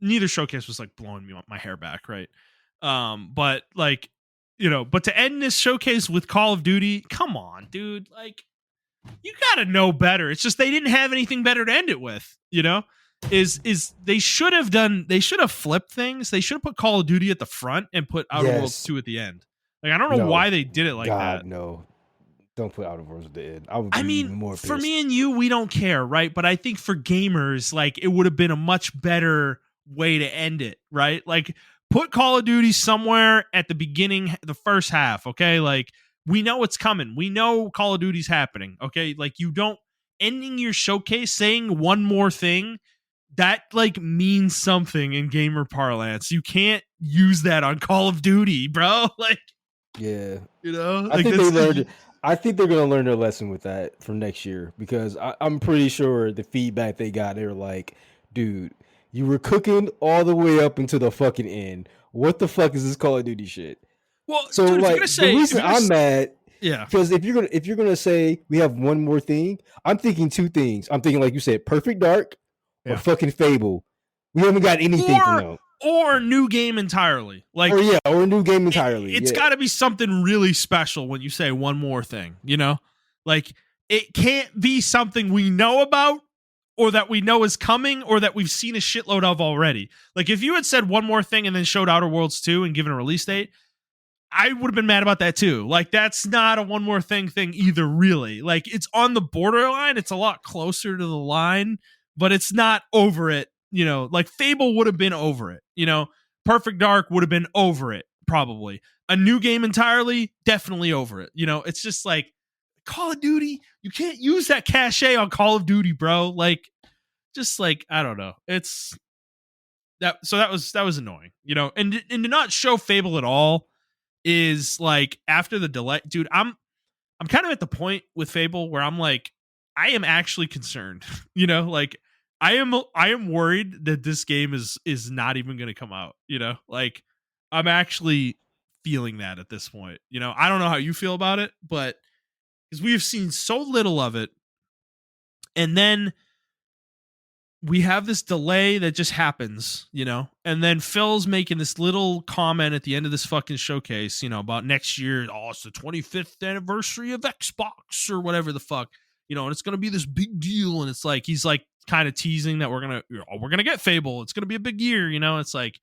neither showcase was like blowing my hair back, right? But like, but to end this showcase with Call of Duty, come on, dude, like you gotta know better. It's just they didn't have anything better to end it with, is they should have flipped things. They should have put Call of Duty at the front and put Outer Worlds 2 at the end. Like, I don't know why they did it like that. No. Don't put Outer Worlds at the end. I would be even more pissed. For me and you, we don't care, right? But I think for gamers, like, it would have been a much better way to end it, right? Like, put Call of Duty somewhere at the beginning, the first half, okay? Like, we know it's coming. We know Call of Duty's happening, okay? Like, you don't ending your showcase saying one more thing that like means something in gamer parlance. You can't use that on Call of Duty, bro. Like, yeah, like, I think they learned. I think they're gonna learn their lesson with that for next year, because I'm pretty sure the feedback they got, they were like, "Dude, you were cooking all the way up until the fucking end. What the fuck is this Call of Duty shit?" Well, so dude, like the reason I'm mad, yeah, because if you're gonna say we have one more thing, I'm thinking two things. I'm thinking, like you said, Perfect Dark or fucking Fable. We haven't got anything from them. Or new game entirely. Like, or a new game entirely. It's got to be something really special when you say one more thing, Like, it can't be something we know about or that we know is coming or that we've seen a shitload of already. Like, if you had said one more thing and then showed Outer Worlds 2 and given a release date, I would have been mad about that too. Like, that's not a one more thing either, really. Like, it's on the borderline. It's a lot closer to the line, but it's not over it. Like, Fable would have been over it. Perfect Dark would have been over it, probably. A new game entirely, definitely over it. It's just like Call of Duty. You can't use that cachet on Call of Duty, bro. Like, just like, I don't know. It's that. So that was annoying. And to not show Fable at all is like, after the delay, dude. I'm kind of at the point with Fable where I'm like, I am actually concerned. Like, I am worried that this game is not even going to come out. Like, I'm actually feeling that at this point. I don't know how you feel about it, but because we have seen so little of it, and then we have this delay that just happens, and then Phil's making this little comment at the end of this fucking showcase, about next year. Oh, it's the 25th anniversary of Xbox or whatever the fuck, and it's going to be this big deal. And it's like, he's like kind of teasing that we're going to get Fable. It's going to be a big year. It's like,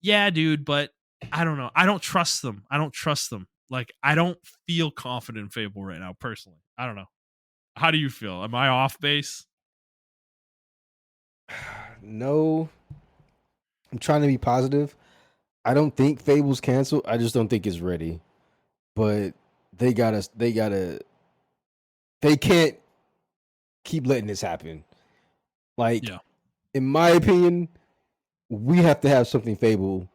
yeah, dude, but I don't know. I don't trust them. Like, I don't feel confident in Fable right now, personally. I don't know. How do you feel? Am I off base? No, I'm trying to be positive. I don't think Fable's canceled. I just don't think it's ready. But they can't keep letting this happen. Like, in my opinion, we have to have something Fable.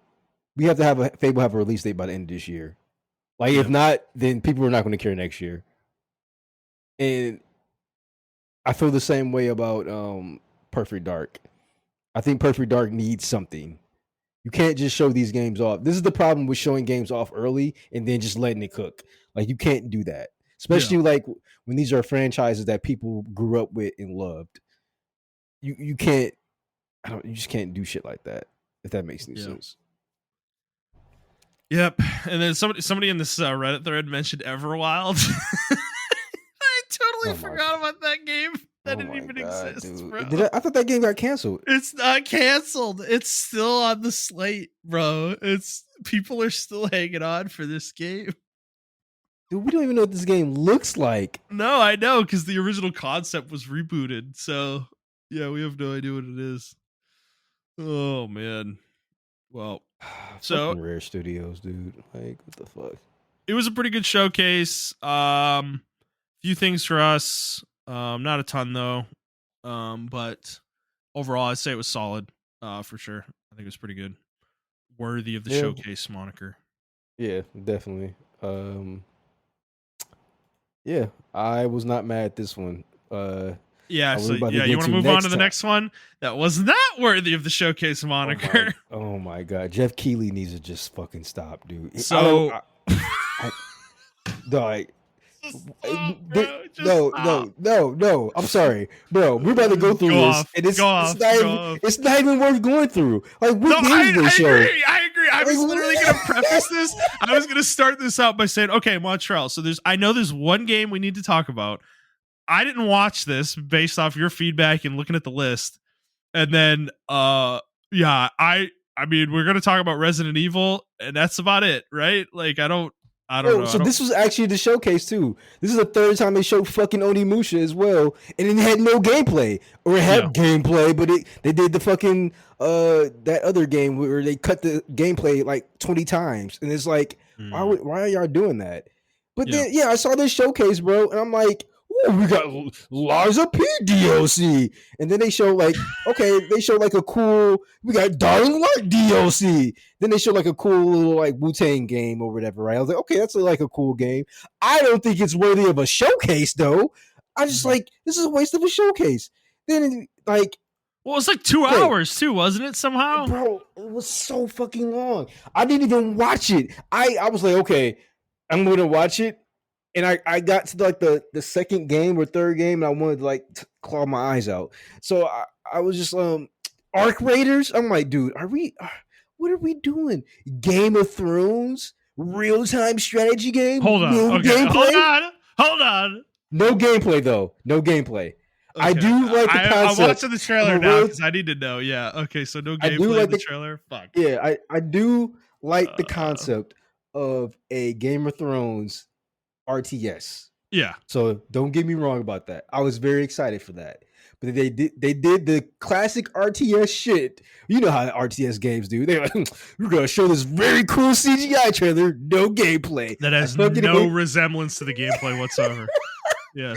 We have to have Fable have a release date by the end of this year. Like, if not, then people are not going to care next year. And I feel the same way about Perfect Dark. I think Perfect Dark needs something. You can't just show these games off. This is the problem with showing games off early and then just letting it cook. Like, you can't do that. Especially like when these are franchises that people grew up with and loved. You can't, you just can't do shit like that, if that makes any sense. Yep. And then somebody in this Reddit thread mentioned Everwild. I totally forgot about that game. That Oh didn't my even god, exist, dude! bro. I thought that game got canceled. It's not canceled. It's still on the slate, bro. It's people are still hanging on for this game. Dude, we don't even know what this game looks like. No, I know, because the original concept was rebooted. So yeah, we have no idea what it is. Oh man. Well, so Fucking Rare Studios, dude. Like, what the fuck? it was a pretty good showcase. Few things for us. Not a ton though. But overall, I'd say it was solid. For sure. I think it was pretty good. Worthy of the Yeah, showcase moniker. yeah, definitely. Yeah, I was not mad at this one. Yeah, We're so about to yeah, you get want to to move on to next the time. next one that was not worthy of the showcase moniker. Oh my god, Jeff Keighley needs to just fucking stop, dude. So, I dog. just stop, bro. Just stop. No. I'm sorry, bro. We're about to go through Go this, off. and Go off. Go off. it's not even worth going through. Like, No, what games did they I show? agree. I agree. I was Like, literally going to preface this. I was going to start this out by saying, okay, Montrell. So I know there's one game we need to talk about. I didn't watch this based off your feedback and looking at the list. And then, yeah, I mean, we're going to talk about Resident Evil, and that's about it, right? Like, I don't Oh, know. so this was actually the showcase too. This is the third time they showed fucking Onimusha as well, and it had no gameplay, or it had gameplay, but they did the fucking that other game where they cut the gameplay like 20 times, and it's like, why are y'all doing that? But then yeah, I saw this showcase, bro, and I'm like, ooh, we got Liza P DLC, and then they show like, okay, they show like a cool, we got Dying Light DLC. Then they showed like a cool little like Wu-Tang game or whatever, right? I was like, okay, that's like a cool game. I don't think it's worthy of a showcase though. I just like, this is a waste of a showcase. Then like, well, it's like 2 hours too, wasn't it? Somehow, bro, it was so fucking long. I didn't even watch it. I was like, okay, I'm gonna watch it. And I got to like the second game or third game, and I wanted to like claw my eyes out. So I was just Arc Raiders. I'm like, dude, what are we doing? Game of Thrones, real time strategy game. Hold on, no okay, gameplay. hold on. No gameplay though. No gameplay. Okay. I do like the concept. I'm watching the trailer now because I need to know. Yeah, okay, so no gameplay like in the trailer. Fuck. Yeah, I do like the concept of a Game of Thrones RTS. Yeah. So don't get me wrong about that. I was very excited for that. But they did the classic RTS shit. You know how RTS games do. They're like, we're gonna show this very cool CGI trailer, no gameplay. That has no resemblance to the gameplay whatsoever. Yeah.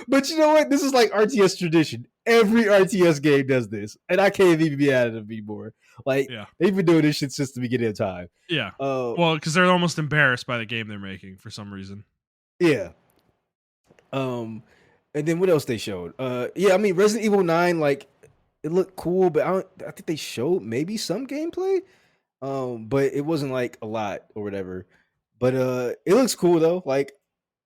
But you know what? This is like RTS tradition. Every RTS game does this. And I can't even be at it anymore. Like, they've been doing this shit since the beginning of time. Yeah. Well, because they're almost embarrassed by the game they're making for some reason. Yeah. And then what else they showed? Yeah, I mean Resident Evil 9, like it looked cool, but I think they showed maybe some gameplay. But it wasn't like a lot or whatever. But it looks cool though. Like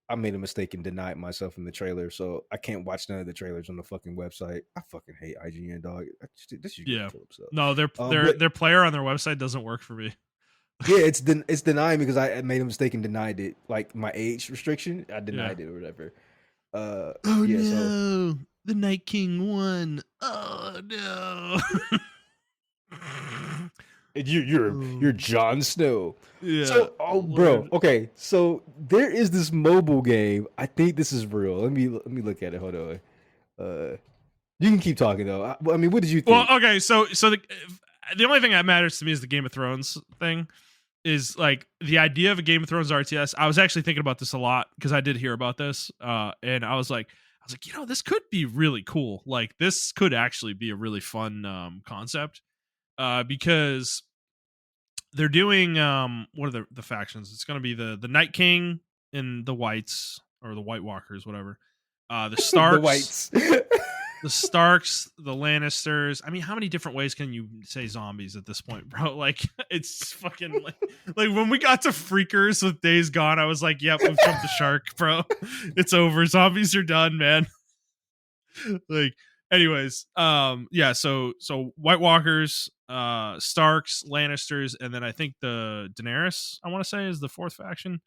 I made a mistake and denied myself in the trailer, so I can't watch none of the trailers on the fucking website. I fucking hate IGN, dog. This is Phillips, no, their player on their website doesn't work for me. Yeah, it's denying because I made a mistake and denied it. Like my age restriction, I denied it or whatever. Oh yeah, no, so, the Night King won. Oh no. You're Jon Snow. Yeah. So, bro. Okay, so there is this mobile game. I think this is real. Let me look at it. Hold on. You can keep talking though. I mean, what did you think? Well, okay, so the only thing that matters to me is the Game of Thrones thing. Is like the idea of a Game of Thrones RTS. I was actually thinking about this a lot because I did hear about this, and I was like, you know, this could be really cool. Like, this could actually be a really fun concept, because they're doing what are the factions? It's going to be the Night King and the Whites or the White Walkers, whatever. The Starks, the Whites. The Starks, the Lannisters. I mean, how many different ways can you say zombies at this point, bro? Like, it's fucking like when we got to Freakers with Days Gone, I was like, yep, we've jumped the shark, bro. It's over. Zombies are done, man. Like, anyways, yeah, so White Walkers, Starks, Lannisters, and then I think the Daenerys, I want to say, is the fourth faction.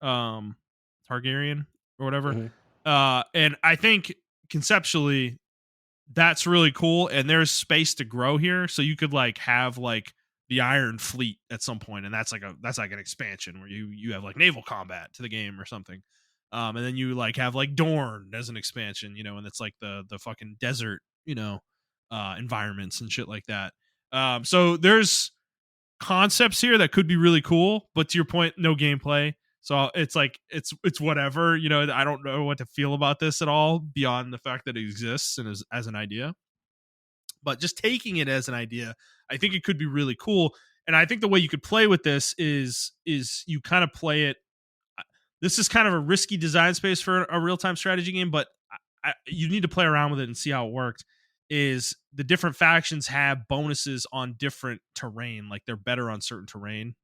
Targaryen or whatever. Mm-hmm. And I think conceptually, that's really cool, and there's space to grow here. So you could like have like the Iron Fleet at some point, and that's like an expansion where you have like naval combat to the game or something. And then you like have like Dorne as an expansion, and it's like the fucking desert, environments and shit like that. So there's concepts here that could be really cool, but to your point, no gameplay. So it's like it's whatever, I don't know what to feel about this at all beyond the fact that it exists and as an idea. But just taking it as an idea, I think it could be really cool. And I think the way you could play with this is you kind of play it. This is kind of a risky design space for a real time strategy game, but you need to play around with it and see how it worked. Is the different factions have bonuses on different terrain, like they're better on certain terrain,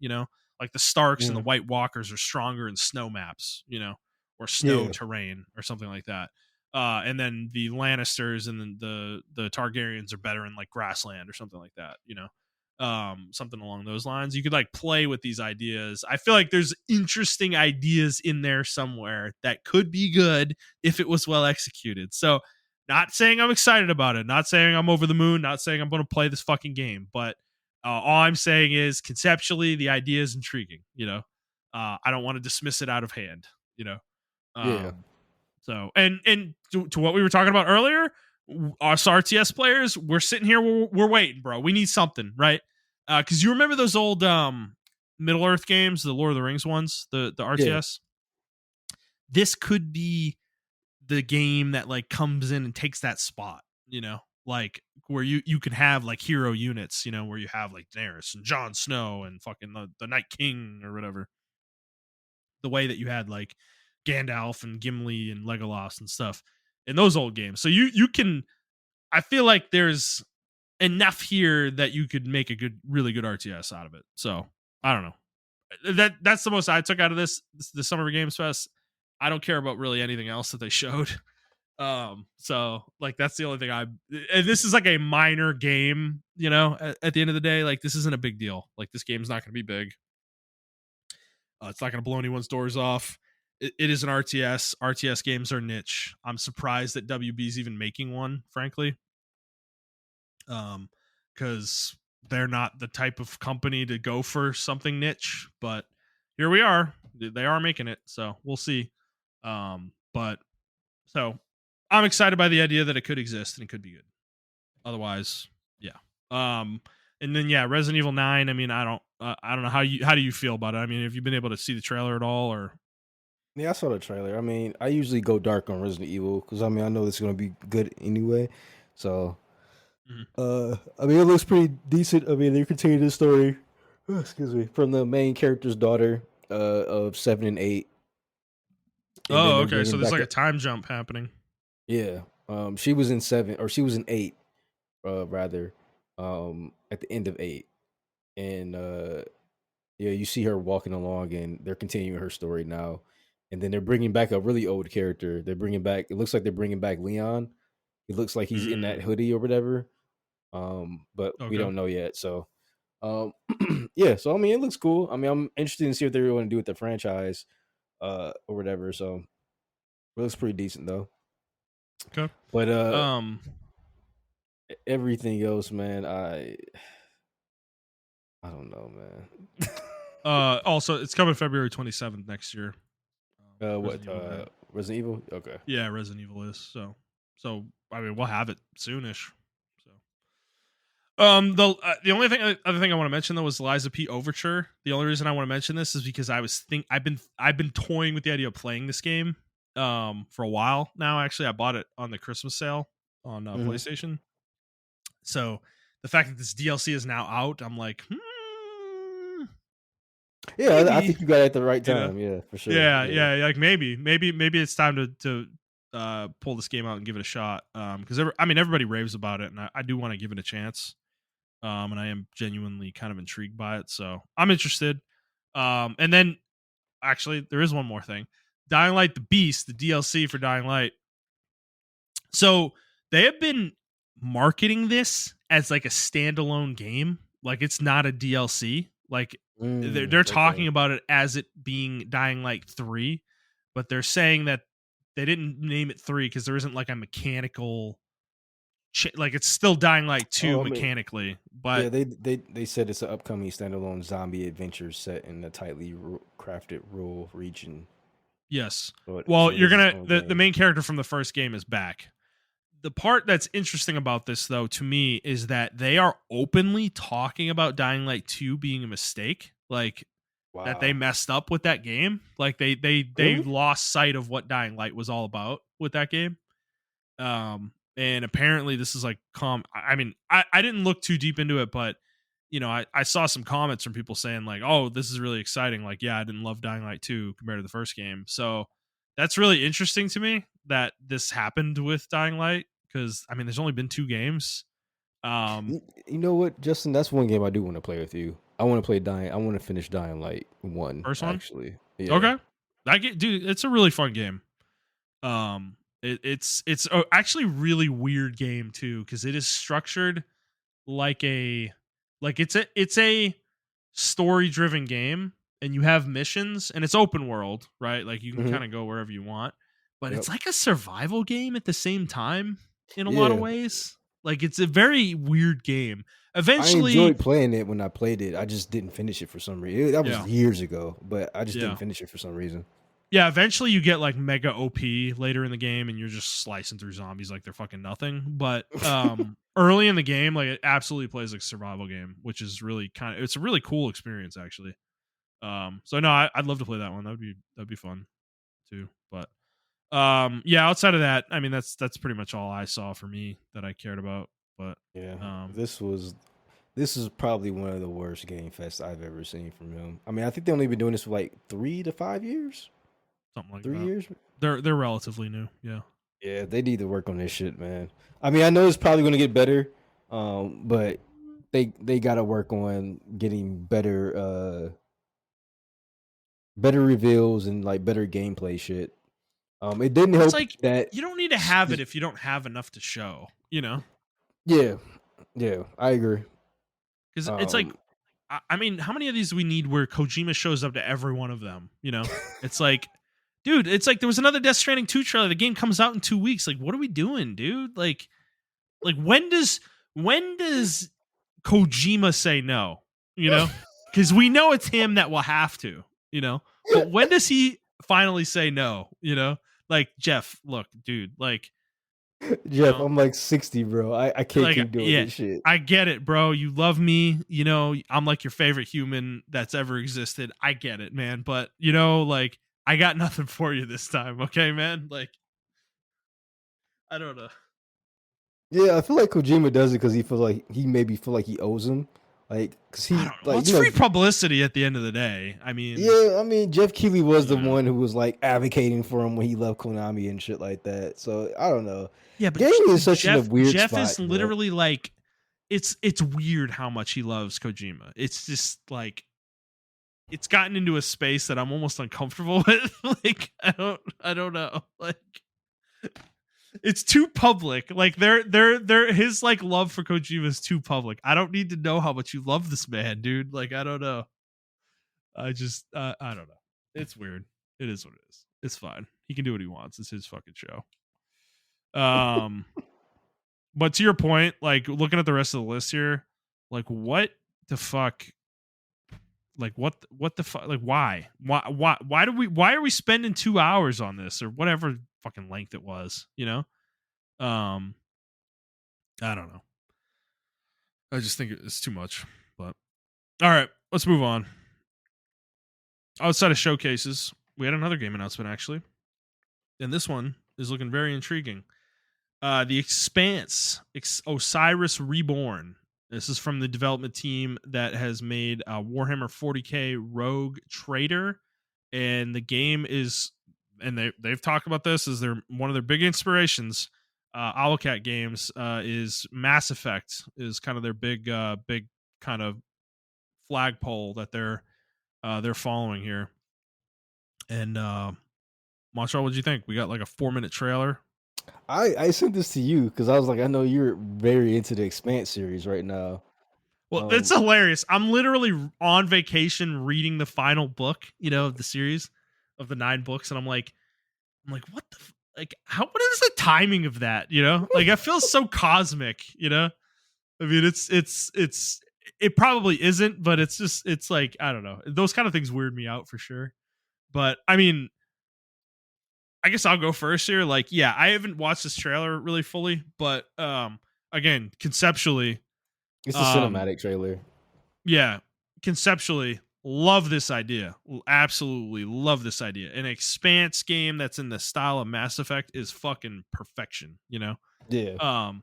like the Starks and the White Walkers are stronger in snow maps, or snow terrain or something like that. And then the Lannisters and the Targaryens are better in like grassland or something like that, something along those lines. You could like play with these ideas. I feel like there's interesting ideas in there somewhere that could be good if it was well executed. So, not saying I'm excited about it, not saying I'm over the moon, not saying I'm going to play this fucking game, but all I'm saying is conceptually the idea is intriguing. I don't want to dismiss it out of hand. Yeah. So and to what we were talking about earlier, us RTS players, we're sitting here, we're waiting, bro. We need something, right? Because you remember those old Middle Earth games, the Lord of the Rings ones, the RTS. Yeah. This could be the game that like comes in and takes that spot, like where you can have like hero units, where you have like Daenerys and Jon Snow and fucking the Night King or whatever. The way that you had like Gandalf and Gimli and Legolas and stuff in those old games. So you can, I feel like there's enough here that you could make a really good RTS out of it. So I don't know. That's the most I took out of the Summer Games Fest. I don't care about really anything else that they showed. So like that's the only thing and this is like a minor game, at the end of the day, like this isn't a big deal. Like this game's not going to be big. It's not going to blow anyone's doors off. It is an RTS. RTS games are niche. I'm surprised that WB's even making one, frankly. Because they're not the type of company to go for something niche, but here we are. They are making it, so we'll see. But so I'm excited by the idea that it could exist and it could be good. Otherwise, yeah. And then Resident Evil 9. I mean, I don't know how do you feel about it? I mean, have you been able to see the trailer at all, or? Yeah, I saw the trailer. I mean, I usually go dark on Resident Evil because I mean I know it's gonna be good anyway. So, I mean, it looks pretty decent. I mean, they continue the story. Excuse me, from the main character's daughter, of 7 and 8. And oh, okay. So there's like a time jump happening. Yeah. She was in 7, or she was in 8, rather, at the end of 8, and yeah, you see her walking along, and they're continuing her story now. And then they're bringing back a really old character. It looks like they're bringing back Leon. It looks like he's in that hoodie or whatever. But we don't know yet. So, yeah. So I mean, it looks cool. I mean, I'm interested in see what they really want to do with the franchise, or whatever. So it looks pretty decent though. Okay. But everything else, man, I don't know, man. Also, it's coming February 27th next year. Resident Evil? Okay. Yeah, Resident Evil is. So I mean, we'll have it soonish. So the only other thing I want to mention though was Liza P Overture. The only reason I want to mention this is because I've been toying with the idea of playing this game for a while now. Actually, I bought it on the Christmas sale on PlayStation. So the fact that this DLC is now out, I'm like, yeah, maybe. I think you got it at the right time. Yeah, for sure. Yeah. Like maybe it's time to pull this game out and give it a shot. Because everybody raves about it, and I do want to give it a chance. And I am genuinely kind of intrigued by it, so I'm interested. And then actually, there is one more thing: Dying Light: The Beast, the DLC for Dying Light. So they have been marketing this as like a standalone game, like it's not a DLC. Like they're talking about it as it being Dying Light 3, but they're saying that they didn't name it 3 because there isn't like a mechanical like it's still Dying Light 2 Oh, I mean, mechanically, but yeah, they said it's an upcoming standalone zombie adventure set in a tightly crafted rural region. yes. So Well, it you're is its gonna own the game. main character from the first game is back. The part that's interesting about this though to me is that they are openly talking about Dying Light 2 being a mistake. Like that they Wow. messed up with that game. Like they Really? lost sight of what Dying Light was all about with that game. And apparently this is like I mean, I didn't look too deep into it, but you know, I saw some comments from people saying like, oh, this is really exciting. Like, yeah, I didn't love Dying Light 2 compared to the first game. So that's really interesting to me that this happened with Dying Light because I mean there's only been 2 games. You know what, Justin? That's one game I do want to play with you. I want to play Dying. I want to finish Dying Light 1, First one. actually. Yeah. Okay. I get dude, it's a really fun game. It's actually really weird game too because it is structured like it's a story driven game and you have missions and it's open world, right? Like you can Hmm. kind of go wherever you want, but Yep. it's like a survival game at the same time in a lot of Yeah. ways. Like it's a very weird game. I Eventually, enjoyed playing it when I played it. I just didn't finish it for some reason. That was yeah, years ago, but I just didn't yeah. finish it for some reason. Yeah, eventually you get like mega OP later in the game and you're just slicing through zombies like they're fucking nothing. But early in the game, like it absolutely plays like a survival game, which is really it's a really cool experience actually. So no, I'd love to play that one. That'd be fun too. But yeah, outside of that, I mean that's pretty much all I saw for me that I cared about. But Yeah. um This is probably one of the worst game fests I've ever seen from him. I mean, I think they only been doing this for like 3 to 5 years. something like Three that. years. They're relatively new, yeah. Yeah, they need to work on this shit, man. I mean, I know it's probably gonna get better, but they gotta work on getting better reveals and like better gameplay shit. It didn't Well, it's help like that. you don't need to have it if you don't have enough to show, you know? Yeah, yeah, I agree. Because it's like Um, I mean, how many of these do we need where Kojima shows up to every one of them? You know, it's like, dude, it's like there was another Death Stranding 2 trailer. The game comes out in 2 weeks. Like, what are we doing, dude? Like when does Kojima say no? You know, because we know it's him that will have to. You know, but when does he finally say no? You know, like Jeff, look, dude, you Jeff, know, I'm like 60, bro. I can't keep doing yeah, this shit. I get it, bro. You love me, you know, I'm like your favorite human that's ever existed. I get it, man. But you know, like I got nothing for you this time, okay, man? Like I don't know. Yeah, I feel like Kojima does it because he feels like he maybe feel like he owes him, like because I he don't know. Well, like it's free publicity at the end of the day. I mean, yeah. I mean, Jeff Keighley was the you know. one who was like advocating for him when he left Konami and shit like that. So I don't know. Yeah, but Gaming is such a Jeff weird Jeff spot, is bro. literally like it's weird how much he loves Kojima. It's just like it's gotten into a space that I'm almost uncomfortable with. Like I don't know. Like it's too public. Like they're his like love for Kojima is too public. I don't need to know how much you love this man, dude. Like I don't know. I don't know. It's weird. It is what it is. It's fine. He can do what he wants. It's his fucking show. Um but to your point, like looking at the rest of the list here, like what the fuck like what the fuck like why are we spending 2 hours on this or whatever fucking length it was, you know? Um I don't know. I just think it's too much. But all right, let's move on. Outside of showcases, we had another game announcement actually, and this one is looking very intriguing. The Expanse, Osiris Reborn. This is from the development team that has made Warhammer 40k Rogue Trader, and the game is, and they've talked about this as their one of their big inspirations. Owlcat Games is Mass Effect is kind of their big kind of flagpole that they're following here. And Montreal, what'd you think? We got like a 4-minute trailer. I sent this to you because I was like, I know you're very into the Expanse series right now. Well, it's Um, hilarious. I'm literally on vacation reading the final book, you know, of the series of the 9 books, and I'm like, what the? like what is the timing of that? You know, like it feels so cosmic. You know, I mean, it probably isn't, but it's like I don't know. Those kind of things weird me out for sure. But I mean, I guess I'll go first here. Like, yeah, I haven't watched this trailer really fully, but again, conceptually, It's a um, cinematic trailer. yeah, conceptually, love this idea. Absolutely love this idea. An Expanse game that's in the style of Mass Effect is fucking perfection. You know, Yeah. um,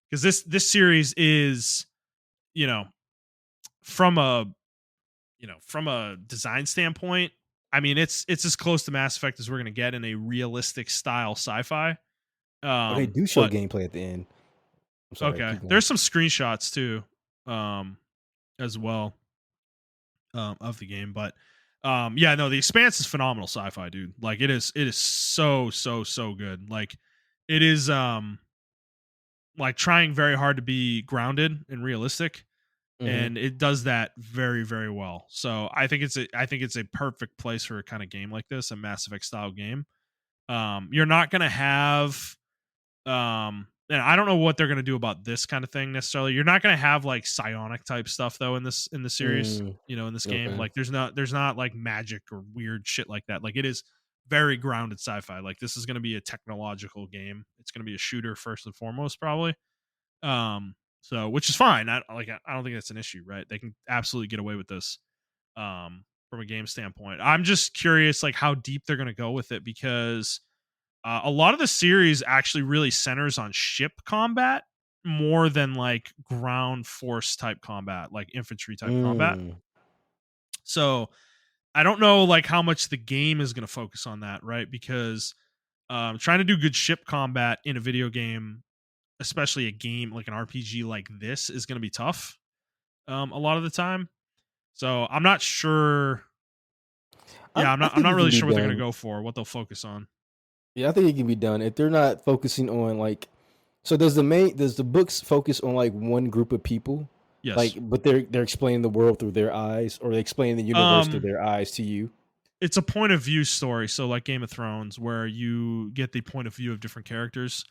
because this series is, you know, from a from a design standpoint, I mean, it's as close to Mass Effect as we're gonna get in a realistic style sci-fi. Oh, they do show But gameplay at the end. I'm sorry, okay, keep going. there's some screenshots too, um, as well, of the game. But yeah, no, the Expanse is phenomenal sci-fi, dude. Like it is so good. Like it is like trying very hard to be grounded and realistic, Hmm. and it does that very well. So I think it's a perfect place for a kind of game like this, a Mass Effect style game. You're not gonna have and I don't know what they're gonna do about this kind of thing necessarily. You're not gonna have like psionic type stuff though in the series, Mm, you know, in this game. okay. Like there's not like magic or weird shit like that. Like it is very grounded sci-fi. Like this is gonna be a technological game. It's gonna be a shooter first and foremost, probably. So which is fine. I don't think that's an issue, right? They can absolutely get away with this from a game standpoint. I'm just curious like how deep they're going to go with it because a lot of the series actually really centers on ship combat more than like ground force type combat, like infantry type combat. Mm. So I don't know like how much the game is going to focus on that, right? Because trying to do good ship combat in a video game, especially a game like an RPG like this, is going to be tough a lot of the time. So I'm not sure. Yeah, I I'm think not it can really be sure what they're gonna done. go for, what they'll focus on. Yeah, I think it can be done if they're not focusing on like. So does the books focus on like one group of people, like, Yes. but they're explaining the world through their eyes, or they explain the universe through Um, their eyes to you? it's a point of view story, so like Game of Thrones, where you get the point of view of different characters.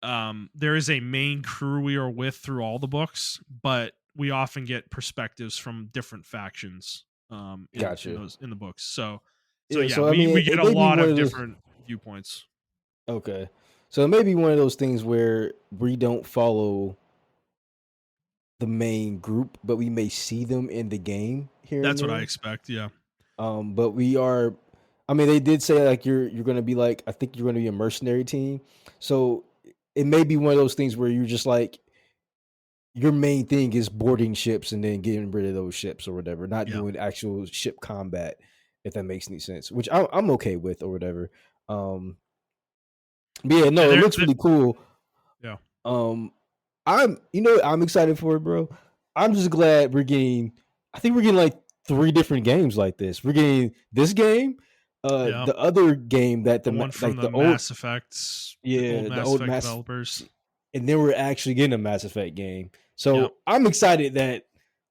There is a main crew we are with through all the books, but we often get perspectives from different factions in Gotcha. those in the books. So Yeah. yeah, So I mean, we get it a may be lot one of of those. different viewpoints. Okay. So it may be one of those things where we don't follow the main group, but we may see them in the game here and That's what I there. expect. Yeah. But we are. I mean, they did say like you're going to be like, I think you're going to be a mercenary team. So it may be one of those things where you're just like your main thing is boarding ships and then getting rid of those ships or whatever, not Yeah. doing actual ship combat. If that makes any sense, which I'm okay with or whatever. Um, but yeah, Yeah. no, it looks really cool. Yeah. Um, I'm excited for it, bro. I'm just glad we're getting. I think we're getting like three different games like this. We're getting this game, Yeah. the other game that The one from like the the old, Mass Effects, the old yeah, the Mass old Effect Mass, developers. and then we're actually getting a Mass Effect game. Yep. So I'm excited that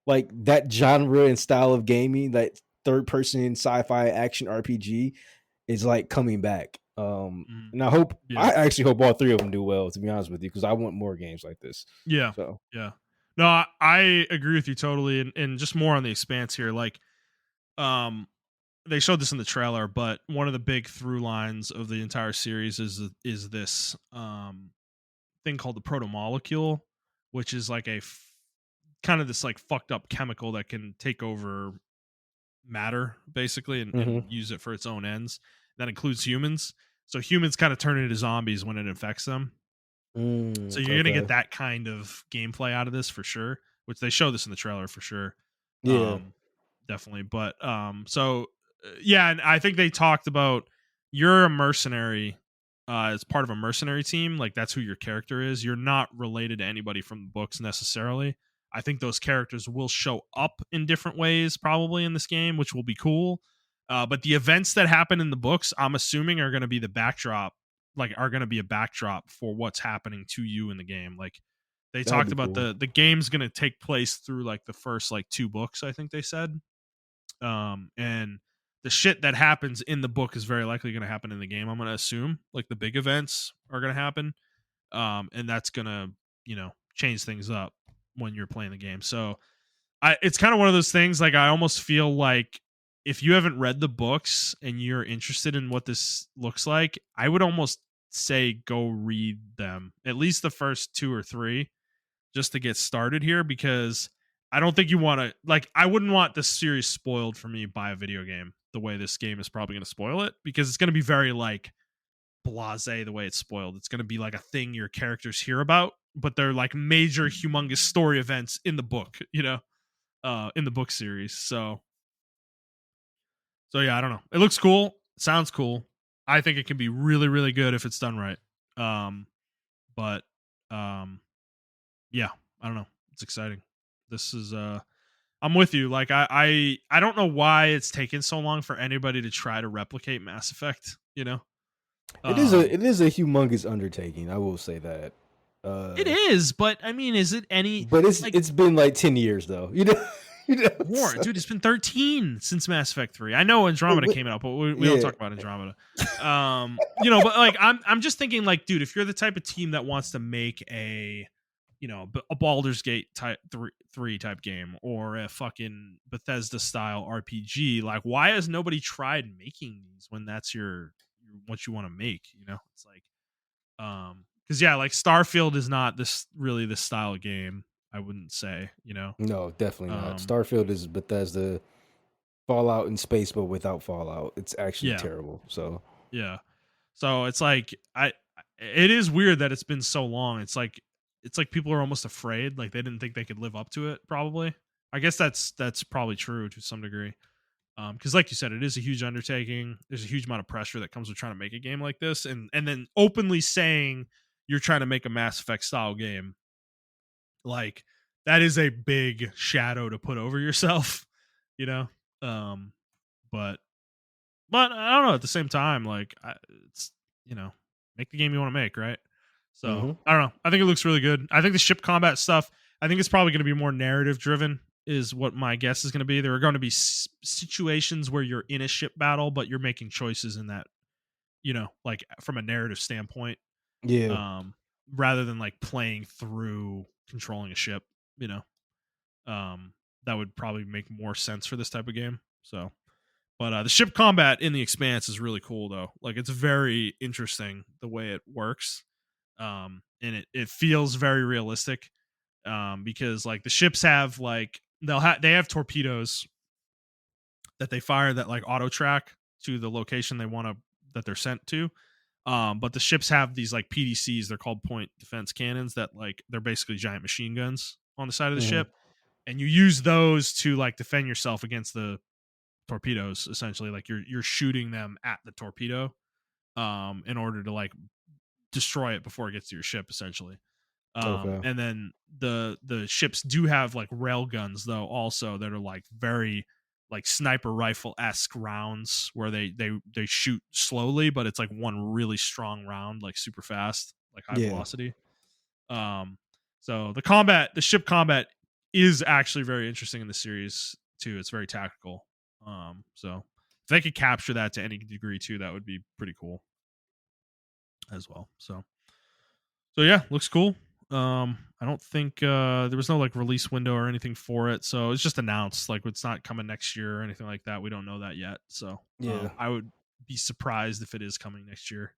like that genre and style of gaming, that third person sci-fi action RPG, is like coming back. Mm, And I yeah. actually hope all three of them do well. To be honest with you, because I want more games like this. Yeah. So. Yeah. No, I agree with you totally, and just more on the Expanse here. Like, um, they showed this in the trailer, but one of the big through lines of the entire series is this thing called the proto molecule, which is like kind of this like fucked up chemical that can take over matter basically and Mhm. use it for its own ends. That includes humans. So humans kind of turn into zombies when it infects them. So you're gonna get Okay. that kind of gameplay out of this for sure, which they show this in the trailer for sure. Yeah. Um, definitely. But yeah, and I think they talked about you're a mercenary as part of a mercenary team, like that's who your character is. You're not related to anybody from the books necessarily. I think those characters will show up in different ways probably in this game, which will be cool. But the events that happen in the books, I'm assuming are going to be the backdrop, like are going to be a backdrop for what's happening to you in the game. Like they That would talked be about cool. the game's going to take place through like the first like two books, I think they said. And the shit that happens in the book is very likely going to happen in the game. I'm going to assume like the big events are going to happen, and that's going to change things up when you're playing the game. So it's kind of one of those things. Like I almost feel like if you haven't read the books and you're interested in what this looks like, I would almost say go read them, at least the first 2 or 3, just to get started here, because I don't think you want to, like, I wouldn't want this series spoiled for me by a video game the way this game is probably going to spoil it, because it's going to be very like blasé the way it's spoiled. It's going to be like a thing your characters hear about, but they're like major humongous story events in the book, in the book series. So yeah, I don't know. It looks cool. It sounds cool. I think it can be really, really good if it's done right. But yeah, I don't know. It's exciting. This is I'm with you. Like I don't know why it's taken so long for anybody to try to replicate Mass Effect, It is Um a humongous undertaking. I will say that. it Uh, is, but I mean, is it any but like it's been like 10 years though. more, So, dude? It's been 13 since Mass Effect 3. I know Andromeda but, came out, but we don't yeah, talk about Andromeda. But like I'm just thinking, like, dude, if you're the type of team that wants to make a Baldur's Gate type three type game, or a fucking Bethesda style RPG, like, why has nobody tried making these when that's your what you want to make? It's like, because yeah, like Starfield is not this style of game. I wouldn't say, no, definitely not. um, Starfield is Bethesda Fallout in space, but without Fallout. It's actually yeah, terrible. So yeah. So it's like it is weird that it's been so long. It's like people are almost afraid, like they didn't think they could live up to it. Probably, I guess that's probably true to some degree. Because like you said, it is a huge undertaking. There's a huge amount of pressure that comes with trying to make a game like this, and then openly saying you're trying to make a Mass Effect style game. Like, that is a big shadow to put over yourself, you know. Um, but I don't know. At the same time, like, it's make the game you want to make, right? So hmm I don't know. I think it looks really good. I think the ship combat stuff. I think it's probably going to be more narrative driven. Is what my guess is going to be. There are going to be situations where you're in a ship battle, but you're making choices in that, like from a narrative standpoint, yeah, um, rather than like playing through controlling a ship. You know, um, that would probably make more sense for this type of game. So, but the ship combat in the Expanse is really cool, though. Like, it's very interesting the way it works, and it feels very realistic. Because like the ships have like they have torpedoes that they fire that like auto track to the location they want to that they're sent to. But the ships have these like PDCs. They're called point defense cannons that like they're basically giant machine guns on the side of the hmm ship, and you use those to like defend yourself against the torpedoes. Essentially, like you're shooting them at the torpedo, in order to like destroy it before it gets to your ship, essentially. okay, And then the ships do have like rail guns though, also, that are like very like sniper rifle esque rounds, where they shoot slowly, but it's like one really strong round, like super fast, like high yeah. velocity. Um, so the ship combat is actually very interesting in the series too. It's very tactical. So if they could capture that to any degree too, that would be pretty cool as well. So yeah, looks cool. I don't think there was no like release window or anything for it, so it's just announced. Like, it's not coming next year or anything like that. We don't know that yet. So Yeah. I would be surprised if it is coming next year.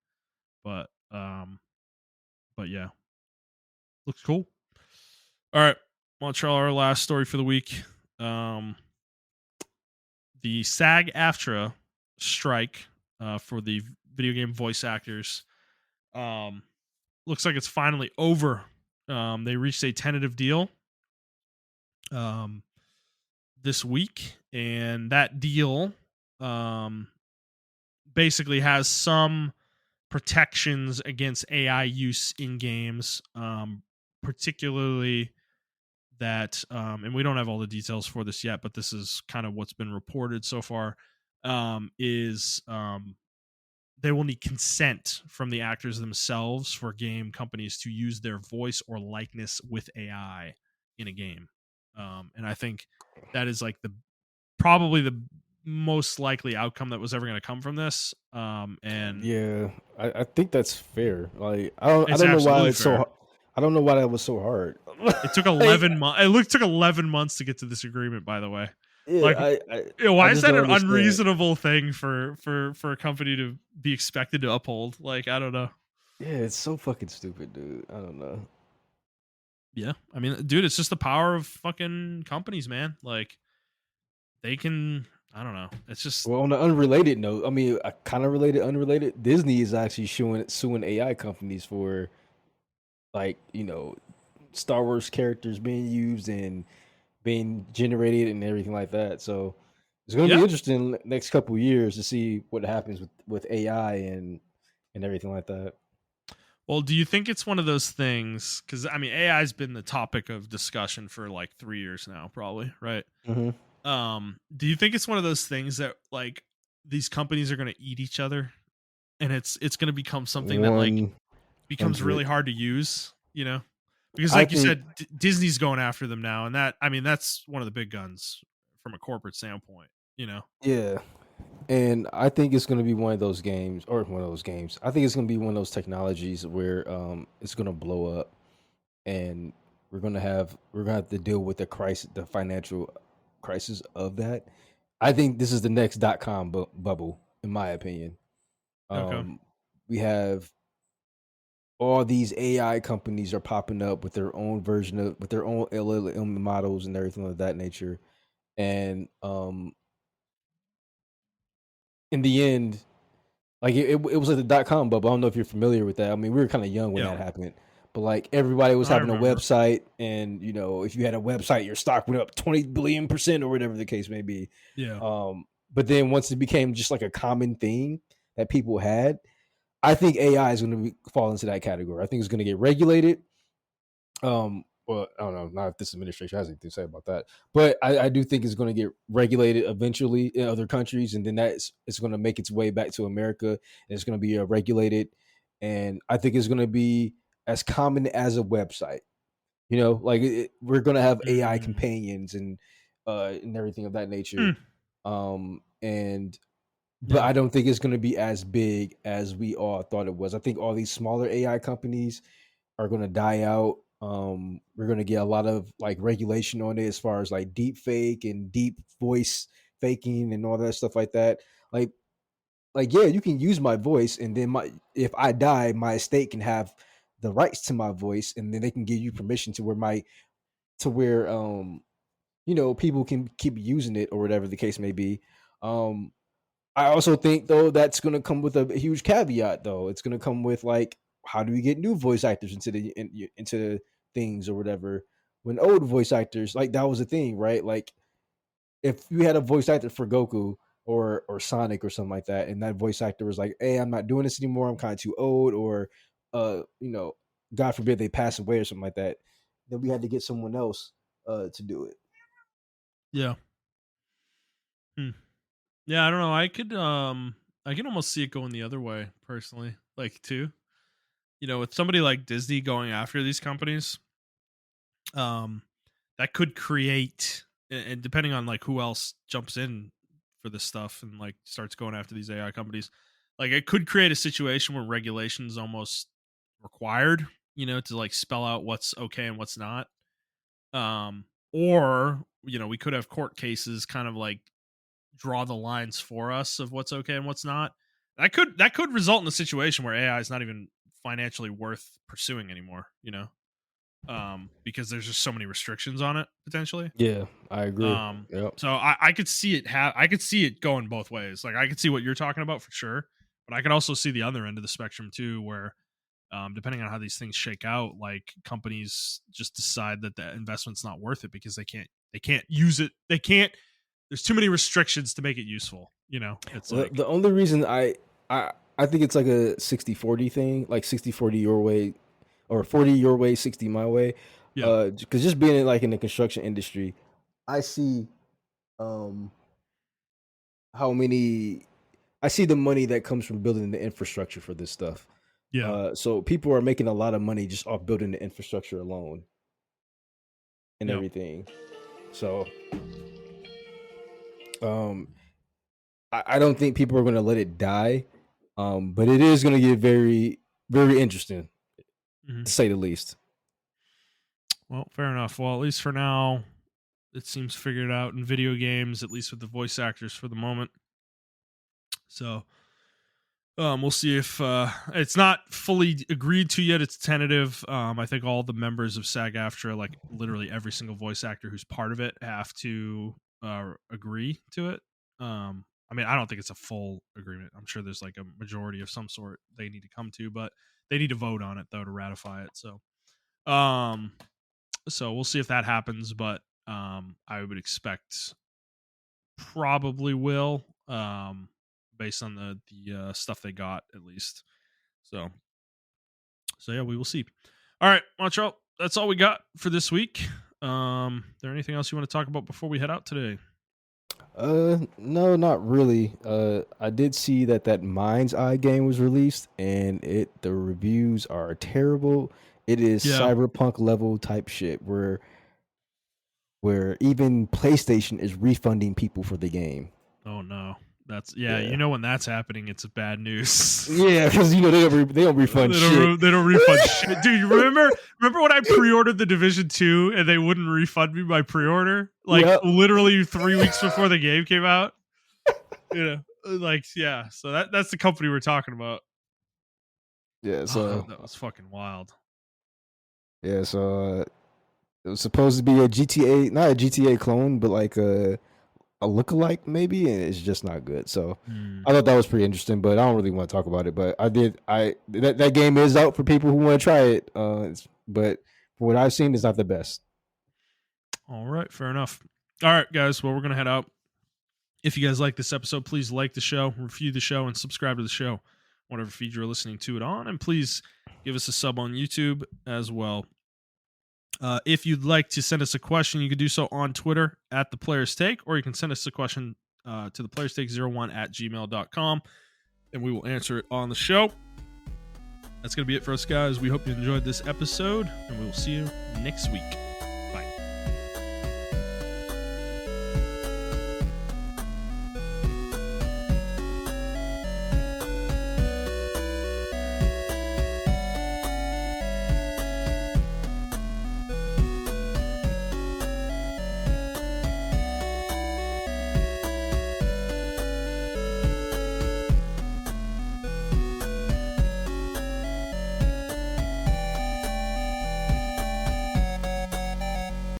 But but yeah, looks cool. All right, Montreal, our last story for the week. Um, the SAG-AFTRA strike for the video game voice actors. Um, looks like it's finally over. They reached a tentative deal um, this week, and that deal um, basically has some protections against AI use in games, particularly that, and we don't have all the details for this yet, but this is kind of what's been reported so far. Is They will need consent from the actors themselves for game companies to use their voice or likeness with AI in a game. And I think that is like probably the most likely outcome that was ever going to come from this. And Yeah, I think that's fair. Like I it's don't know why absolutely it's so fair. I don't know why that was so hard. It took Like, 11 months. It looked took 11 months to get to this agreement, by the way. yeah, Like, I why is just that don't an understand. unreasonable thing for a company to be expected to uphold? Like, I don't know. Yeah, it's so fucking stupid, dude. I don't know. Yeah. I mean, dude, it's just the power of fucking companies, man. Like, they can, I don't know. It's just, Well, on an unrelated note, I mean, kind of related, unrelated. Disney is actually suing AI companies for like Star Wars characters being used and being generated and everything like that. So it's going to be yeah. interesting next couple years to see what happens with AI and everything like that. Well, do you think it's one of those things? Because, I mean, AI has been the topic of discussion for like 3 years now, probably, right? Hmm. Do you think it's one of those things that like these companies are going to eat each other, and it's going to become something that like One becomes really hundred. hard to use, you know? Because I like you think, said, Disney's going after them now, and that, I mean, that's one of the big guns from a corporate standpoint, you know? yeah, and I think it's going to be one of those games, or one of those games. I think it's going to be one of those technologies where it's going to blow up, and we're gonna have to deal with the crisis, the financial crisis of that. I think this is the next .com bubble, in my opinion. Okay. Um, we have all these AI companies are popping up with their own version of with their own LLM models and everything of that nature. And in the end, like it was like the .com bubble. I don't know if you're familiar with that. I mean, we were kind of young when Yeah. that happened, but like everybody was I having a remember. website, and if you had a website, your stock went up 20 billion% or whatever the case may be. Yeah. But then once it became just like a common thing that people had, I think AI is going to fall into that category. I think it's going to get regulated. Well, I don't know. Not if this administration has anything to say about that, but I do think it's going to get regulated eventually in other countries, and then it's going to make its way back to America, and it's going to be regulated, and I think it's going to be as common as a website. Like we're going to have AI Mm. companions and everything of that nature, Hmm. and but Yeah. I don't think it's going to be as big as we all thought it was. I think all these smaller AI companies are going to die out. We're going to get a lot of like regulation on it as far as like deep fake and deep voice faking and all that stuff like that. Like, yeah, you can use my voice, and then if I die, my estate can have the rights to my voice, and then they can give you permission to where people can keep using it or whatever the case may be. Um, I also think though that's going to come with a huge caveat. Though it's going to come with like, how do we get new voice actors into things or whatever? When old voice actors, like, that was a thing, right? Like if you had a voice actor for Goku or Sonic or something like that, and that voice actor was like, "Hey, I'm not doing this anymore. I'm kind of too old," or uh, you know, God forbid they pass away or something like that, then we had to get someone else to do it. Yeah. Hmm. Yeah, I don't know. I can almost see it going the other way personally. Like too. With somebody like Disney going after these companies, um that could create, and depending on like who else jumps in for this stuff and like starts going after these AI companies, like it could create a situation where regulation is almost required, to like spell out what's okay and what's not. Or, we could have court cases kind of like draw the lines for us of what's okay and what's not. That could result in a situation where AI is not even financially worth pursuing anymore, because there's just so many restrictions on it potentially. Yeah, I agree. Um, Yep. so I could see it I could see it going both ways. Like I could see what you're talking about for sure, but I could also see the other end of the spectrum too, where depending on how these things shake out, like companies just decide that the investment's not worth it because they can't use it. They can't. There's too many restrictions to make it useful. It's like The only reason I think it's like a 60-40 thing, like 60-40 your way or 40 your way, 60 my way. yeah, Because just being in the construction industry, I see um how many I see the money that comes from building the infrastructure for this stuff. yeah, So people are making a lot of money just off building the infrastructure alone and yeah, everything. So um I don't think people are going to let it die, but it is going to get very, very interesting, Mhm. to say the least. Well, fair enough. Well, at least for now, it seems figured out in video games, at least with the voice actors for the moment. So we'll see if it's not fully agreed to yet. It's tentative. I think all the members of SAG-AFTRA, like literally every single voice actor who's part of it, have to agree to it. I mean, I don't think it's a full agreement. I'm sure there's like a majority of some sort they need to come to, but they need to vote on it though to ratify it. Um, so we'll see if that happens. But I would expect probably will. Based on the stuff they got at least. So yeah, we will see. All right, Montrell, that's all we got for this week. There anything else you want to talk about before we head out today? No, not really. I did see that Mind's Eye game was released, and the reviews are terrible. It is Yeah. cyberpunk level type shit where even PlayStation is refunding people for the game. Oh no. That's Yeah. You know when that's happening, it's bad news. Yeah, because they don't refund shit. They don't refund shit, dude. You remember when I pre-ordered the Division 2 and they wouldn't refund me my pre-order, like Yep. literally 3 weeks before the game came out. Like yeah. So that's the company we're talking about. Yeah, so that was fucking wild. Yeah, so it was supposed to be a GTA, not a GTA clone, but like a lookalike maybe, and it's just not good. So I thought that was pretty interesting, but I don't really want to talk about it. But that game is out for people who want to try it. But for what I've seen, it's not the best. All right, fair enough. All right, guys. Well, we're gonna head out. If you guys like this episode, please like the show, review the show, and subscribe to the show, whatever feed you're listening to it on. And please give us a sub on YouTube as well. If you'd like to send us a question, you can do so on Twitter at The Player's Take, or you can send us a question to theplayerstake01@gmail.com, and we will answer it on the show. That's going to be it for us, guys. We hope you enjoyed this episode, and we will see you next week.